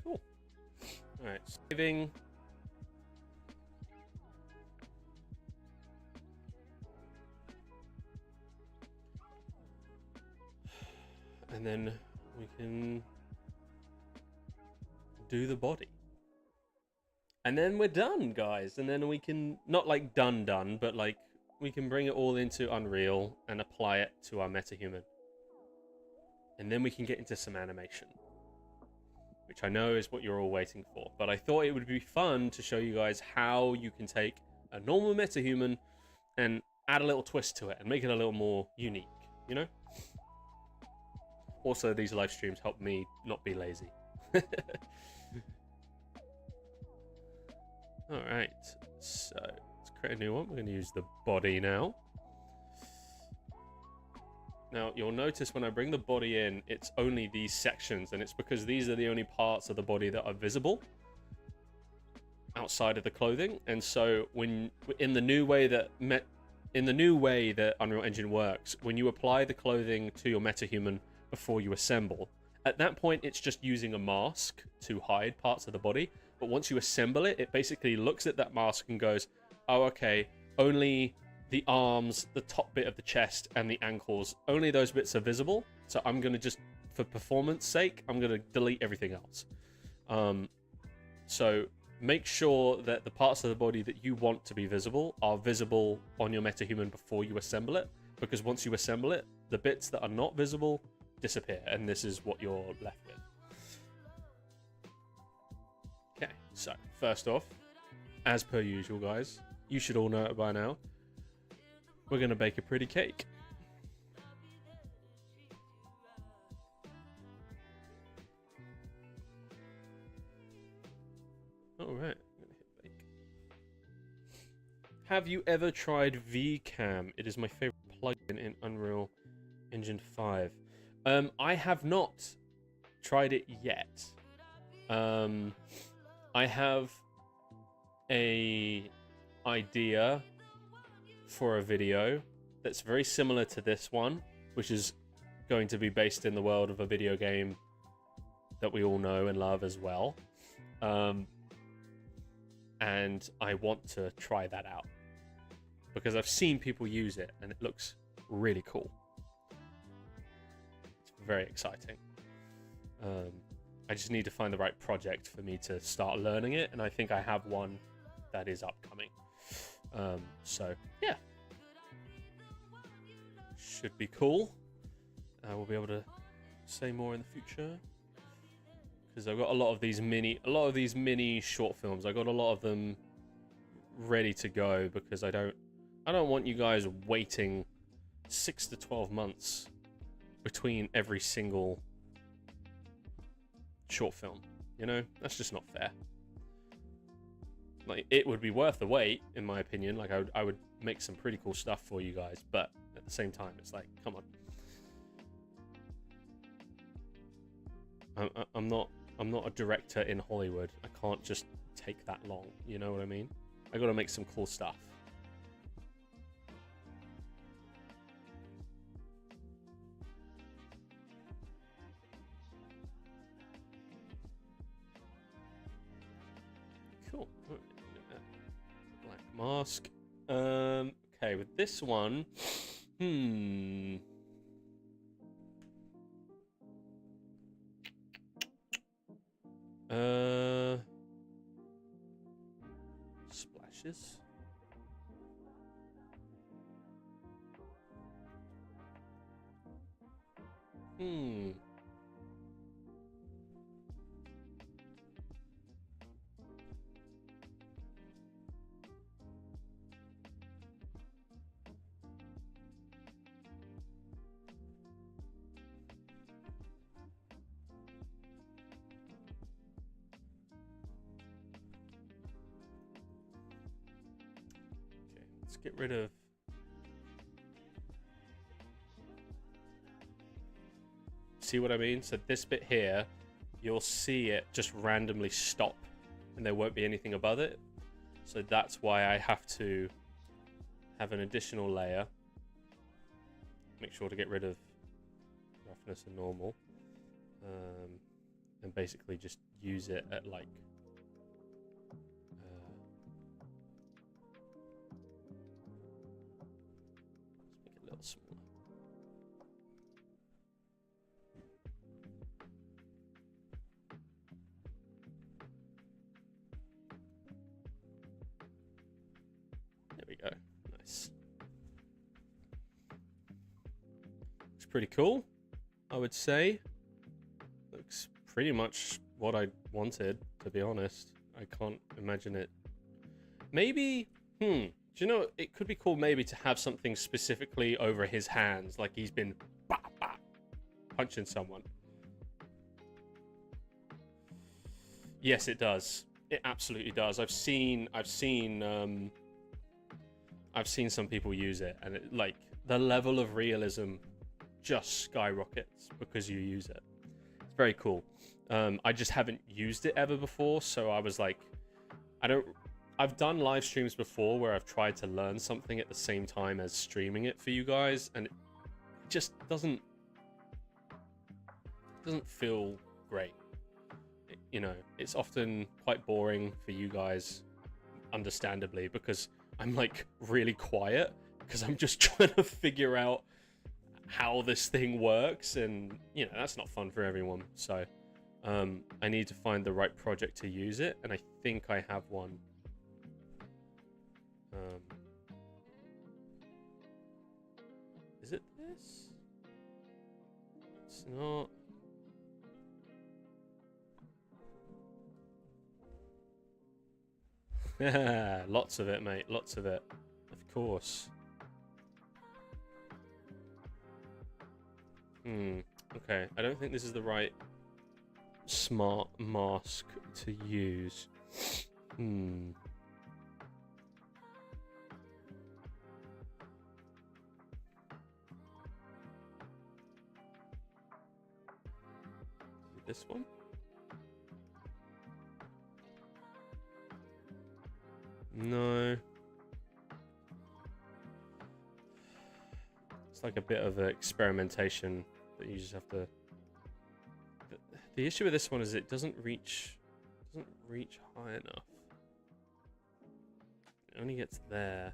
Cool. All right, saving. And then we can do the body. And then we're done, guys. And then we can, not like done, but like we can bring it all into Unreal and apply it to our metahuman. And then we can get into some animation, which I know is what you're all waiting for. But I thought it would be fun to show you guys how you can take a normal metahuman and add a little twist to it and make it a little more unique, you know? Also, these live streams help me not be lazy. All right, so let's create a new one. We're going to use the body now. Now, you'll notice when I bring the body in, it's only these sections, and it's because these are the only parts of the body that are visible outside of the clothing. And so, when in the new way that Unreal Engine works, when you apply the clothing to your metahuman before you assemble, at that point it's just using a mask to hide parts of the body. But once you assemble it, it basically looks at that mask and goes, oh, okay, only the arms, the top bit of the chest, and the ankles, only those bits are visible. So I'm going to just, for performance sake, I'm going to delete everything else. So make sure that the parts of the body that you want to be visible are visible on your metahuman before you assemble it. Because once you assemble it, the bits that are not visible disappear, and this is what you're left with. Okay, so first off, as per usual, guys, you should all know it by now, we're going to bake a pretty cake. All right, I'm going to hit bake. Have you ever tried VCam? It is my favorite plugin in Unreal Engine 5. I have not tried it yet. I have a idea for a video that's very similar to this one, which is going to be based in the world of a video game that we all know and love as well. And I want to try that out because I've seen people use it and it looks really cool. Very exciting. I just need to find the right project for me to start learning it, and I think I have one that is upcoming. So yeah, should be cool. We'll be able to say more in the future because I've got a lot of these mini short films. I got a lot of them ready to go because I don't want you guys waiting 6 to 12 months between every single short film. You know, that's just not fair. Like, it would be worth the wait, in my opinion. Like, I would make some pretty cool stuff for you guys, but at the same time, it's like, come on. I'm not a director in Hollywood. I can't just take that long. You know what I mean? I got to make some cool stuff. mask. Okay, with this one, splashes. Let's get rid of... See what I mean? So this bit here, you'll see it just randomly stop and there won't be anything above it. So that's why I have to have an additional layer. Make sure to get rid of roughness and normal. And basically just use it at like... let's make it a little smaller. There we go. Nice. Looks pretty cool, I would say. Looks pretty much what I wanted, to be honest. I can't imagine it. Maybe, do you know, it could be cool maybe to have something specifically over his hands, like he's been bah, bah, punching someone. Yes, it does. It absolutely does. I've seen some people use it, and it, like, the level of realism just skyrockets because you use it. It's very cool. I just haven't used it ever before, so I was like, I've done live streams before where I've tried to learn something at the same time as streaming it for you guys, and it just doesn't feel great. You know, it's often quite boring for you guys, understandably, because I'm like really quiet because I'm just trying to figure out how this thing works, and you know, that's not fun for everyone. So I need to find the right project to use it, and I think I have one. Is it this? It's not. Lots of it, mate. Lots of it. Of course. Okay. I don't think this is the right smart mask to use. This one? No. It's like a bit of an experimentation that you just have to... The issue with this one is it doesn't reach high enough. It only gets there.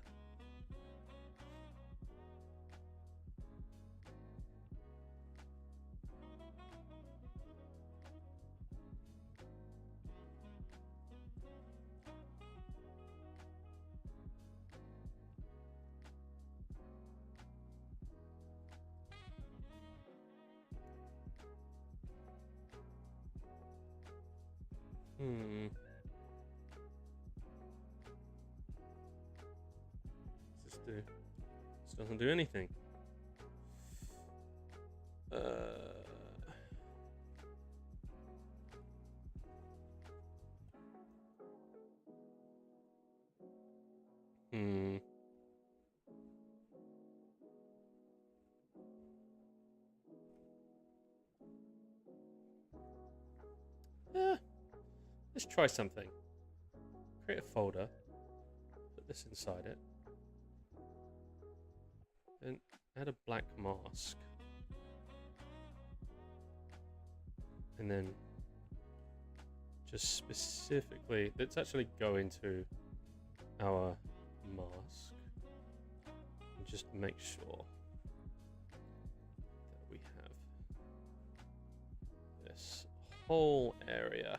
What's this do? This doesn't do anything. Let's try something. Create a folder. Put this inside it. Then add a black mask. And then just specifically, let's actually go into our mask. And just make sure that we have this whole area.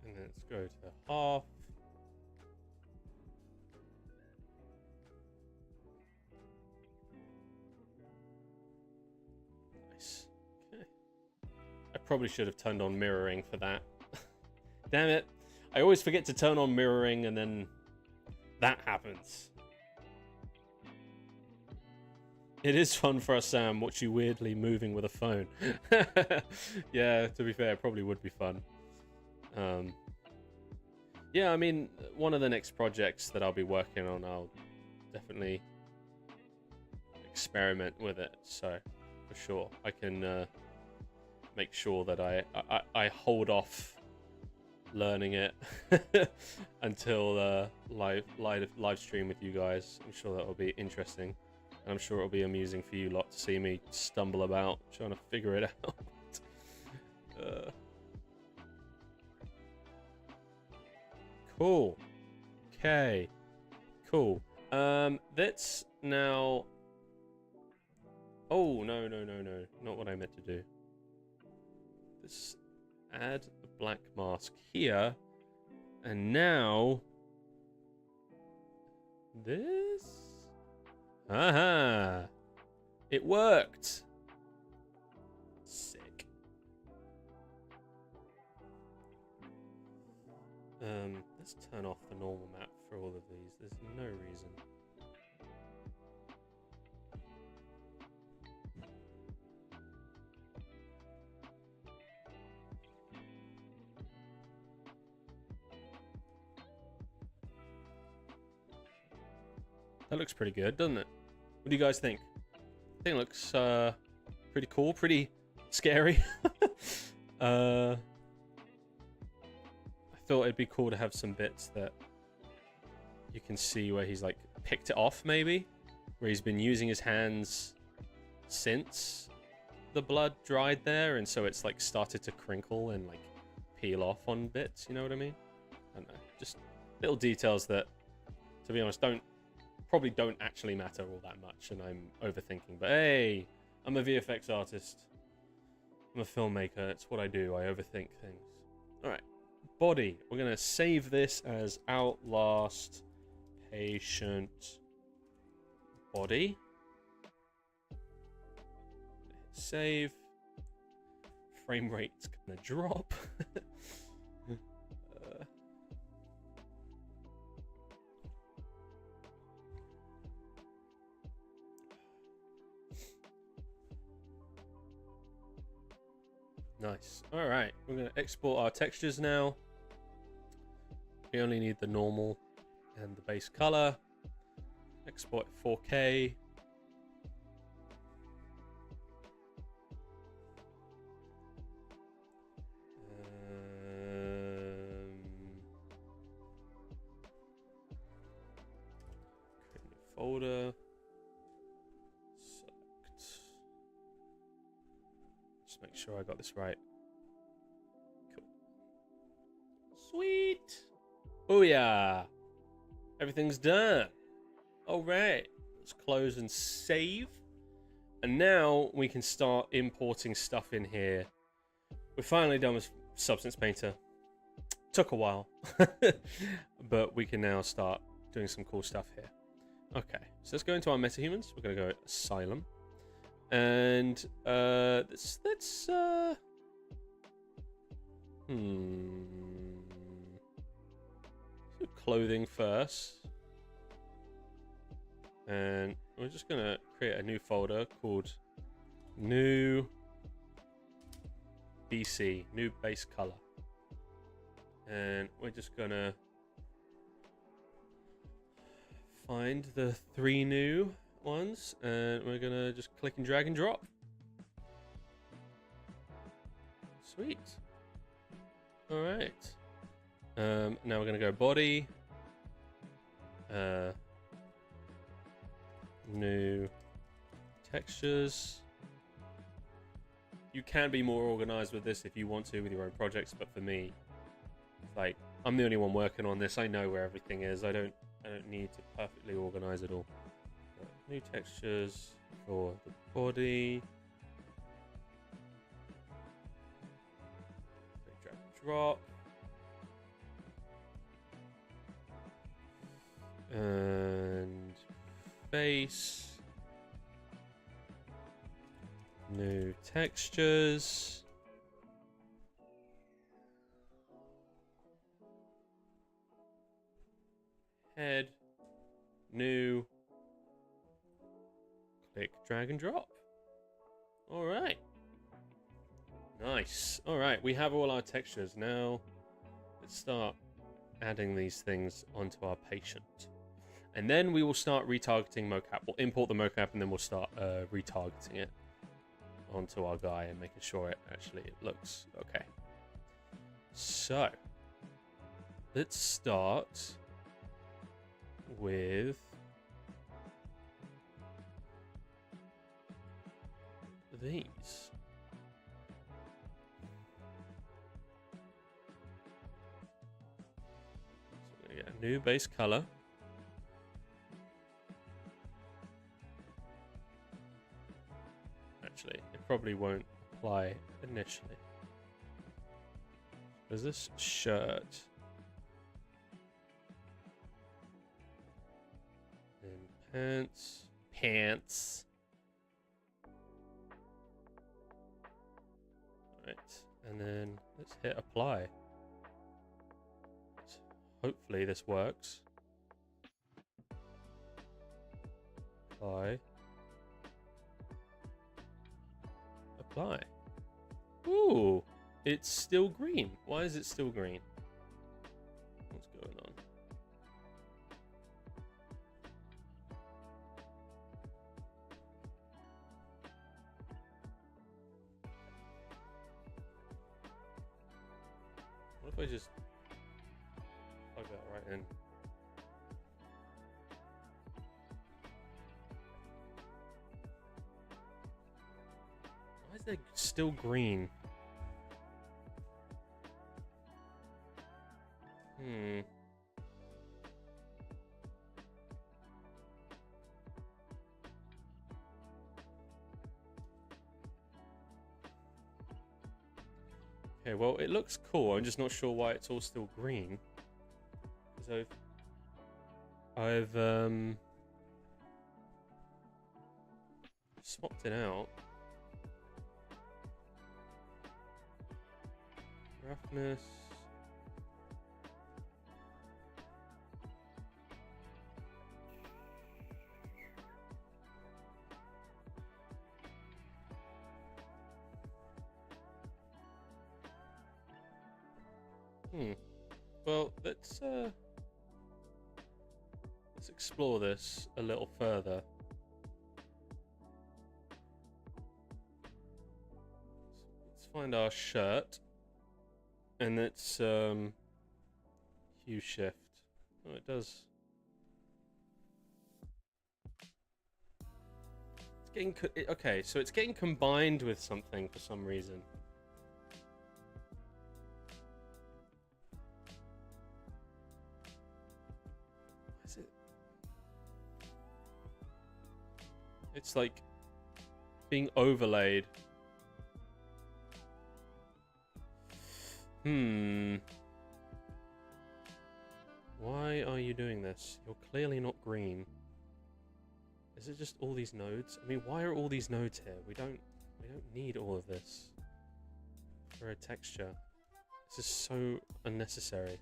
And then let's go to half. Nice. Okay. I probably should have turned on mirroring for that. Damn it. I always forget to turn on mirroring and then that happens. It is fun for us, Sam, watch you weirdly moving with a phone. Yeah, to be fair, it probably would be fun. Yeah, I mean, one of the next projects that I'll be working on, I'll definitely experiment with it. So, for sure, I can make sure that I hold off learning it until live stream with you guys. I'm sure that will be interesting, and I'm sure it'll be amusing for you lot to see me stumble about trying to figure it out. Cool. Okay. Cool. Let's now. Oh no! Not what I meant to do. Let's add the black mask here, and now this. Aha! It worked. Sick. Let's turn off the normal map for all of these. There's no reason. That looks pretty good, doesn't it? What do you guys think? I think it looks pretty cool, pretty scary. I thought it'd be cool to have some bits that you can see where he's like picked it off, maybe, where he's been using his hands since the blood dried there, and so it's like started to crinkle and like peel off on bits, you know what I mean? I don't know, just little details that, to be honest, probably don't actually matter all that much, and I'm overthinking. But hey, I'm a VFX artist, I'm a filmmaker, it's what I do, I overthink things. Alright, body, we're gonna save this as Outlast patient body. Save. Frame rate's gonna drop. Nice. All right, we're gonna export our textures now. We only need the normal and the base color. Export 4K. Create a new folder. Just make sure I got this right. Cool. Sweet. Oh yeah. Everything's done. All right. Let's close and save. And now we can start importing stuff in here. We're finally done with Substance Painter. Took a while. But we can now start doing some cool stuff here. Okay. So let's go into our metahumans. We're going to go Asylum. And let's do clothing first, and we're just gonna create a new folder called new BC, new base color, and we're just gonna find the 3 new ones, and we're gonna just click and drag and drop. Sweet. All right. Now we're gonna go body, new textures. You can be more organized with this if you want to with your own projects, but for me, like, I'm the only one working on this. I know where everything is. I don't need to perfectly organize it all. But new textures for the body. Drag and drop. And face. New textures. Head. New. Click, drag and drop. All right. Nice. All right, we have all our textures. Now let's start adding these things onto our patient. And then we will start retargeting mocap. We'll import the mocap and then we'll start retargeting it onto our guy and making sure it looks okay. So let's start with these. So we're gonna get a new base color. Actually, it probably won't apply initially. There's this shirt. And pants. Right, and then let's hit apply. Hopefully this works. Apply. Apply. Ooh, it's still green. Why is it still green? What's going on? What if I just plug that right in? Why is that still green? Okay, well, it looks cool. I'm just not sure why it's all still green. Because I've swapped it out. Roughness. Well, let's explore this a little further. Let's find our shirt, and let's hue shift. Oh, it does. It's getting okay. So it's getting combined with something for some reason. It's like being overlaid. Why are you doing this? You're clearly not green. Is it just all these nodes? I mean, why are all these nodes here? We don't need all of this for a texture. This is so unnecessary.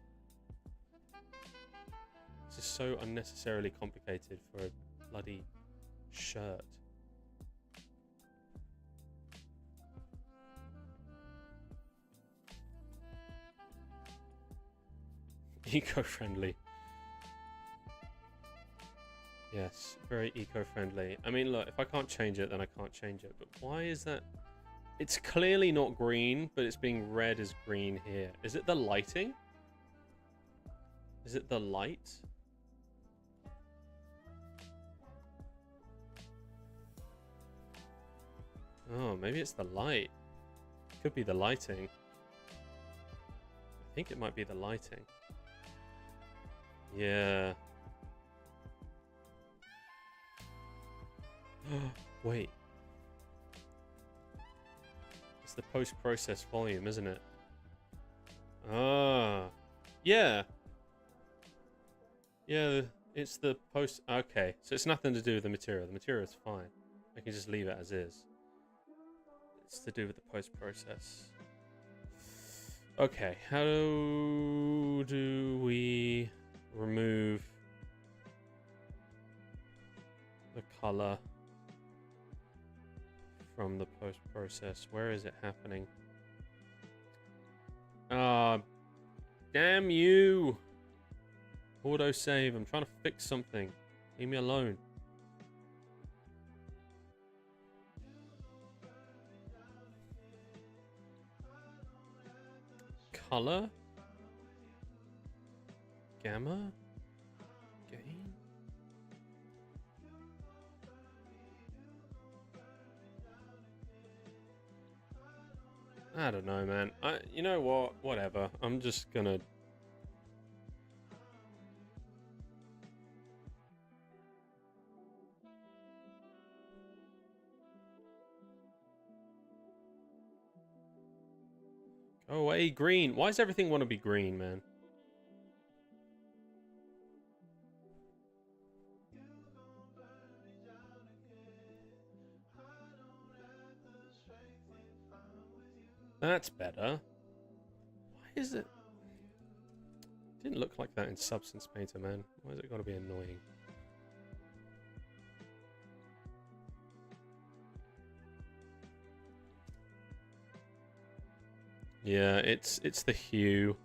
This is so unnecessarily complicated for a bloody shirt. Eco-friendly. Yes, very eco-friendly. I mean, look, if I can't change it, then I can't change it. But why is that? It's clearly not green, but it's being read as green here. Is it the lighting? Is it the light? Oh, maybe it's the light. Could be the lighting. I think it might be the lighting. Yeah. Wait. It's the post-process volume, isn't it? Ah. Yeah. Yeah, it's the post... Okay, so it's nothing to do with the material. The material is fine. I can just leave it as is. It's to do with the post-process. Okay, how do we remove the color from the post-process? Where is it happening? Ah, damn you! Auto-save, I'm trying to fix something. Leave me alone. Color? Gamma? Gain? I don't know, man. You know what? Whatever. I'm just gonna... Go away, green. Why does everything want to be green, man? That's better. Why is it? Didn't look like that in Substance Painter, man. Why is it got to be annoying? Yeah, it's the hue.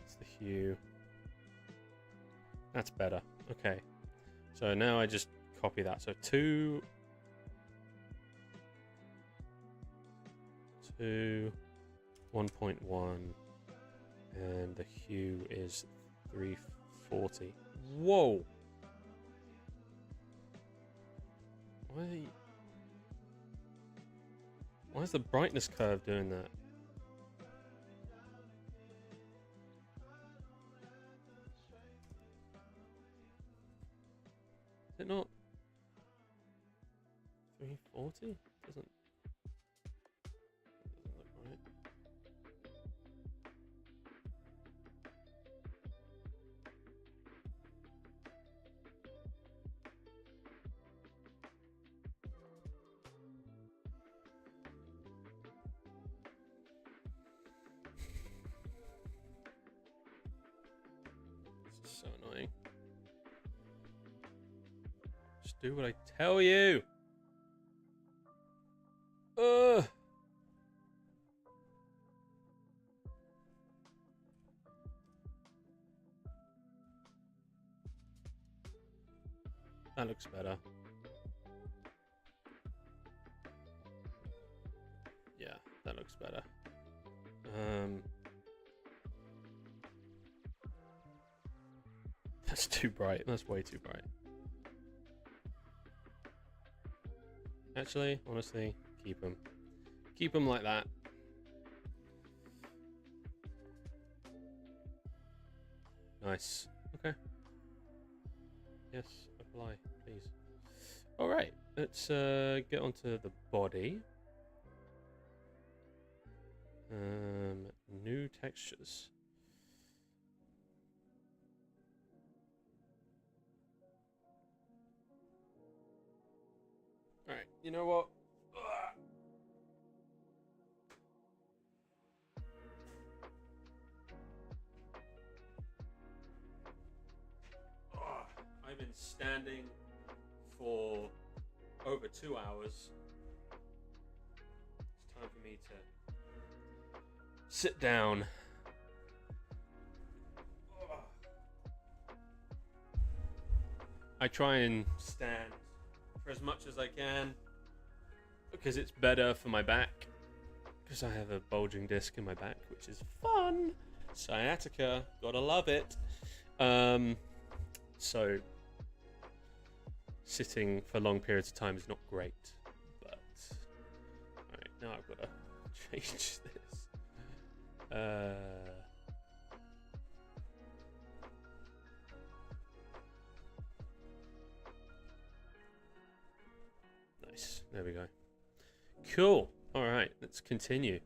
It's the hue. That's better. Okay. So now I just copy that. So 2, 1.1, and the hue is 340. Whoa! Why is the brightness curve doing that? Is it not 340? Doesn't look right. This is so annoying. Just do what I tell you. Ugh. That looks better. Yeah, that looks better. That's too bright. That's way too bright. Actually, honestly, keep them. Keep them like that. Nice. Okay. Yes, apply, please. All right, let's get onto the body. New textures. All right, you know what? I've been standing for over 2 hours. It's time for me to sit down. I try and stand for as much as I can because it's better for my back, because I have a bulging disc in my back, which is fun. Sciatica, gotta love it. So sitting for long periods of time is not great. But alright, now I've got to change this. Nice. There we go. Cool. All right, let's continue.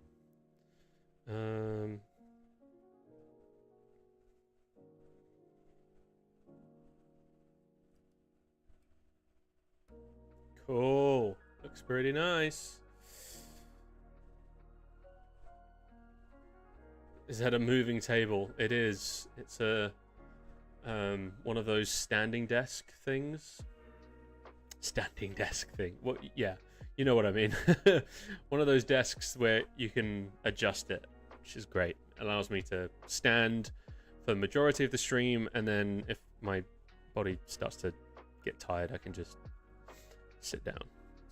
Cool. Looks pretty nice. Is that a moving table? It is. It's a one of those standing desk things. Standing desk thing. What? Yeah, you know what I mean. One of those desks where you can adjust it, which is great. Allows me to stand for the majority of the stream, and then if my body starts to get tired, I can just sit down.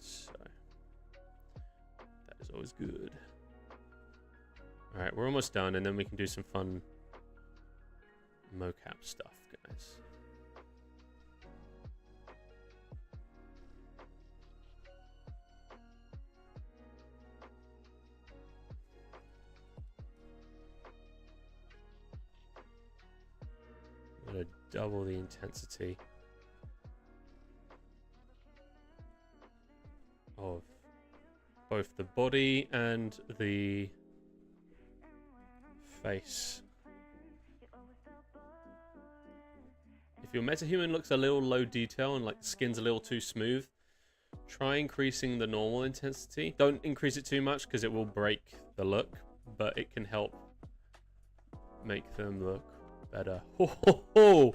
So that is always good. All right, we're almost done, and then we can do some fun mocap stuff, guys. I'm gonna double the intensity of both the body and the face. If your metahuman looks a little low detail and like the skin's a little too smooth, try increasing the normal intensity. Don't increase it too much because it will break the look, but it can help make them look better. Oh,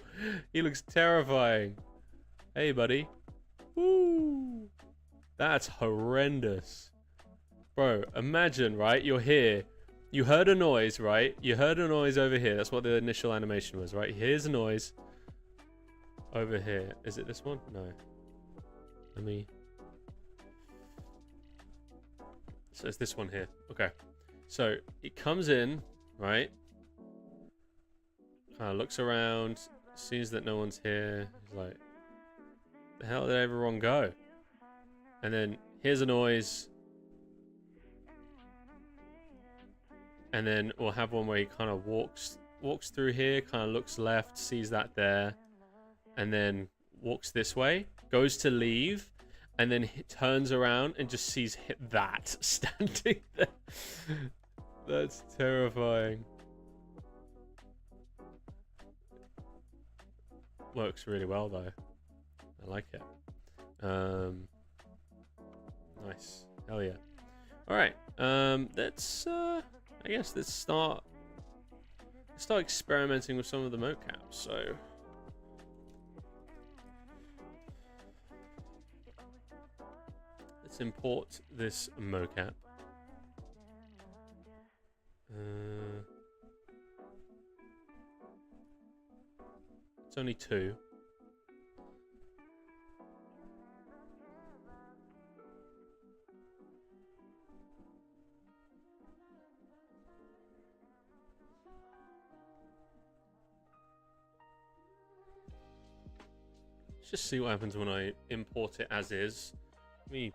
he looks terrifying. Hey, buddy. Woo! That's horrendous. Bro, imagine, right? You're here. You heard a noise, right? You heard a noise over here. That's what the initial animation was, right? Here's a noise over here. Is it this one? No. Let me... So it's this one here. Okay. So it comes in, right? Kind of looks around, sees that no one's here. He's like, the hell did everyone go? And then here's a noise. And then we'll have one where he kind of walks through here, kind of looks left, sees that there, and then walks this way, goes to leave, and then turns around and just sees that standing there. That's terrifying. Works really well though. I like it. Nice. Hell yeah. All right. Let's I guess let's start experimenting with some of the mocaps. So let's import this mocap. It's only 2. Let's just see what happens when I import it as is. Let me...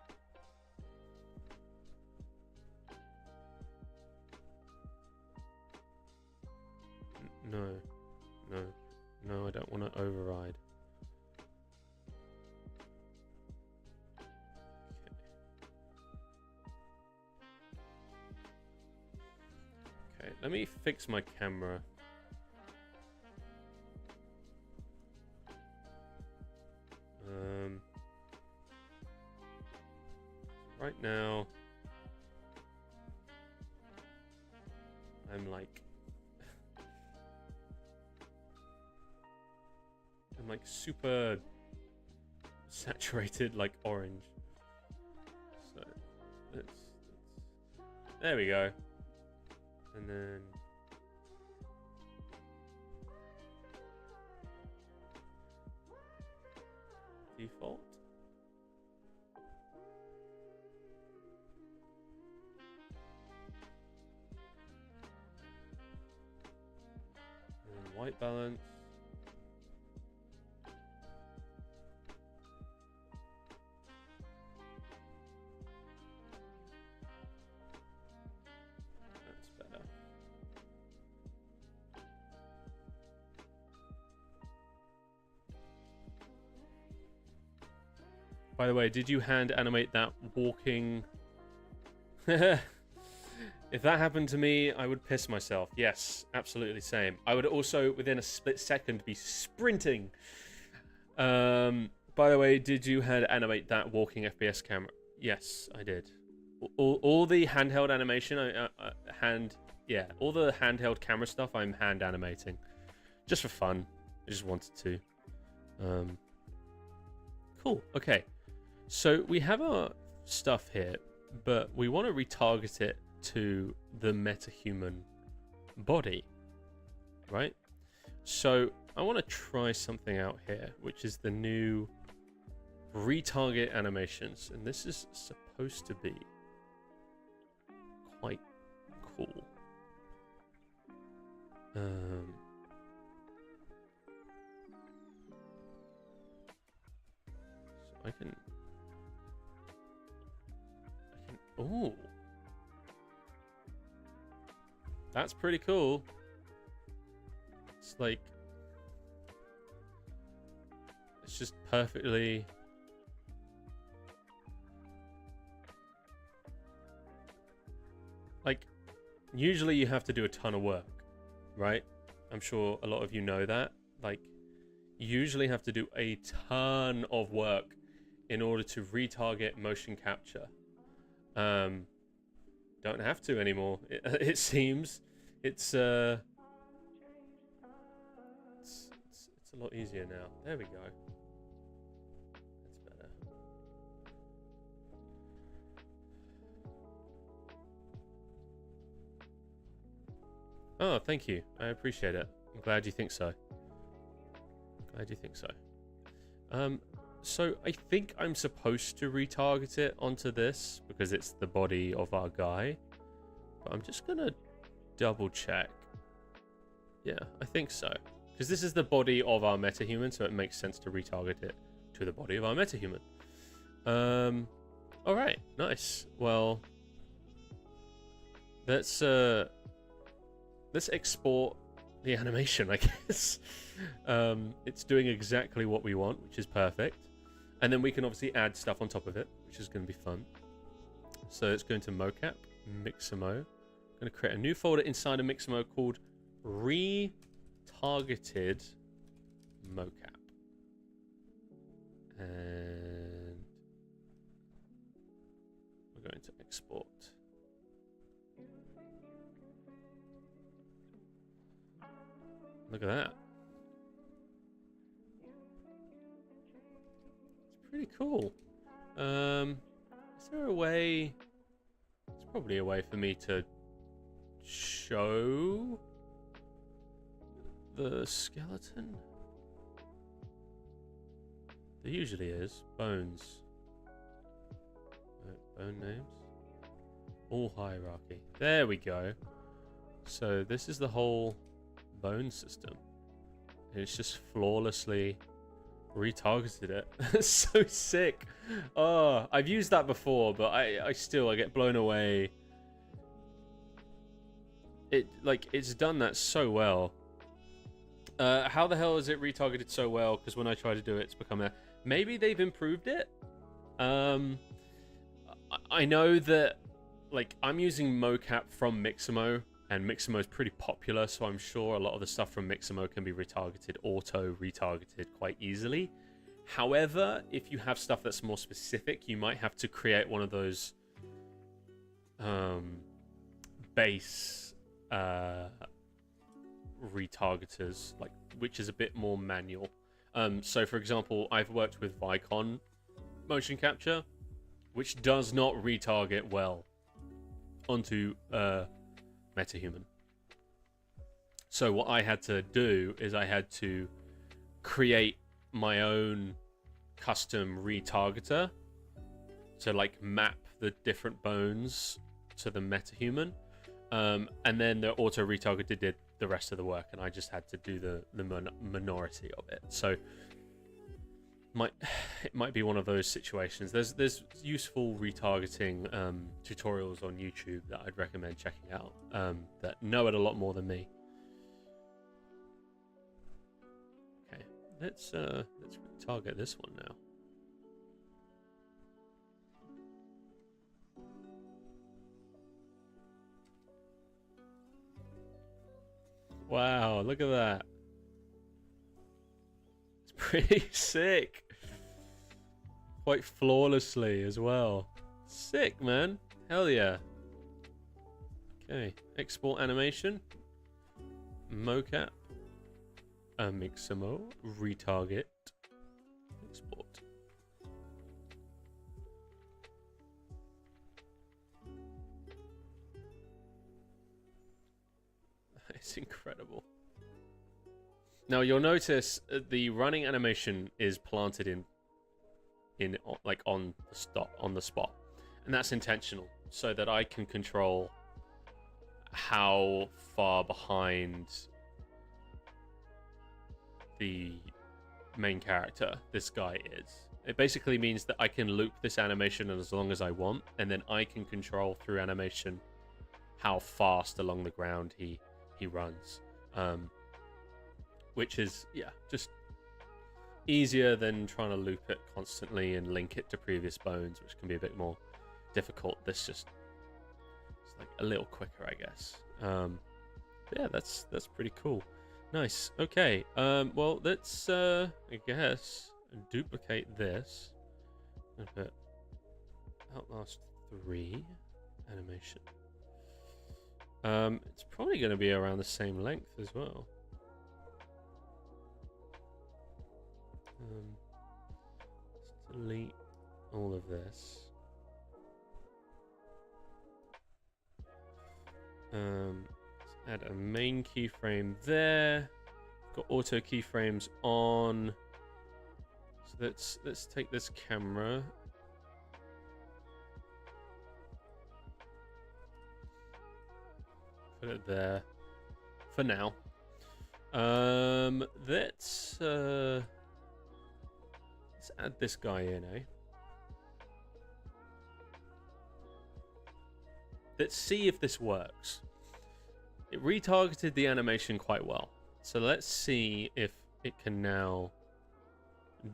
No, I don't want to override. Okay, let me fix my camera. Right now, I'm like super saturated, like orange. So let's there we go. And then default. And white balance. By the way, did you hand animate that walking? If that happened to me, I would piss myself. Yes, absolutely same. I would also, within a split second, be sprinting. By the way, did you hand animate that walking FPS camera? Yes, I did. All the handheld animation, all the handheld camera stuff, I'm hand animating, just for fun. I just wanted to. Cool. Okay, so we have our stuff here, but we want to retarget it to the metahuman body, right? So I want to try something out here, which is the new retarget animations, and this is supposed to be quite cool. So I can oh, that's pretty cool. It's like, it's just perfectly, like, usually you have to do a ton of work, right? I'm sure a lot of you know that. Like, you usually have to do a ton of work in order to retarget motion capture. Don't have to anymore. It seems it's a lot easier now. There we go. That's better. Oh, thank you. I appreciate it. I'm glad you think so. Glad you think so. So I think I'm supposed to retarget it onto this because it's the body of our guy. But I'm just gonna double check. Yeah, I think so. Because this is the body of our metahuman, so it makes sense to retarget it to the body of our metahuman. Alright, nice. Well, let's export the animation, I guess. It's doing exactly what we want, which is perfect. And then we can obviously add stuff on top of it, which is going to be fun. So it's going to mocap, Mixamo. I'm going to create a new folder inside of Mixamo called Retargeted Mocap. And we're going to export. Look at that. It's pretty cool. Is there a way? There's probably a way for me to show the skeleton. There usually is. Bones. Bone names. All hierarchy. There we go. So this is the whole bone system. And it's just flawlessly retargeted it. It's so sick. Oh, I've used that before, but I get blown away. It's done that so well. How the hell is it retargeted so well? Because when I try to do it, it's become a... Maybe they've improved it. I know that, like, I'm using mocap from Mixamo, and Mixamo is pretty popular, so I'm sure a lot of the stuff from Mixamo can be retargeted, auto-retargeted quite easily. However, if you have stuff that's more specific, you might have to create one of those base retargeters, like, which is a bit more manual. So, for example, I've worked with Vicon motion capture, which does not retarget well onto metahuman. So what I had to do is I had to create my own custom retargeter to, like, map the different bones to the metahuman, and then the auto retargeter did the rest of the work, and I just had to do the minority of it. So it might be one of those situations. There's useful retargeting tutorials on YouTube that I'd recommend checking out that know it a lot more than me. Okay, let's retarget this one now. Wow, look at that. It's pretty sick. Quite flawlessly as well. Sick, man. Hell yeah. Okay, export animation. Mocap. Mixamo. Retarget. Export. It's incredible. Now you'll notice the running animation is planted in like on the spot, and that's intentional so that I can control how far behind the main character this guy is. It basically means that I can loop this animation as long as I want, and then I can control through animation how fast along the ground he runs, which is, yeah, just easier than trying to loop it constantly and link it to previous bones, which can be a bit more difficult. This just, it's like a little quicker, I guess. But yeah, that's pretty cool. Nice. Okay. Well, let's I guess duplicate this and put Outlast 3 animation. It's probably going to be around the same length as well. Let's delete all of this. Let's add a main keyframe there. Got auto keyframes on. So let's take this camera. Put it there for now. Let's add this guy in, eh? Let's see if this works. It retargeted the animation quite well. So let's see if it can now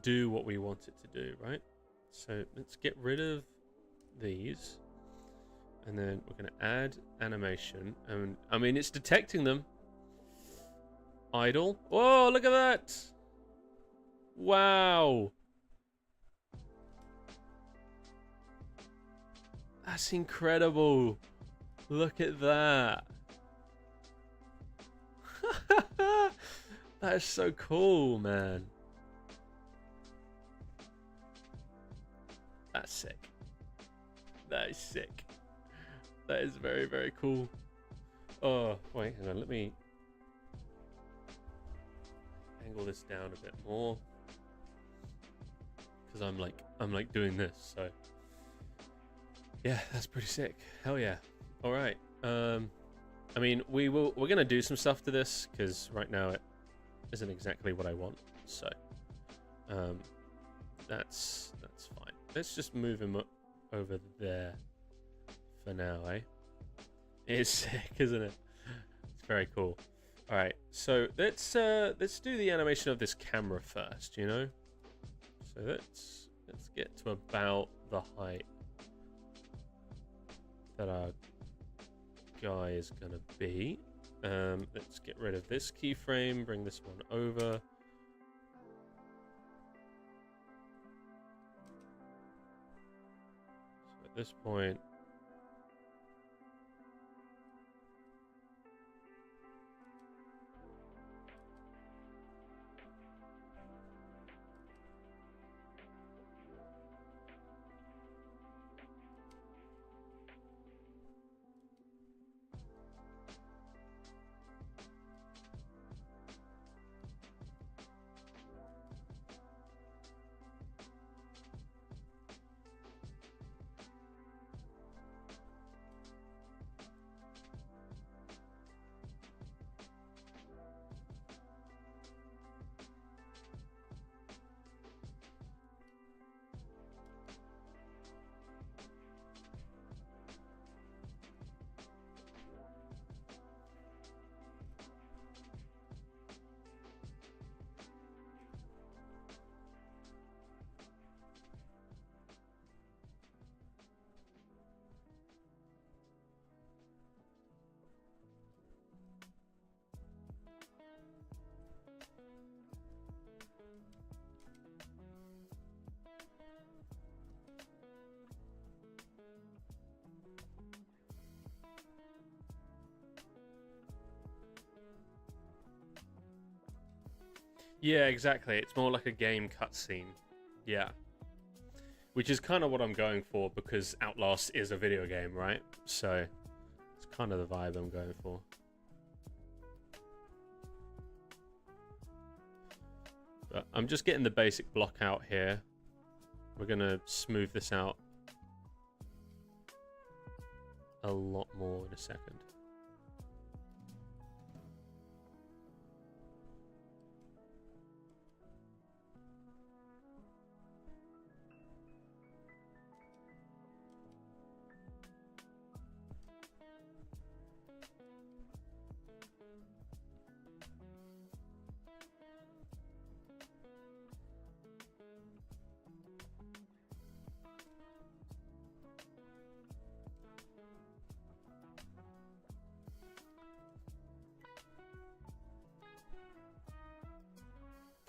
do what we want it to do, right? So let's get rid of these. And then we're going to add animation. And I mean, it's detecting them. Idle. Oh, look at that. Wow. That's incredible. Look at that. That is so cool, man. That's sick. That is sick. That is very, very cool. Oh, wait, hang on. Let me angle this down a bit more, because I'm like doing this. So yeah, that's pretty sick. Hell yeah. All right. I mean, we're gonna do some stuff to this because right now it isn't exactly what I want. So that's fine. Let's just move him over there for now, eh? It's sick, isn't it? It's very cool. All right, so let's do the animation of this camera first, you know. So let's get to about the height that our guy is gonna be. Let's get rid of this keyframe, bring this one over. So at this point, Yeah, exactly. It's more like a game cutscene. Yeah. Which is kind of what I'm going for, because Outlast is a video game, right? So it's kind of the vibe I'm going for. But I'm just getting the basic block out here. We're going to smooth this out a lot more in a second.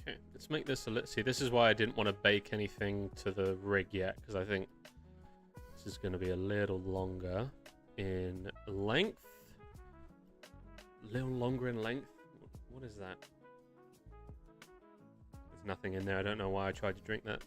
Okay, let's make this a little... See, this is why I didn't want to bake anything to the rig yet, because I think this is going to be a little longer in length. A little longer in length? What is that? There's nothing in there. I don't know why I tried to drink that.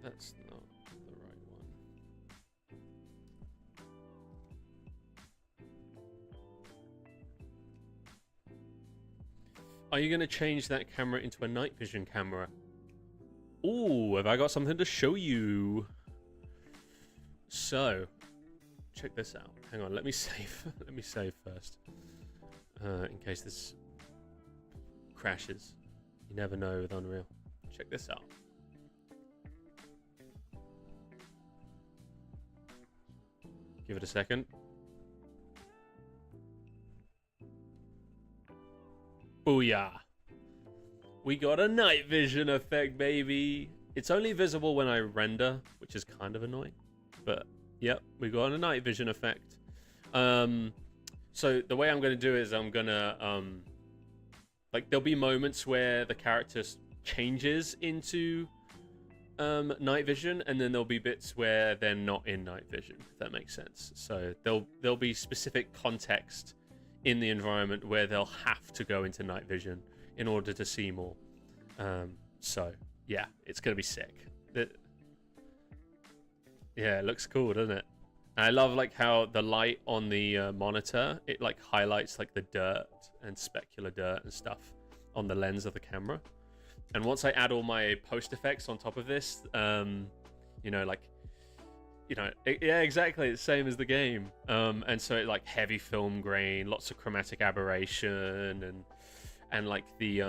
That's not the right one. Are you going to change that camera into a night vision camera? Ooh, have I got something to show you? So, check this out. Hang on, let me save. Let me save first. In case this crashes. You never know with Unreal. Check this out. Give it a second. Booyah. We got a night vision effect, baby. It's only visible when I render, which is kind of annoying. But, yep, we got a night vision effect. So the way I'm going to do it is I'm going to... like, there'll be moments where the character changes into... night vision, and then there'll be bits where they're not in night vision, if that makes sense. So there'll be specific context in the environment where they'll have to go into night vision in order to see more. So yeah, it's gonna be sick. Yeah, it looks cool, doesn't it? And I love like how the light on the monitor, it like highlights like the dirt and specular dirt and stuff on the lens of the camera. And once I add all my post effects on top of this, you know, like, you know, yeah, exactly, it's the same as the game. And so it like heavy film grain, lots of chromatic aberration, and like the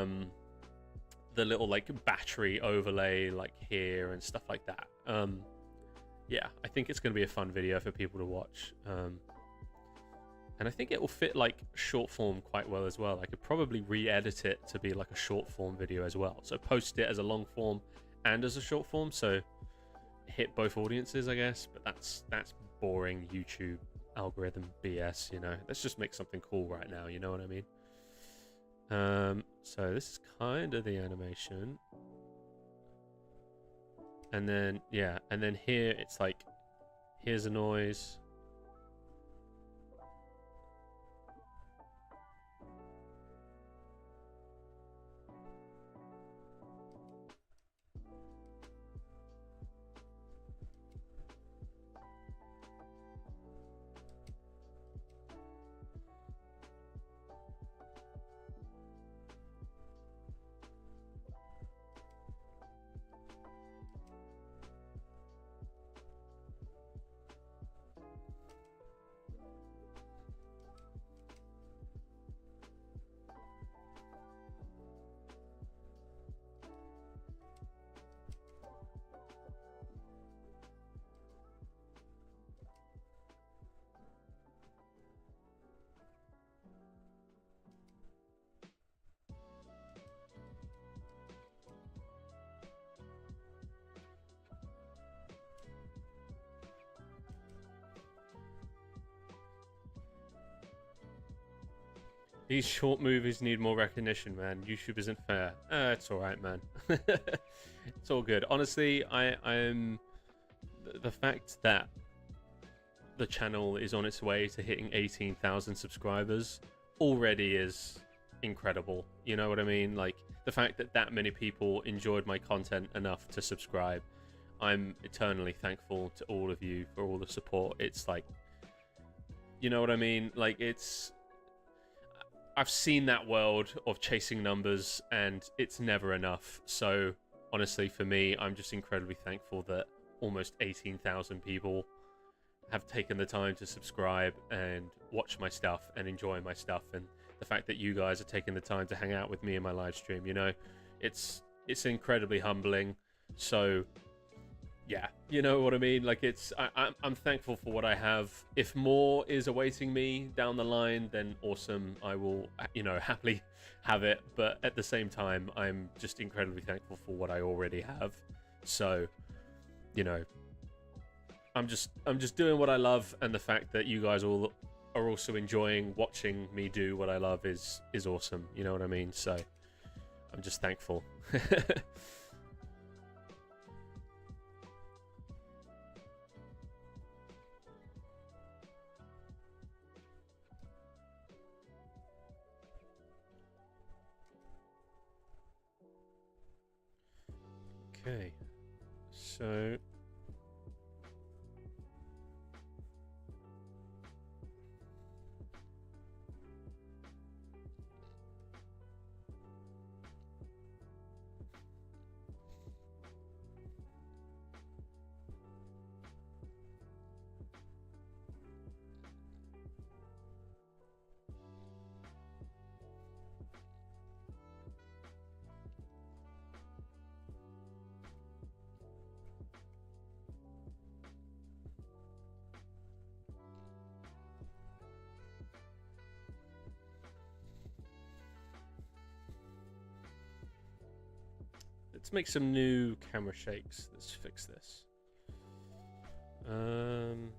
little like battery overlay like here and stuff like that. Yeah, I think it's going to be a fun video for people to watch. And I think it will fit like short form quite well as well. I could probably re-edit it to be like a short form video as well. So post it as a long form and as a short form. So hit both audiences, I guess. But that's boring YouTube algorithm BS, you know. Let's just make something cool right now, you know what I mean? So this is kind of the animation. And then, yeah, and then here it's like, here's a noise. These short movies need more recognition, man. YouTube isn't fair. It's all right, man. It's all good. Honestly, I'm the fact that the channel is on its way to hitting 18,000 subscribers already is incredible. You know what I mean? Like, the fact that that many people enjoyed my content enough to subscribe, I'm eternally thankful to all of you for all the support. It's like, you know what I mean? Like, I've seen that world of chasing numbers and it's never enough. So honestly, for me, I'm just incredibly thankful that almost 18,000 people have taken the time to subscribe and watch my stuff and enjoy my stuff. And the fact that you guys are taking the time to hang out with me in my live stream, you know, it's incredibly humbling. So yeah, you know what I mean? Like, I'm thankful for what I have. If more is awaiting me down the line, then awesome. I will, you know, happily have it. But at the same time, I'm just incredibly thankful for what I already have. So, you know, I'm just doing what I love, and the fact that you guys all are also enjoying watching me do what I love is awesome. You know what I mean? So I'm just thankful. Okay, so let's make some new camera shakes. Let's fix this. And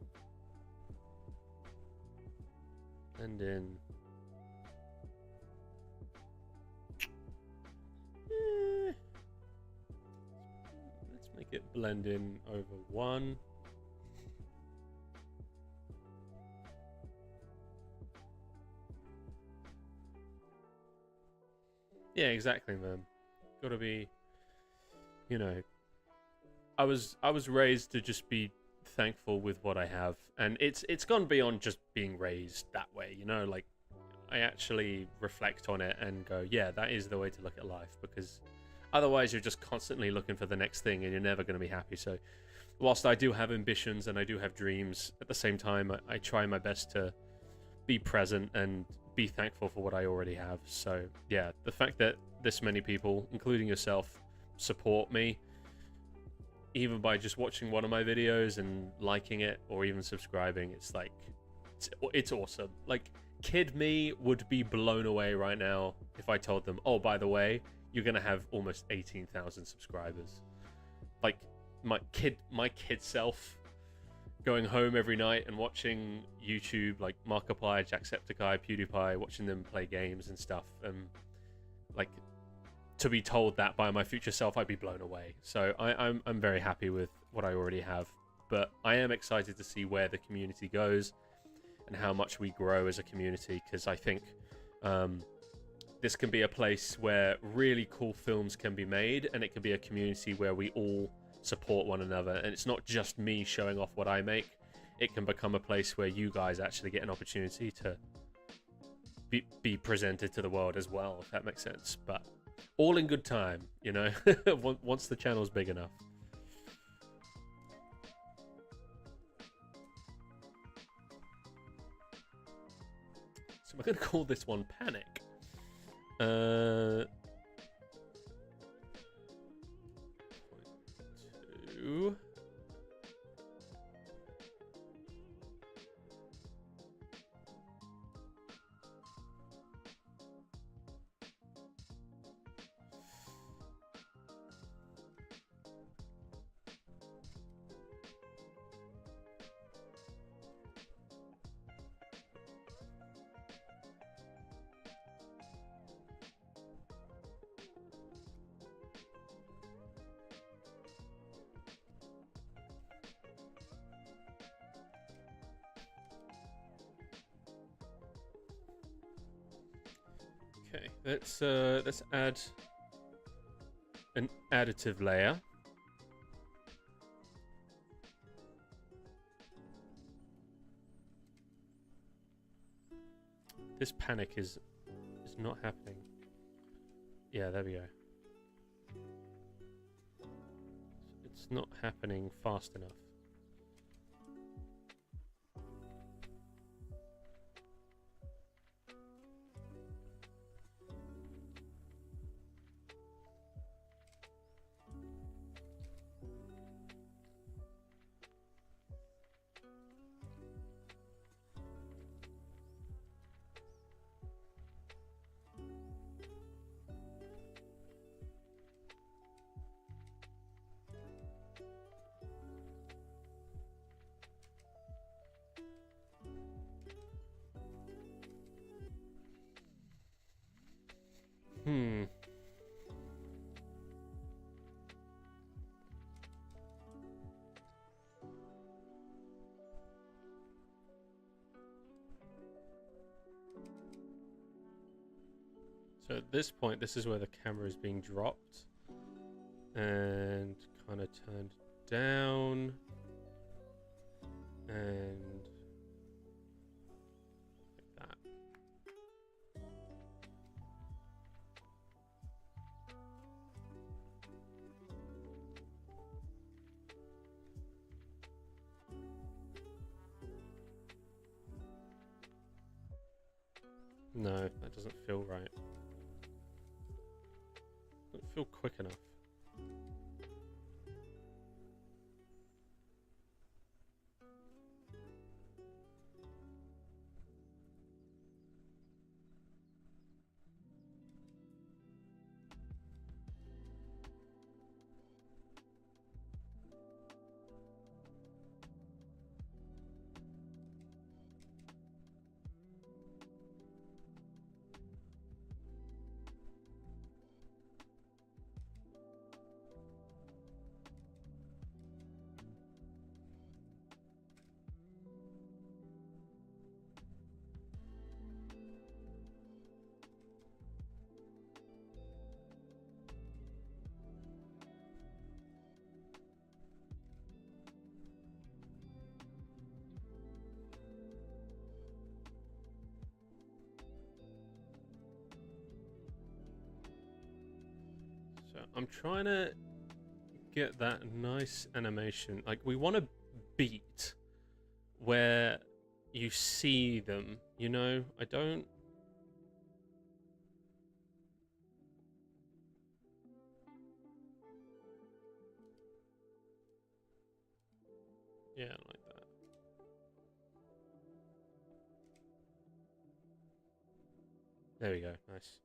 in. Let's make it blend in over one. Yeah, exactly, man. Gotta be, you know, I was raised to just be thankful with what I have, and it's gone beyond just being raised that way, you know. Like, I actually reflect on it and go, yeah, that is the way to look at life, because otherwise you're just constantly looking for the next thing and you're never going to be happy. So whilst I do have ambitions and I do have dreams, at the same time I try my best to be present and be thankful for what I already have. So yeah, the fact that this many people, including yourself, support me, even by just watching one of my videos and liking it or even subscribing, it's like, it's awesome. Like, kid me would be blown away right now if I told them, oh, by the way, you're gonna have almost 18,000 subscribers. Like, my kid self going home every night and watching YouTube, like Markiplier, Jacksepticeye, PewDiePie, watching them play games and stuff, and like, to be told that by my future self, I'd be blown away. So I'm very happy with what I already have, but I am excited to see where the community goes and how much we grow as a community, because I think this can be a place where really cool films can be made, and it can be a community where we all support one another, and it's not just me showing off what I make. It can become a place where you guys actually get an opportunity to be presented to the world as well, if that makes sense. But all in good time, you know, once the channel's big enough. So we're going to call this one Panic. Two. Okay, let's add an additive layer. This panic is not happening. Yeah, there we go. It's not happening fast enough. So at this point, this is where the camera is being dropped and kind of turned down and like that. No, that doesn't feel right. Doesn't feel quick enough. So I'm trying to get that nice animation. Like, we want a beat where you see them, you know? I don't... Yeah, like that. There we go, nice.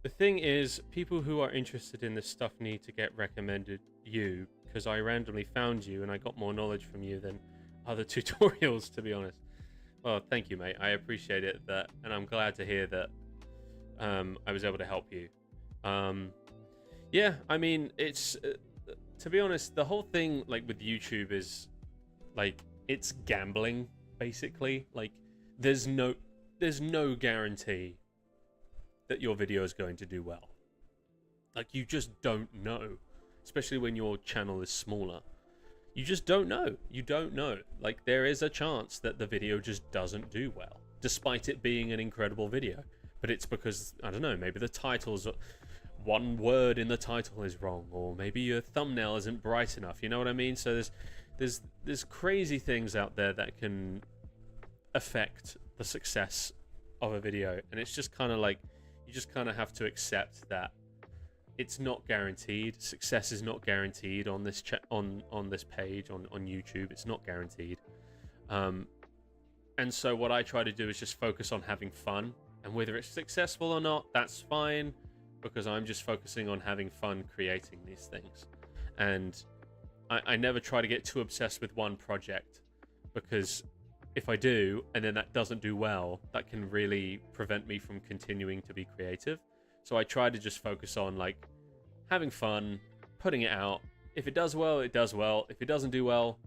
The thing is, people who are interested in this stuff need to get recommended you, because I randomly found you and I got more knowledge from you than other tutorials, to be honest. Well, thank you, mate. I appreciate it, and I'm glad to hear that I was able to help you. Yeah, I mean, it's to be honest, the whole thing, like, with YouTube is, like, it's gambling, basically. Like, there's no guarantee that your video is going to do well. Like, you just don't know, especially when your channel is smaller. You just don't know. You don't know. Like, there is a chance that the video just doesn't do well, despite it being an incredible video. But it's because, I don't know, maybe the title's... one word in the title is wrong, or maybe your thumbnail isn't bright enough, you know what I mean? So there's crazy things out there that can affect the success of a video, and it's just kind of like, you just kind of have to accept that it's not guaranteed. Success is not guaranteed on this on this page on YouTube. It's not guaranteed. And so what I try to do is just focus on having fun, and whether it's successful or not, that's fine, because I'm just focusing on having fun creating these things. And I never try to get too obsessed with one project, because if I do, and then that doesn't do well, that can really prevent me from continuing to be creative. So I try to just focus on, like, having fun, putting it out. If it does well, it does well. If it doesn't do well,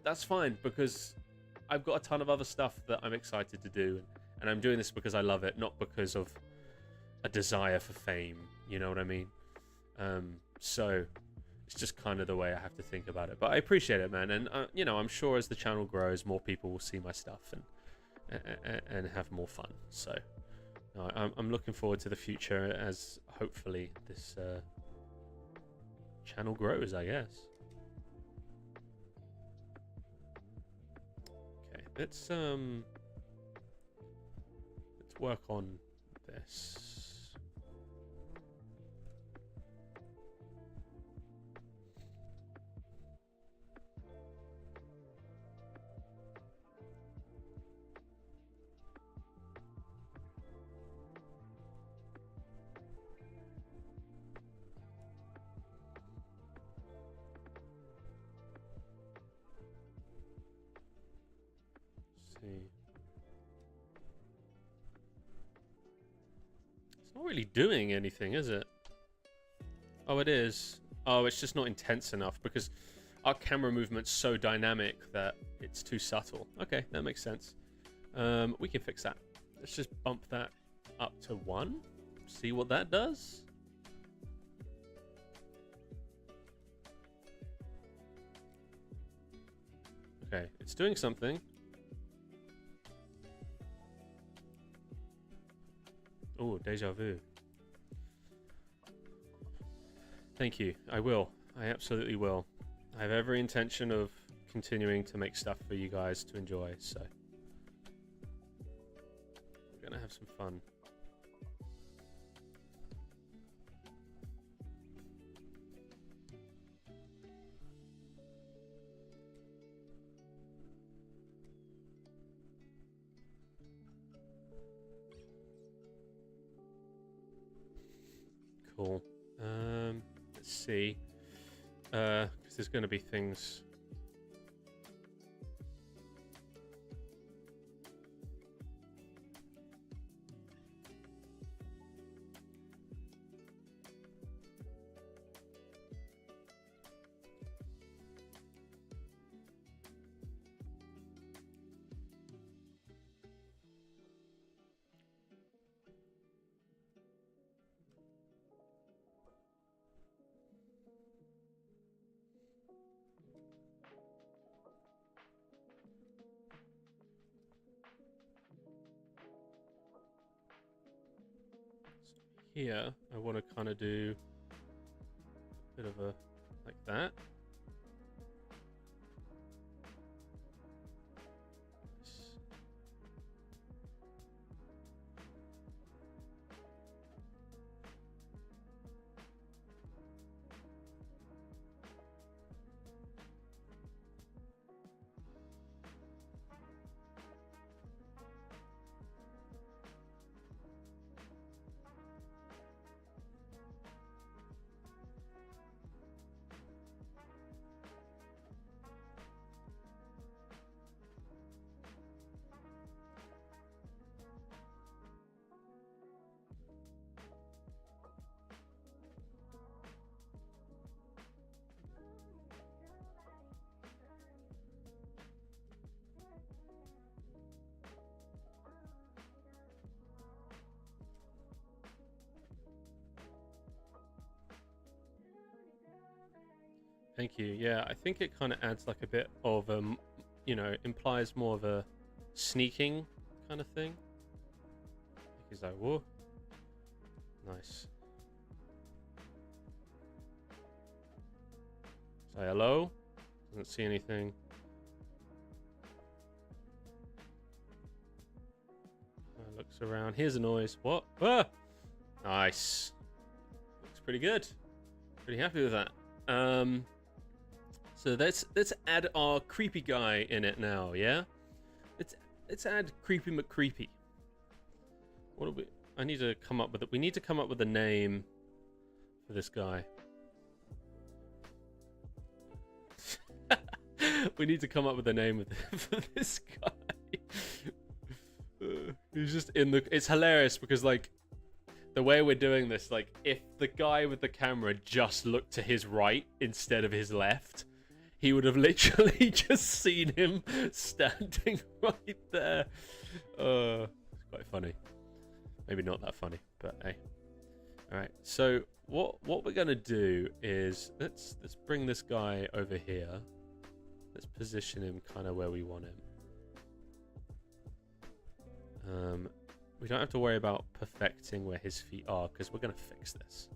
that's fine, because I've got a ton of other stuff that I'm excited to do, and I'm doing this because I love it, not because of a desire for fame. You know what I mean? So it's just kind of the way I have to think about it. But I appreciate it, man. And you know, I'm sure as the channel grows, more people will see my stuff and have more fun. So no, I'm looking forward to the future as hopefully this channel grows, I guess. Okay, let's work on this. It's not really doing anything, is it? Oh, it is. Oh, it's just not intense enough because our camera movement's so dynamic that it's too subtle. Okay, that makes sense. We can fix that. Let's just bump that up to 1. See what that does. Okay, it's doing something. Oh, deja vu. Thank you. I will. I absolutely will. I have every intention of continuing to make stuff for you guys to enjoy, so we're gonna have some fun. Cool. Let's see. Because there's going to be things. Here, I want to kind of do a bit of a like that. Thank you. Yeah, I think it kind of adds like a bit of you know, implies more of a sneaking kind of thing. He's like, whoa, nice. Say hello. Doesn't see anything. Looks around. Here's a noise. What? Ah! Nice. Looks pretty good. Pretty happy with that. So let's add our creepy guy in it now, yeah? Let's add Creepy McCreepy. What do we? I need to come up with it. We need to come up with a name for this guy. We need to come up with a name for this guy. He's just in the. It's hilarious because like the way we're doing this, like if the guy with the camera just looked to his right instead of his left, he would have literally just seen him standing right there. It's quite funny. Maybe not that funny, but hey. All right. So what we're gonna do is let's bring this guy over here. Let's position him kind of where we want him. We don't have to worry about perfecting where his feet are because we're gonna fix this.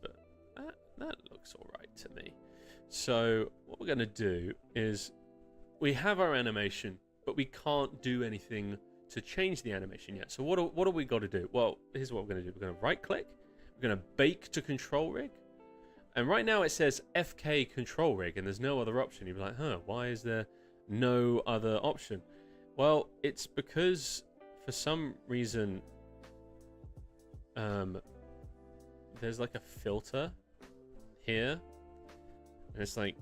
But that looks all right to me. So what we're gonna do is we have our animation, but we can't do anything to change the animation yet. So what do we got to do? Well, here's what we're going to do. We're going to right click. We're going to bake to control rig. And right now it says FK control rig and there's no other option. You'd be like, huh, why is there no other option? Well, it's because for some reason there's like a filter here. And it's like,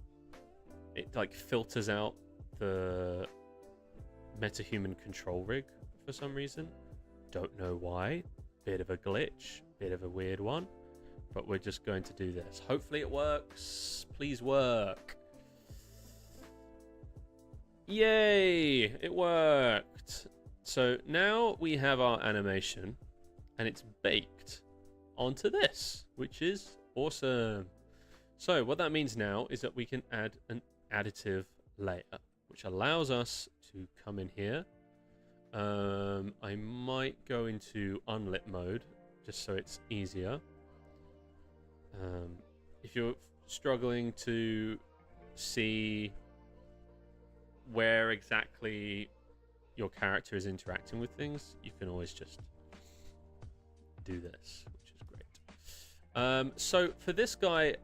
it like filters out the metahuman control rig for some reason. Don't know why. Bit of a glitch, bit of a weird one, but we're just going to do this. Hopefully it works. Please work. Yay, it worked. So now we have our animation and it's baked onto this, which is awesome. So what that means now is that we can add an additive layer, which allows us to come in here. I might go into unlit mode just so it's easier. If you're struggling to see where exactly your character is interacting with things, you can always just do this, which is great. So for this guy,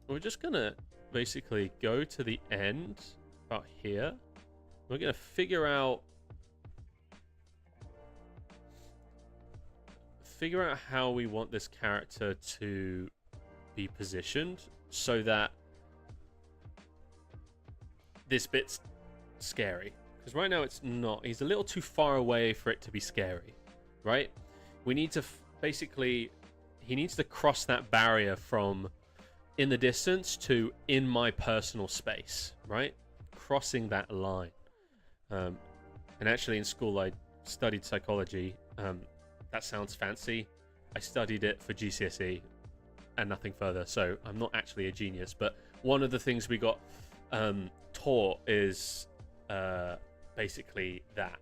we're just gonna basically go to the end about here. We're gonna figure out how we want this character to be positioned so that this bit's scary. Because right now it's not. He's a little too far away for it to be scary, right? We need to basically, he needs to cross that barrier from in the distance to in my personal space, right? Crossing that line. And actually in school I studied psychology. That sounds fancy. I studied it for GCSE and nothing further, so I'm not actually a genius. But one of the things we got taught is basically that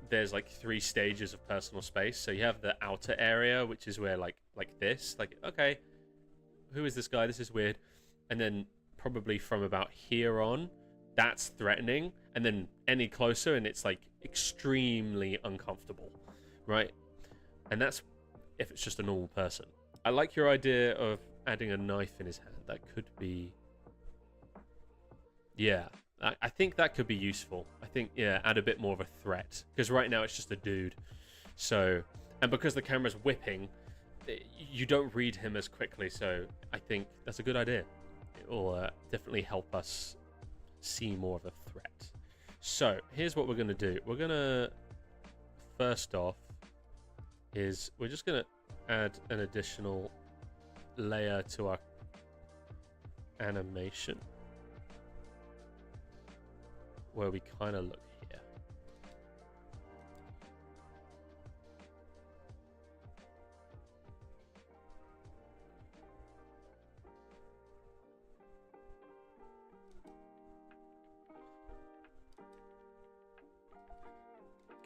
there's like 3 stages of personal space. So you have the outer area, which is where like this, like, okay, who is this guy? This is weird. And then probably from about here on, that's threatening. And then any closer and it's like extremely uncomfortable, right? And that's if it's just a normal person. I like your idea of adding a knife in his hand. That could be, yeah, I think that could be useful. I think, yeah, add a bit more of a threat, because right now it's just a dude. So, and because the camera's whipping, you don't read him as quickly. So I think that's a good idea. It will definitely help us see more of a threat. So here's what we're going to do. We're going to, first off, is we're just going to add an additional layer to our animation where we kind of look here.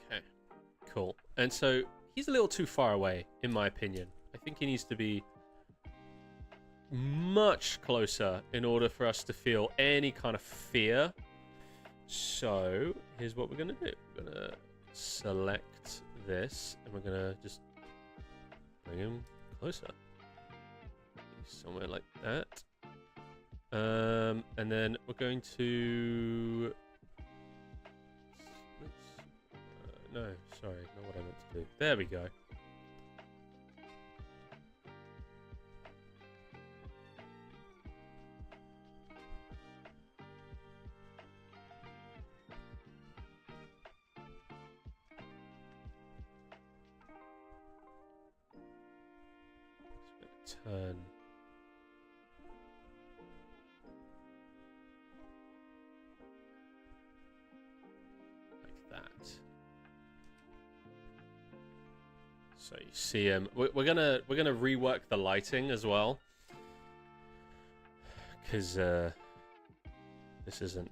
Okay, cool. And so he's a little too far away, in my opinion. I think he needs to be much closer in order for us to feel any kind of fear. So here's what we're going to do. We're going to select this and we're going to just bring him closer. Somewhere like that. And then we're going to... no, sorry, not what I meant to do. There we go. Turn. Like that. So you see him. We're gonna rework the lighting as well, because this isn't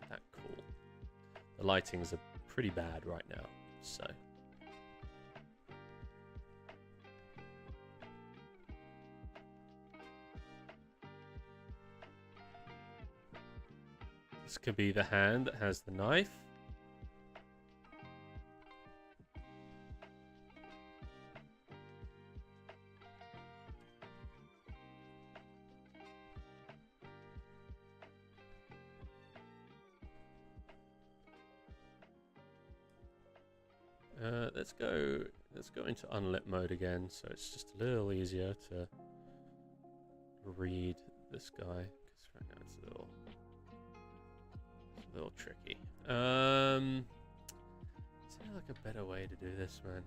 that cool. The lightings are pretty bad right now, so. This could be the hand that has the knife. Let's go into unlit mode again, so it's just a little easier to read this guy, because right now it's a little tricky. Is there like a better way to do this, man?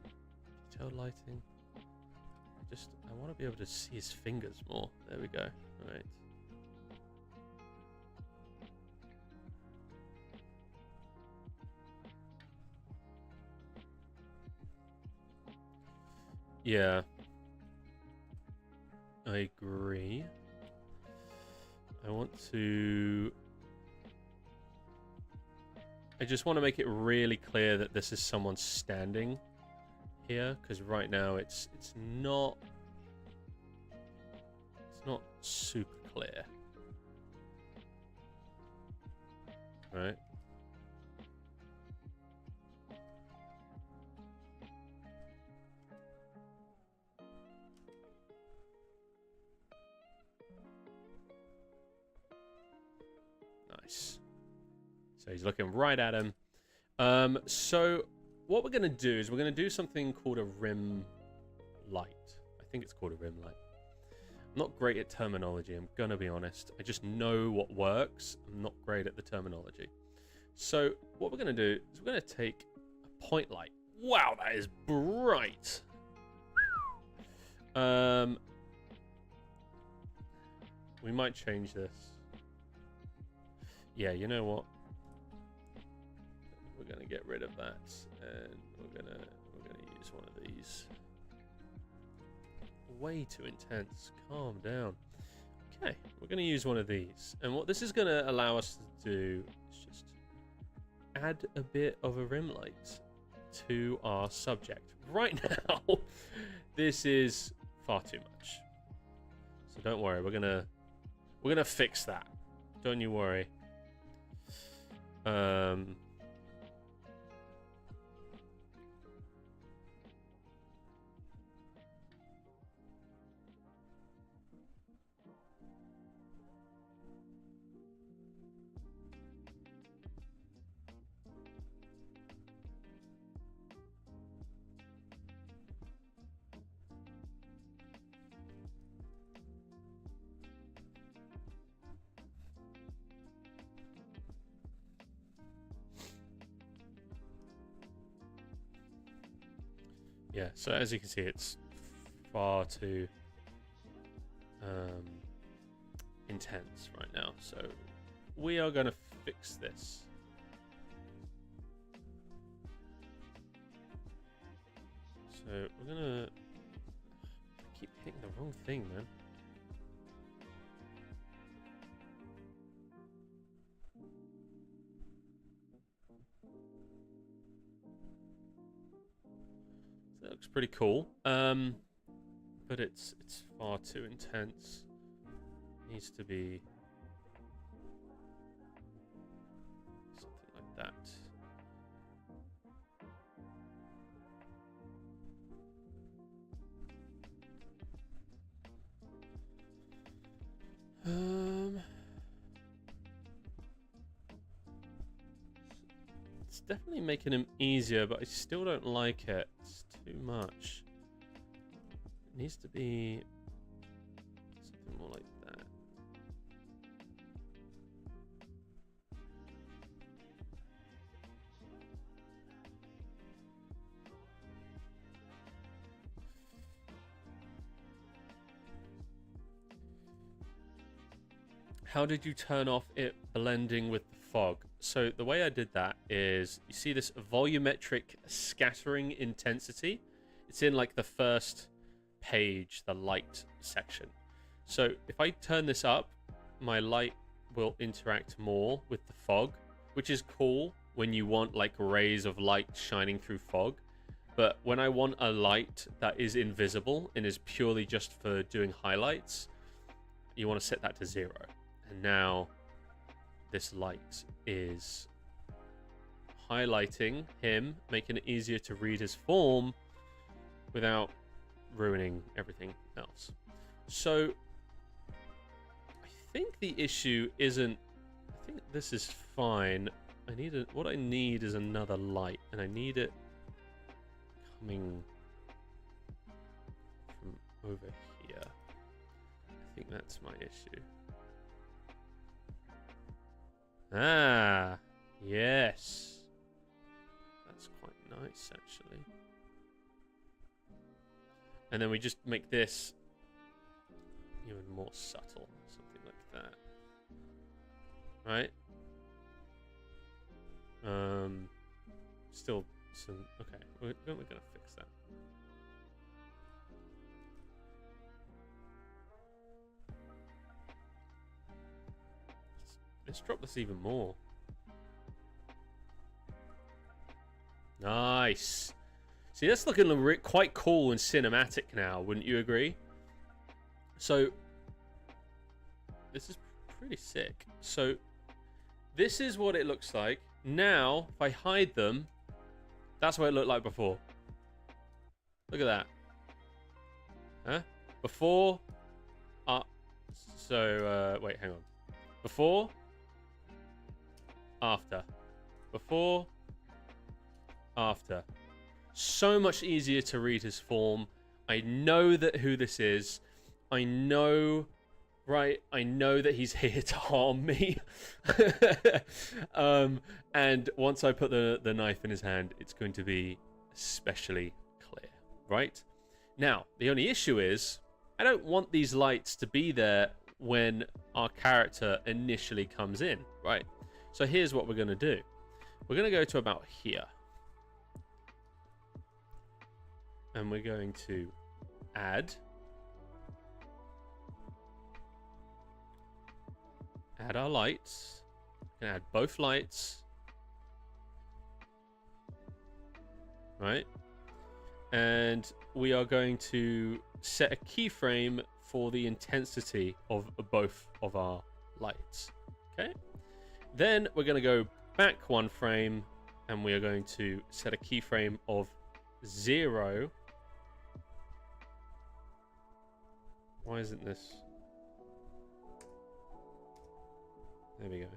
Detail lighting. I want to be able to see his fingers more. There we go. Right. Yeah, I agree. I just want to make it really clear that this is someone standing here, because right now it's not super clear. Right? Nice. So he's looking right at him. So what we're going to do is we're going to do something called a rim light. I think it's called a rim light. I'm not great at terminology, I'm going to be honest. I just know what works. I'm not great at the terminology. So what we're going to do is we're going to take a point light. Wow, that is bright. We might change this. Yeah, you know what? We're gonna get rid of that, and we're gonna use one of these. Way too intense. Calm down. Okay, we're gonna use one of these, and what this is gonna allow us to do is just add a bit of a rim light to our subject. Right now, this is far too much. So don't worry, we're gonna fix that. Don't you worry. Yeah, so as you can see, it's far too intense right now. So we are going to fix this. So we're going to keep hitting the wrong thing, man. That looks pretty cool, but it's far too intense. Needs to be something like that. It's definitely making him easier, but I still don't like it. It's too much. It needs to be something more like that. How did you turn off it blending with the fog? So the way I did that is, you see this volumetric scattering intensity? It's in like the first page, the light section. So if I turn this up, my light will interact more with the fog, which is cool when you want like rays of light shining through fog. But when I want a light that is invisible and is purely just for doing highlights, you want to set that to 0. And now this light is highlighting him, making it easier to read his form without ruining everything else. So I think the issue isn't, I think this is fine. What I need is another light, and I need it coming from over here. I think that's my issue. Ah, yes. That's quite nice, actually. And then we just make this even more subtle, something like that. Right? Still some, okay, we're gonna fix that. Let's drop this even more. Nice. See, that's looking quite cool and cinematic now, wouldn't you agree? So, this is pretty sick. So, this is what it looks like. Now, if I hide them, that's what it looked like before. Look at that. Huh? Before. Wait, hang on. Before. After. Before. After. So much easier to read his form. I know who this is. I know. Right, I know that he's here to harm me. And once I put the knife in his hand, it's going to be especially clear, right? Now, the only issue is, I don't want these lights to be there when our character initially comes in, right? So here's what we're going to do. We're going to go to about here. And we're going to add our lights. We can add both lights. Right? And we are going to set a keyframe for the intensity of both of our lights. Okay? Then we're going to go back 1 frame and we are going to set a keyframe of 0. Why isn't this? There we go.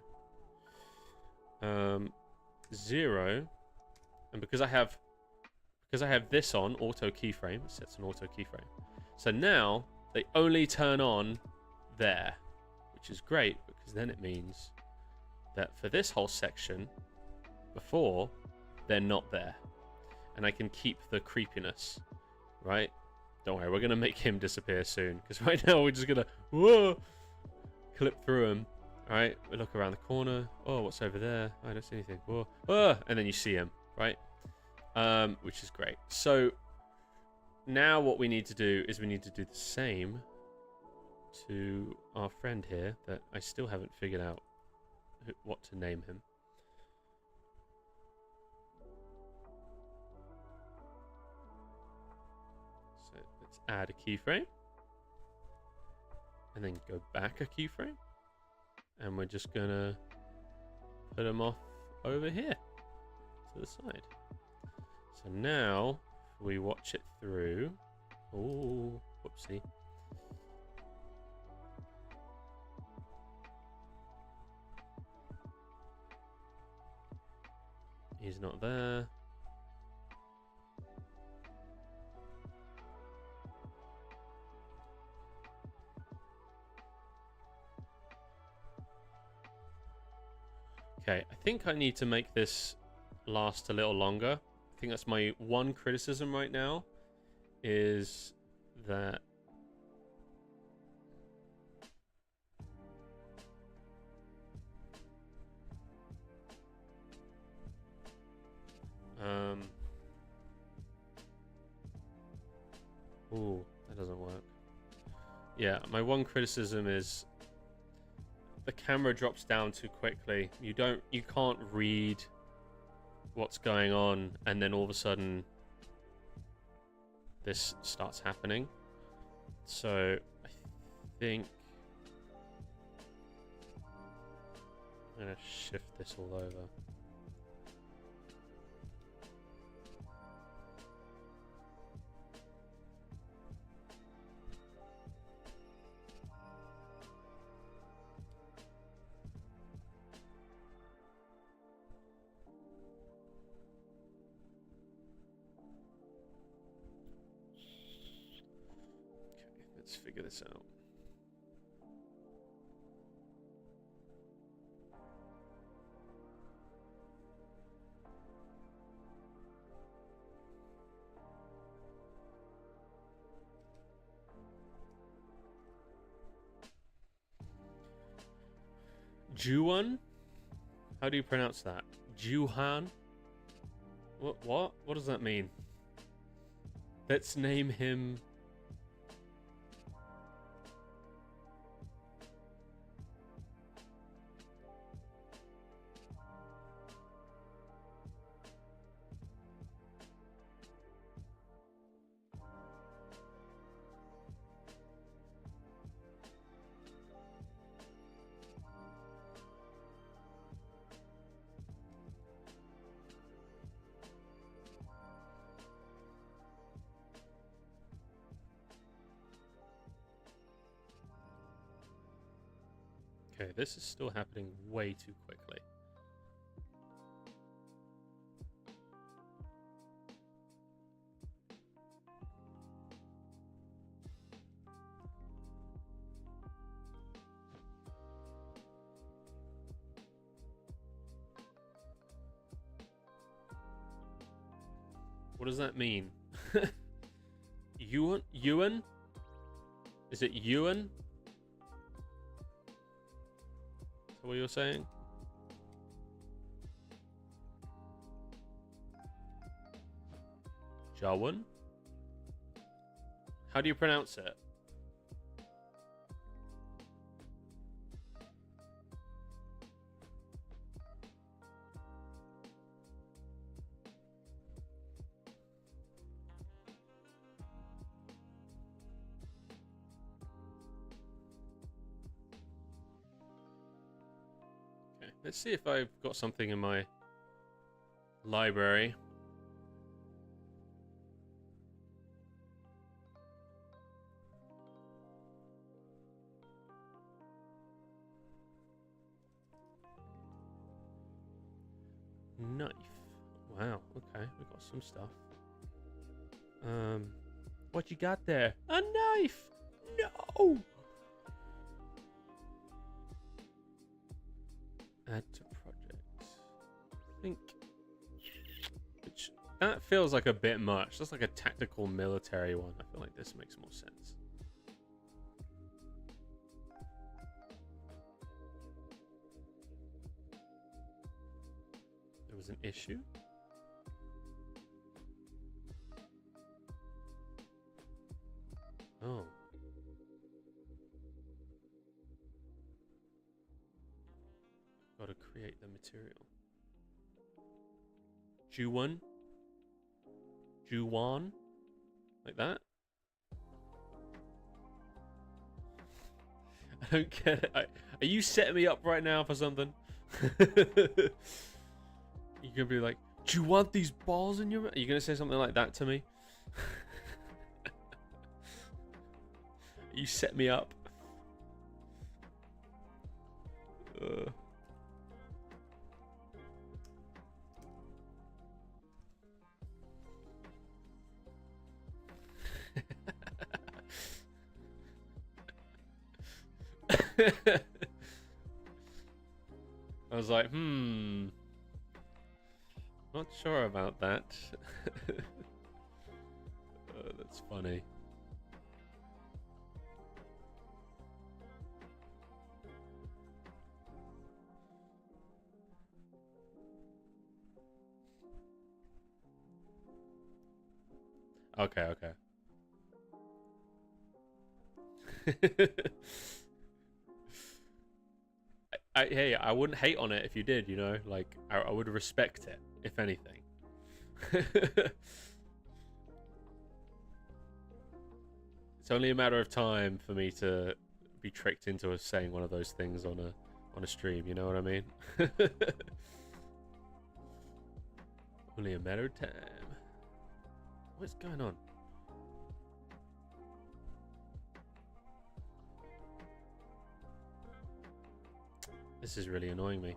0, and because I have this on auto keyframe, it sets an auto keyframe. So now they only turn on there, which is great because then it means that for this whole section, before they're not there, and I can keep the creepiness, right? Don't worry, we're gonna make him disappear soon because right now we're just gonna clip through him. All right, we look around the corner. Oh, what's over there? I don't see anything. Whoa. And then you see him, right? Which is great. So now what we need to do is we need to do the same to our friend here that I still haven't figured out what to name him. So let's add a keyframe. And then go back a keyframe. And we're just gonna put them off over here to the side. So now we watch it through. Oh, whoopsie. He's not there. Okay, I think I need to make this last a little longer. I think that's my one criticism right now, is that Ooh, that doesn't work. Yeah, my one criticism is the camera drops down too quickly. You can't read what's going on, and then all of a sudden this starts happening. So I think I'm gonna shift this all over. Let's figure this out. Juan? How do you pronounce that? Juhan? What? What does that mean? Let's name him... Okay, this is still happening way too quickly. What does that mean? Ewan? Is it Ewan? Is that what you're saying? Jawan? How do you pronounce it? Let's see if I've got something in my library. Knife. Wow, okay, we got some stuff. What you got there? A knife! No! Add to project. I think... Which, that feels like a bit much. That's like a tactical military one. I feel like this makes more sense. There was an issue? Oh. Got to create the material. Juwan? Juwan? Like that? I don't get it. Are you setting me up right now for something? You're gonna be like, do you want these balls in your mouth? Are you gonna say something like that to me? You set me up. I was like, not sure about that. That's funny. Okay, okay. Hey, I wouldn't hate on it if you did, you know? Like, I would respect it, if anything. It's only a matter of time for me to be tricked into saying one of those things on a stream, you know what I mean? Only a matter of time. What's going on? This is really annoying me.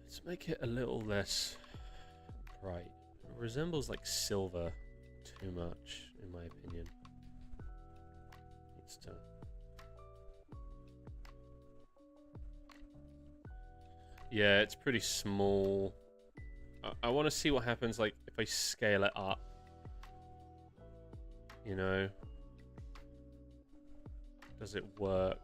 Let's make it a little less bright. It resembles like silver too much, in my opinion. Needs to... Yeah, it's pretty small. I want to see what happens like if I scale it up. You know? Does it work?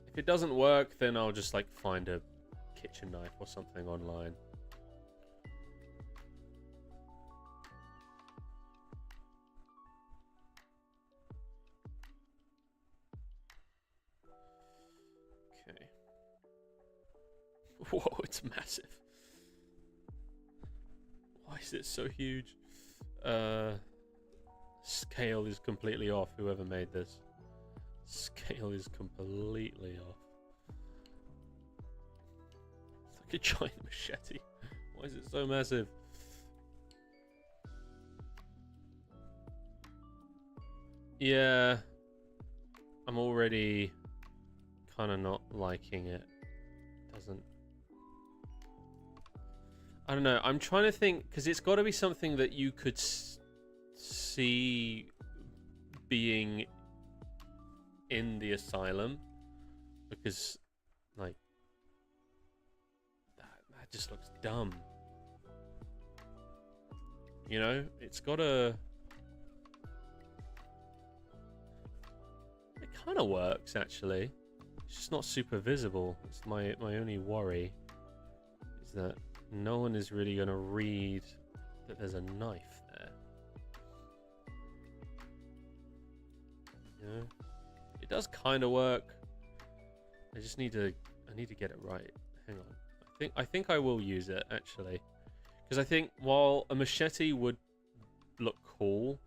If it doesn't work, then I'll just like find a kitchen knife or something online. Okay. Whoa, it's massive. Why is it so huge? Scale is completely off, whoever made this. Scale is completely off. It's like a giant machete. Why is it so massive? Yeah. I'm already kind of not liking it. Doesn't... I don't know. I'm trying to think, because it's got to be something that you could see being in the asylum, because like that just looks dumb, you know. It's got a... It kind of works actually. It's just not super visible. It's my only worry is that no one is really going to read that there's a knife there, you know. It does kind of work. I just need to get it right. Hang on. I think I will use it actually, because I think while a machete would look cool,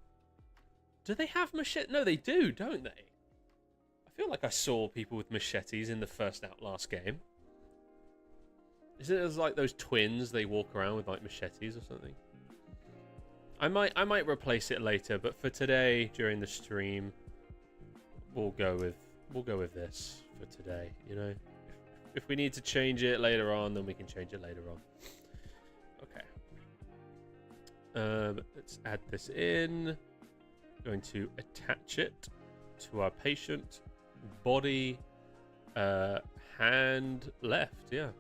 do they have machete? No, they do, don't they? I feel like I saw people with machetes in the first Outlast game. Isn't it like those twins? They walk around with like machetes or something. I might replace it later, but for today during the stream, we'll go with this for today, you know. If we need to change it later on, then we can change it later on. Okay. Let's add this in. Going to attach it to our patient. Body, hand left, yeah.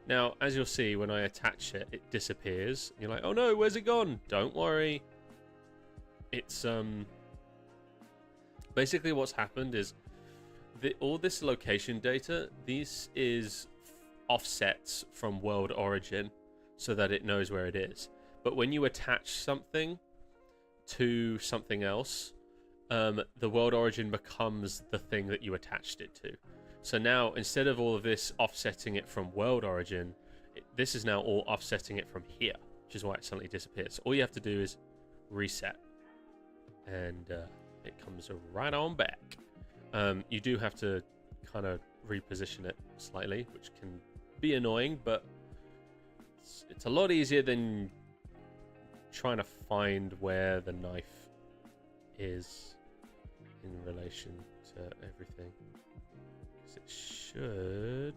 Now, as you'll see, when I attach it, it disappears. You're like, oh no, where's it gone? Don't worry. It's basically what's happened is all this location data, this is offsets from world origin so that it knows where it is. But when you attach something to something else, the world origin becomes the thing that you attached it to. So now, instead of all of this offsetting it from world origin, this is now all offsetting it from here, which is why it suddenly disappears. So all you have to do is reset, and it comes right on back. You do have to kind of reposition it slightly, which can be annoying, but it's a lot easier than trying to find where the knife is in relation to everything. It should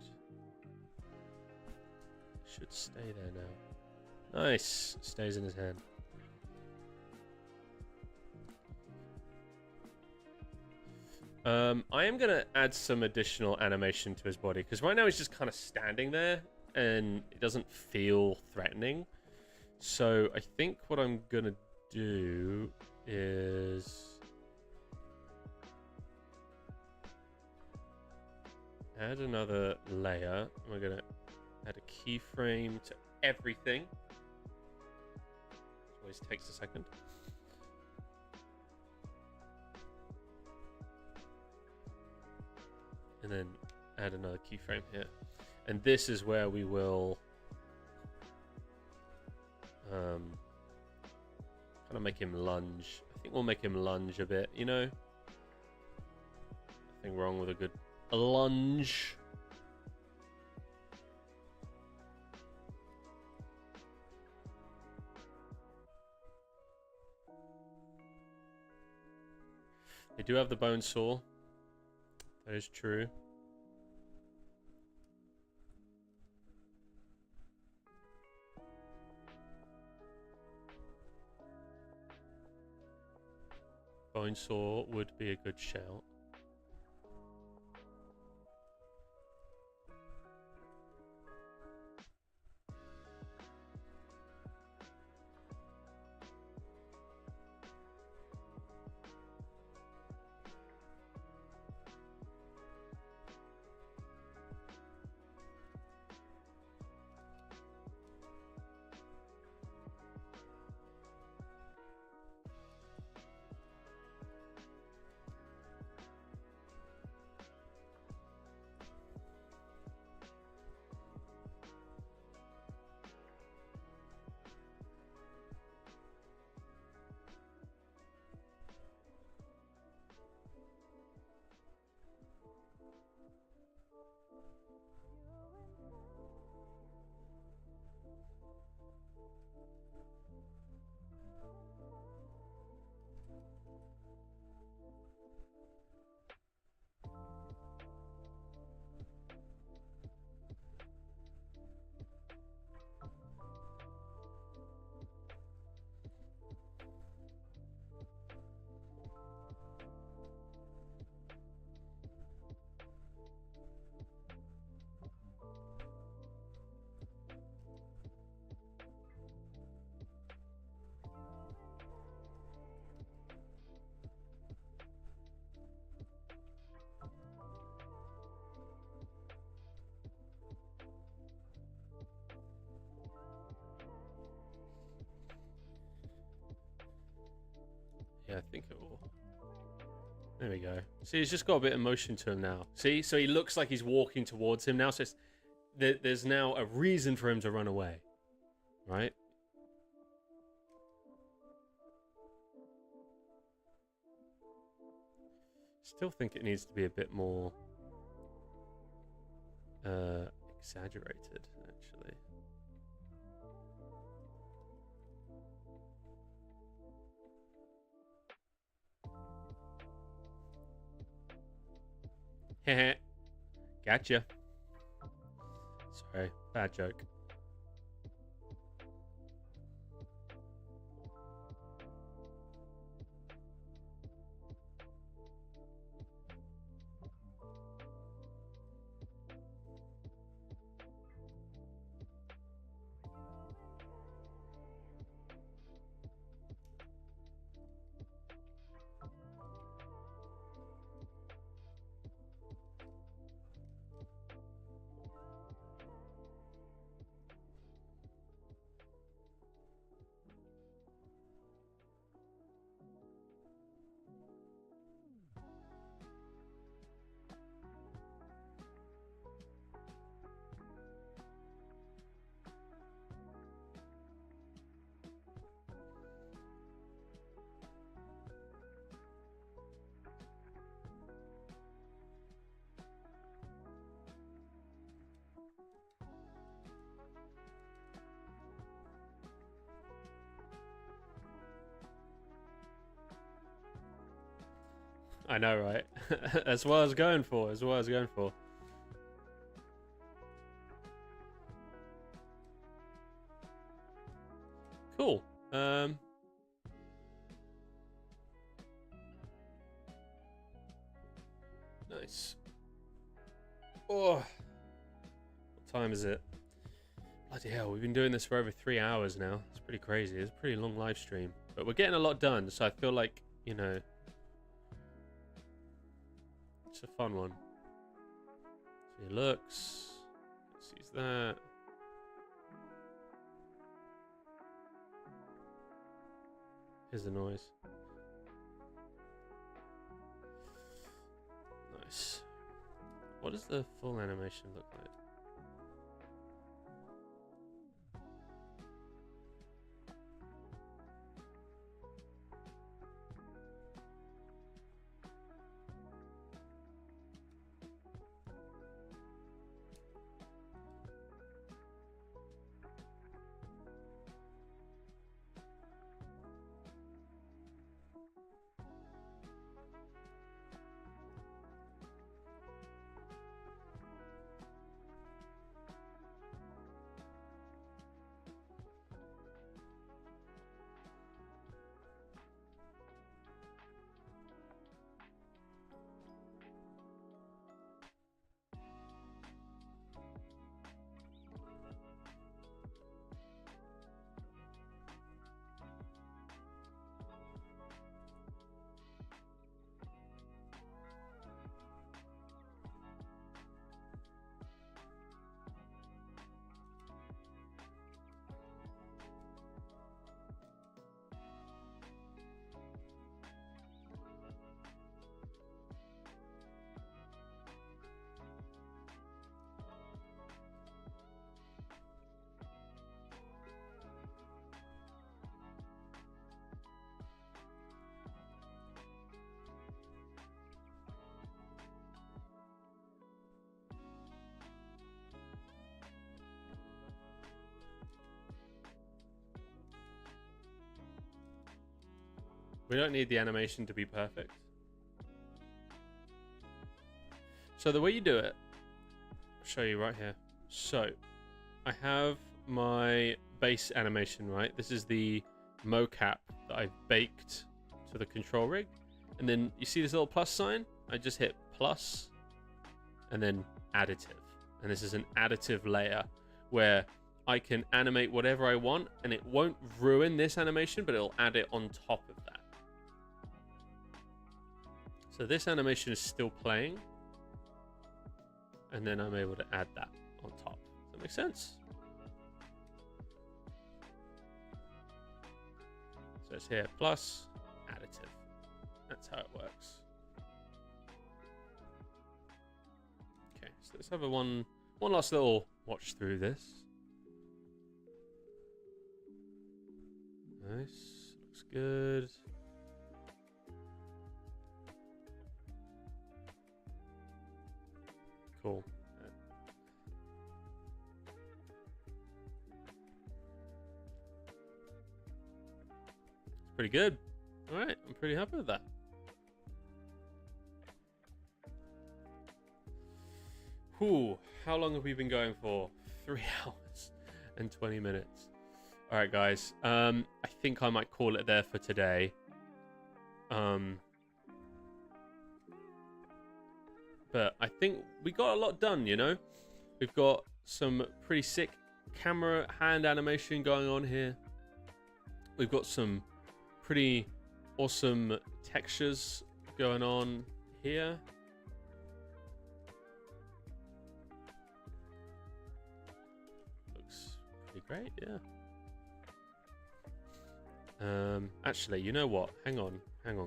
stay there now. Nice, stays in his hand. I am gonna add some additional animation to his body because right now he's just kind of standing there and it doesn't feel threatening. So I think what I'm gonna do is add another layer. We're gonna add a keyframe to everything. Always takes a second. And then add another keyframe here. And this is where we will kind of make him lunge. I think we'll make him lunge a bit, you know? Nothing wrong with a good lunge. They do have the bone saw. That is true. Bone saw would be a good shout. Yeah, I think it will. There we go. See, he's just got a bit of motion to him now. See? So he looks like he's walking towards him now. So there's now a reason for him to run away. Right? Still think it needs to be a bit more exaggerated, actually. Heh. Gotcha. Sorry, bad joke. I know, right? That's what I was going for. That's what I was going for. Cool. Nice. Oh, what time is it? Bloody hell, we've been doing this for over 3 hours now. It's pretty crazy. It's a pretty long live stream, but we're getting a lot done, so I feel like, you know, it's a fun one. So he looks, sees that. Here's the noise. Nice. What does the full animation look like? We don't need the animation to be perfect. So the way you do it, I'll show you right here. So I have my base animation, right? This is the mocap that I've baked to the control rig. And then you see this little plus sign? I just hit plus and then additive. And this is an additive layer where I can animate whatever I want and it won't ruin this animation, but it'll add it on top of that. So this animation is still playing, and then I'm able to add that on top. Does that make sense? So it's here, plus, additive. That's how it works. Okay, so let's have one last little watch through this. Nice, looks good. Cool. It's pretty good. All right, I'm pretty happy with that. Whew, how long have we been going for? 3 hours and 20 minutes. All right, guys. I think I might call it there for today. But I think we got a lot done, you know? We've got some pretty sick camera hand animation going on here. We've got some pretty awesome textures going on here. Looks pretty great, yeah. Actually, you know what? Hang on,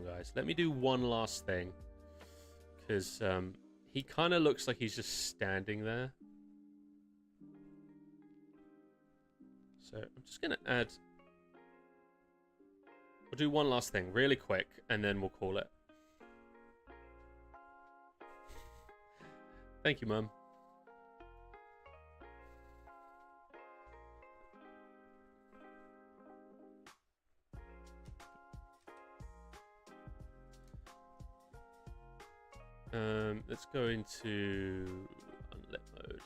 guys. Let me do one last thing. Because, he kind of looks like he's just standing there. So I'm just going to add... We'll do one last thing really quick, and then we'll call it. Thank you, Mum. Let's go into unlit mode.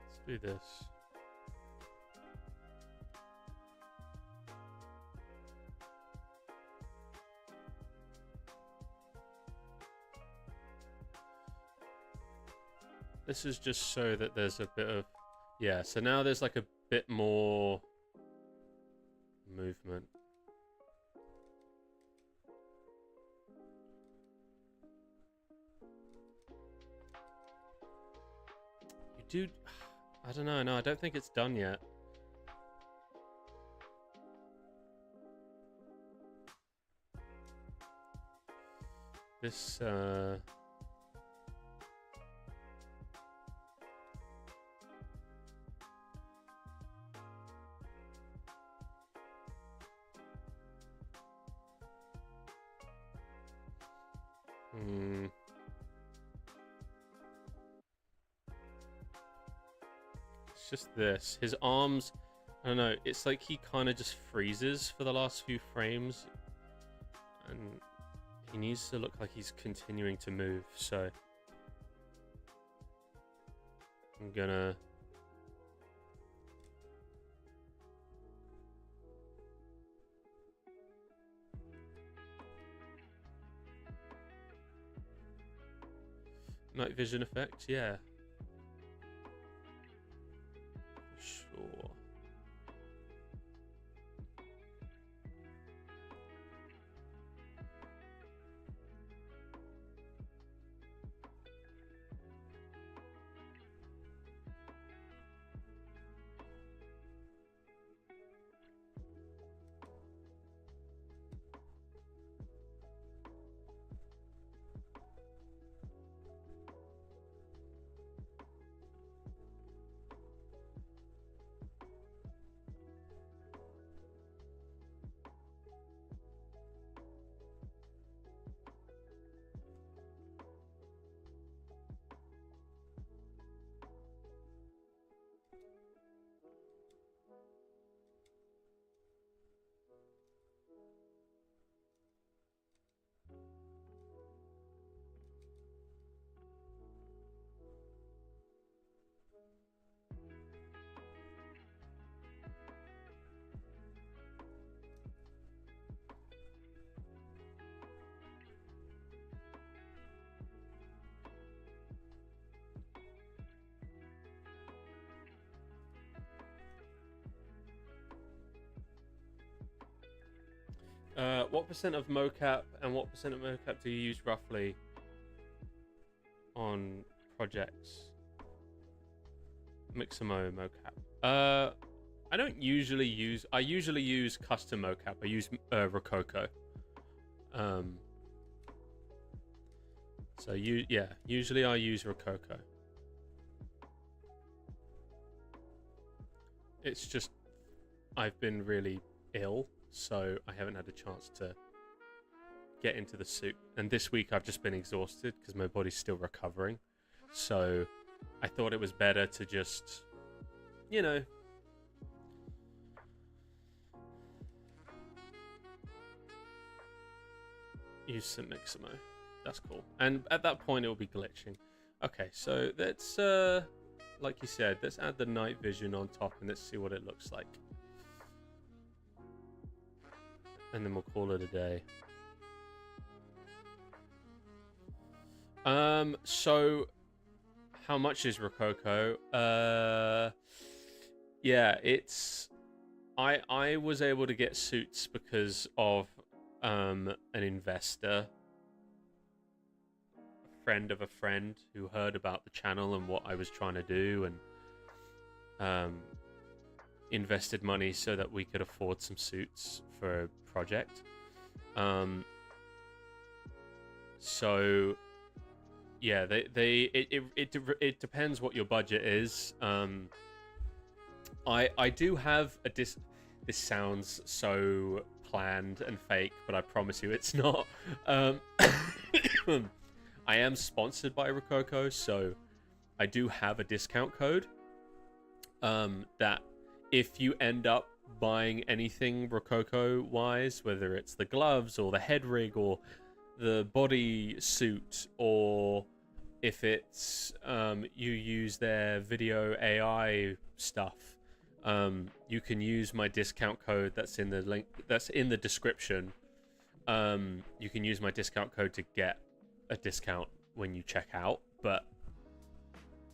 Let's do this. This is just so that there's a bit of, yeah, so now there's like a bit more movement. You do, I don't know, no, I don't think it's done yet. This, it's just this. His arms, I don't know, it's like he kind of just freezes for the last few frames. And he needs to look like he's continuing to move, so I'm gonna... Night vision effect, yeah. Sure. What percent of mocap and what percent of mocap do you use roughly on projects? Mixamo mocap. I don't usually use. I usually use custom mocap. I use Rococo. So usually I use Rococo. It's just I've been really ill, so I haven't had a chance to get into the suit. And this week I've just been exhausted because my body's still recovering. So I thought it was better to just, you know, use some Mixamo. That's cool. And at that point it will be glitching. Okay, so let's, like you said, let's add the night vision on top and let's see what it looks like. And then we'll call it a day. So how much is Rococo? Yeah, it's I was able to get suits because of an investor, a friend of a friend who heard about the channel and what I was trying to do, and invested money so that we could afford some suits for a project. So yeah, it depends what your budget is. I do have a this sounds so planned and fake, but I promise you it's not. I am sponsored by Rococo, so I do have a discount code that if you end up buying anything Rococo wise, whether it's the gloves or the head rig or the body suit, or if it's you use their video AI stuff, you can use my discount code that's in the link, that's in the description. You can use my discount code to get a discount when you check out, but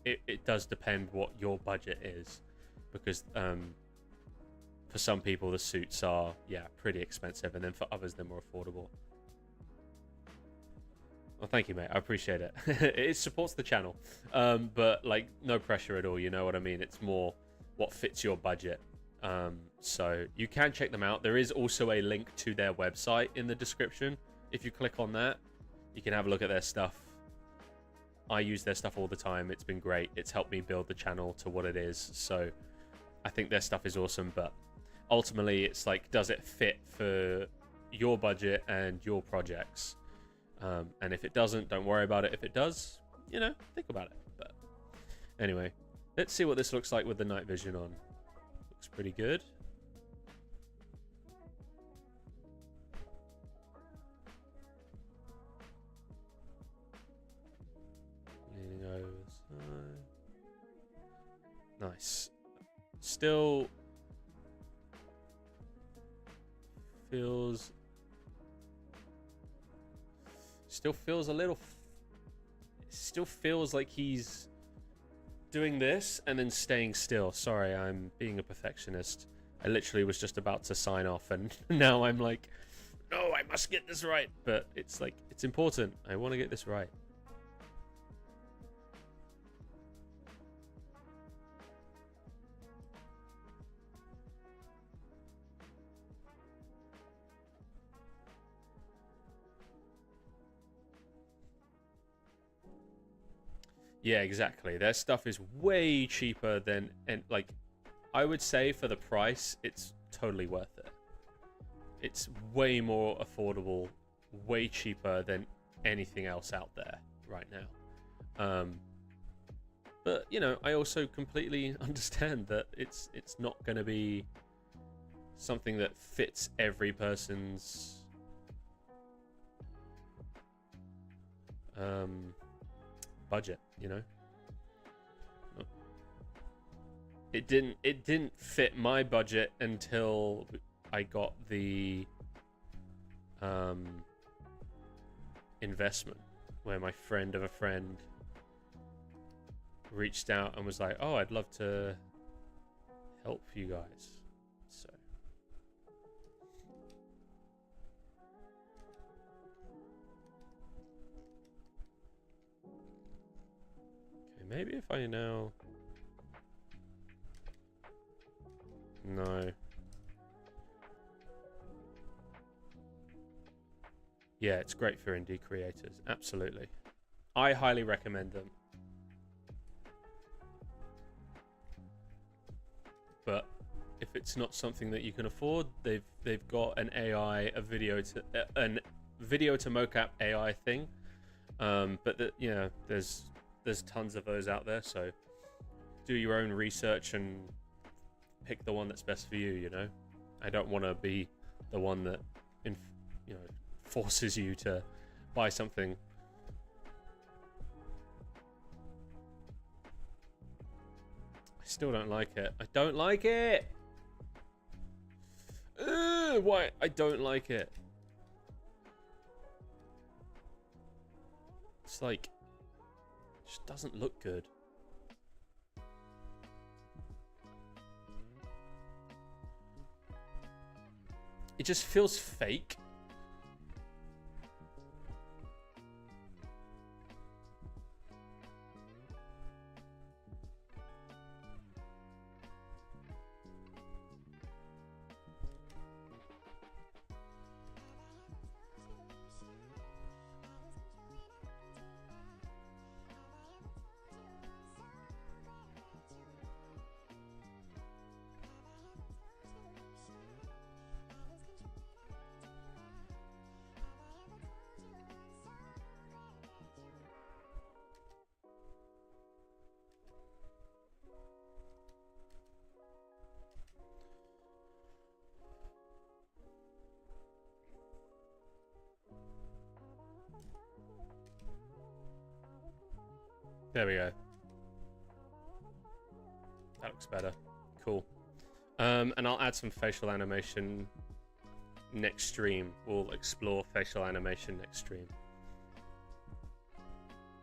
it does depend what your budget is, because for some people the suits are pretty expensive, and then for others they're more affordable. Well, thank you, mate. I appreciate it. It supports the channel, but like no pressure at all. You know what I mean? It's more what fits your budget. So you can check them out. There is also a link to their website in the description. If you click on that, you can have a look at their stuff. I use their stuff all the time. It's been great. It's helped me build the channel to what it is. So I think their stuff is awesome, but ultimately it's like, does it fit for your budget and your projects? And if it doesn't, don't worry about it. If it does, you know, think about it. But anyway, let's see what this looks like with the night vision on. Looks pretty good. Leaning over the side. Nice. Still feels a little, still feels like he's doing this and then staying still. Sorry, I'm being a perfectionist. I literally was just about to sign off and now I'm like, no, I must get this right. But it's like, it's important. I want to get this right. Yeah, exactly. Their stuff is way cheaper than, and like, I would say for the price, it's totally worth it. It's way more affordable, way cheaper than anything else out there right now. But you know, I also completely understand that it's not going to be something that fits every person's budget, you know. It didn't fit my budget until I got the investment, where my friend of a friend reached out and was like, oh, I'd love to help you guys. So maybe if I now... No. Yeah, it's great for indie creators. Absolutely. I highly recommend them. But if it's not something that you can afford, they've got an AI, a video to mocap AI thing. But you know, there's tons of those out there, so do your own research and pick the one that's best for you, you know. I don't want to be the one that forces you to buy something. I still don't like it. I don't like it. Why? I don't like it. It's like, it just doesn't look good. It just feels fake. There we go. That looks better. Cool. And I'll add some facial animation next stream. We'll explore facial animation next stream.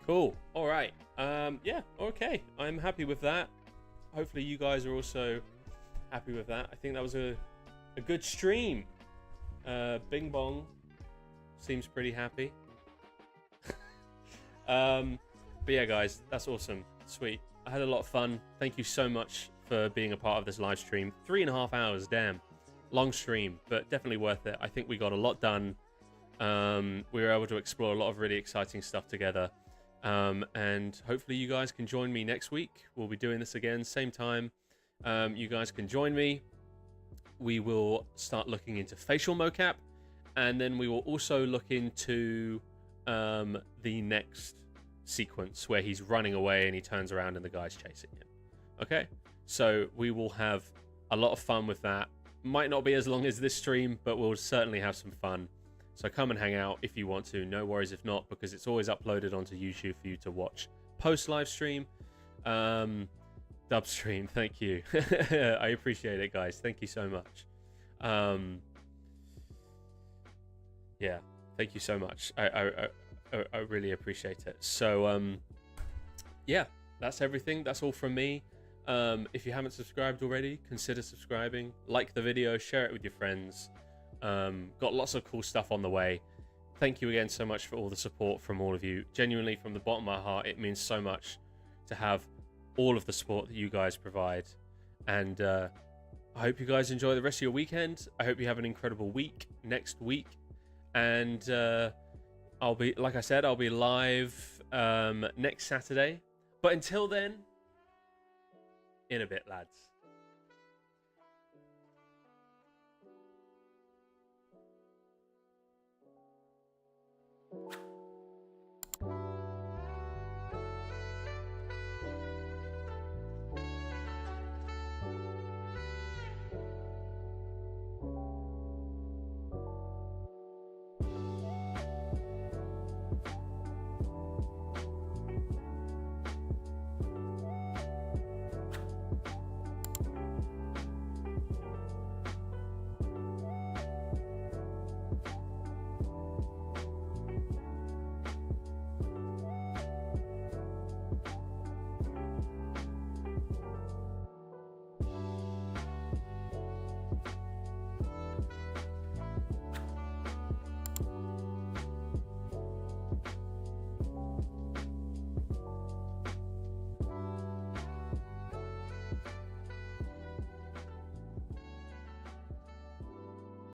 Cool. All right. Yeah. Okay. I'm happy with that. Hopefully you guys are also happy with that. I think that was a good stream. Bing Bong seems pretty happy. But yeah, guys, that's awesome. Sweet. I had a lot of fun. Thank you so much for being a part of this live stream. 3.5 hours, damn. Long stream, but definitely worth it. I think we got a lot done. We were able to explore a lot of really exciting stuff together. And hopefully you guys can join me next week. We'll be doing this again, same time. You guys can join me. We will start looking into facial mocap, and then we will also look into the next sequence where he's running away and he turns around and the guy's chasing him. Okay, so we will have a lot of fun with that. Might not be as long as this stream, but we'll certainly have some fun. So come and hang out if you want to. No worries if not, because it's always uploaded onto YouTube for you to watch post live stream. Dub stream, thank you. I appreciate it, guys. Thank you so much. Yeah, thank you so much. I really appreciate it. So yeah, that's everything. That's all from me. If you haven't subscribed already, consider subscribing. Like the video, share it with your friends. Got lots of cool stuff on the way. Thank you again so much for all the support from all of you. Genuinely, from the bottom of my heart, it means so much to have all of the support that you guys provide. And I hope you guys enjoy the rest of your weekend. I hope you have an incredible week next week. And I'll be, like I said, I'll be live next Saturday. But until then, in a bit, lads.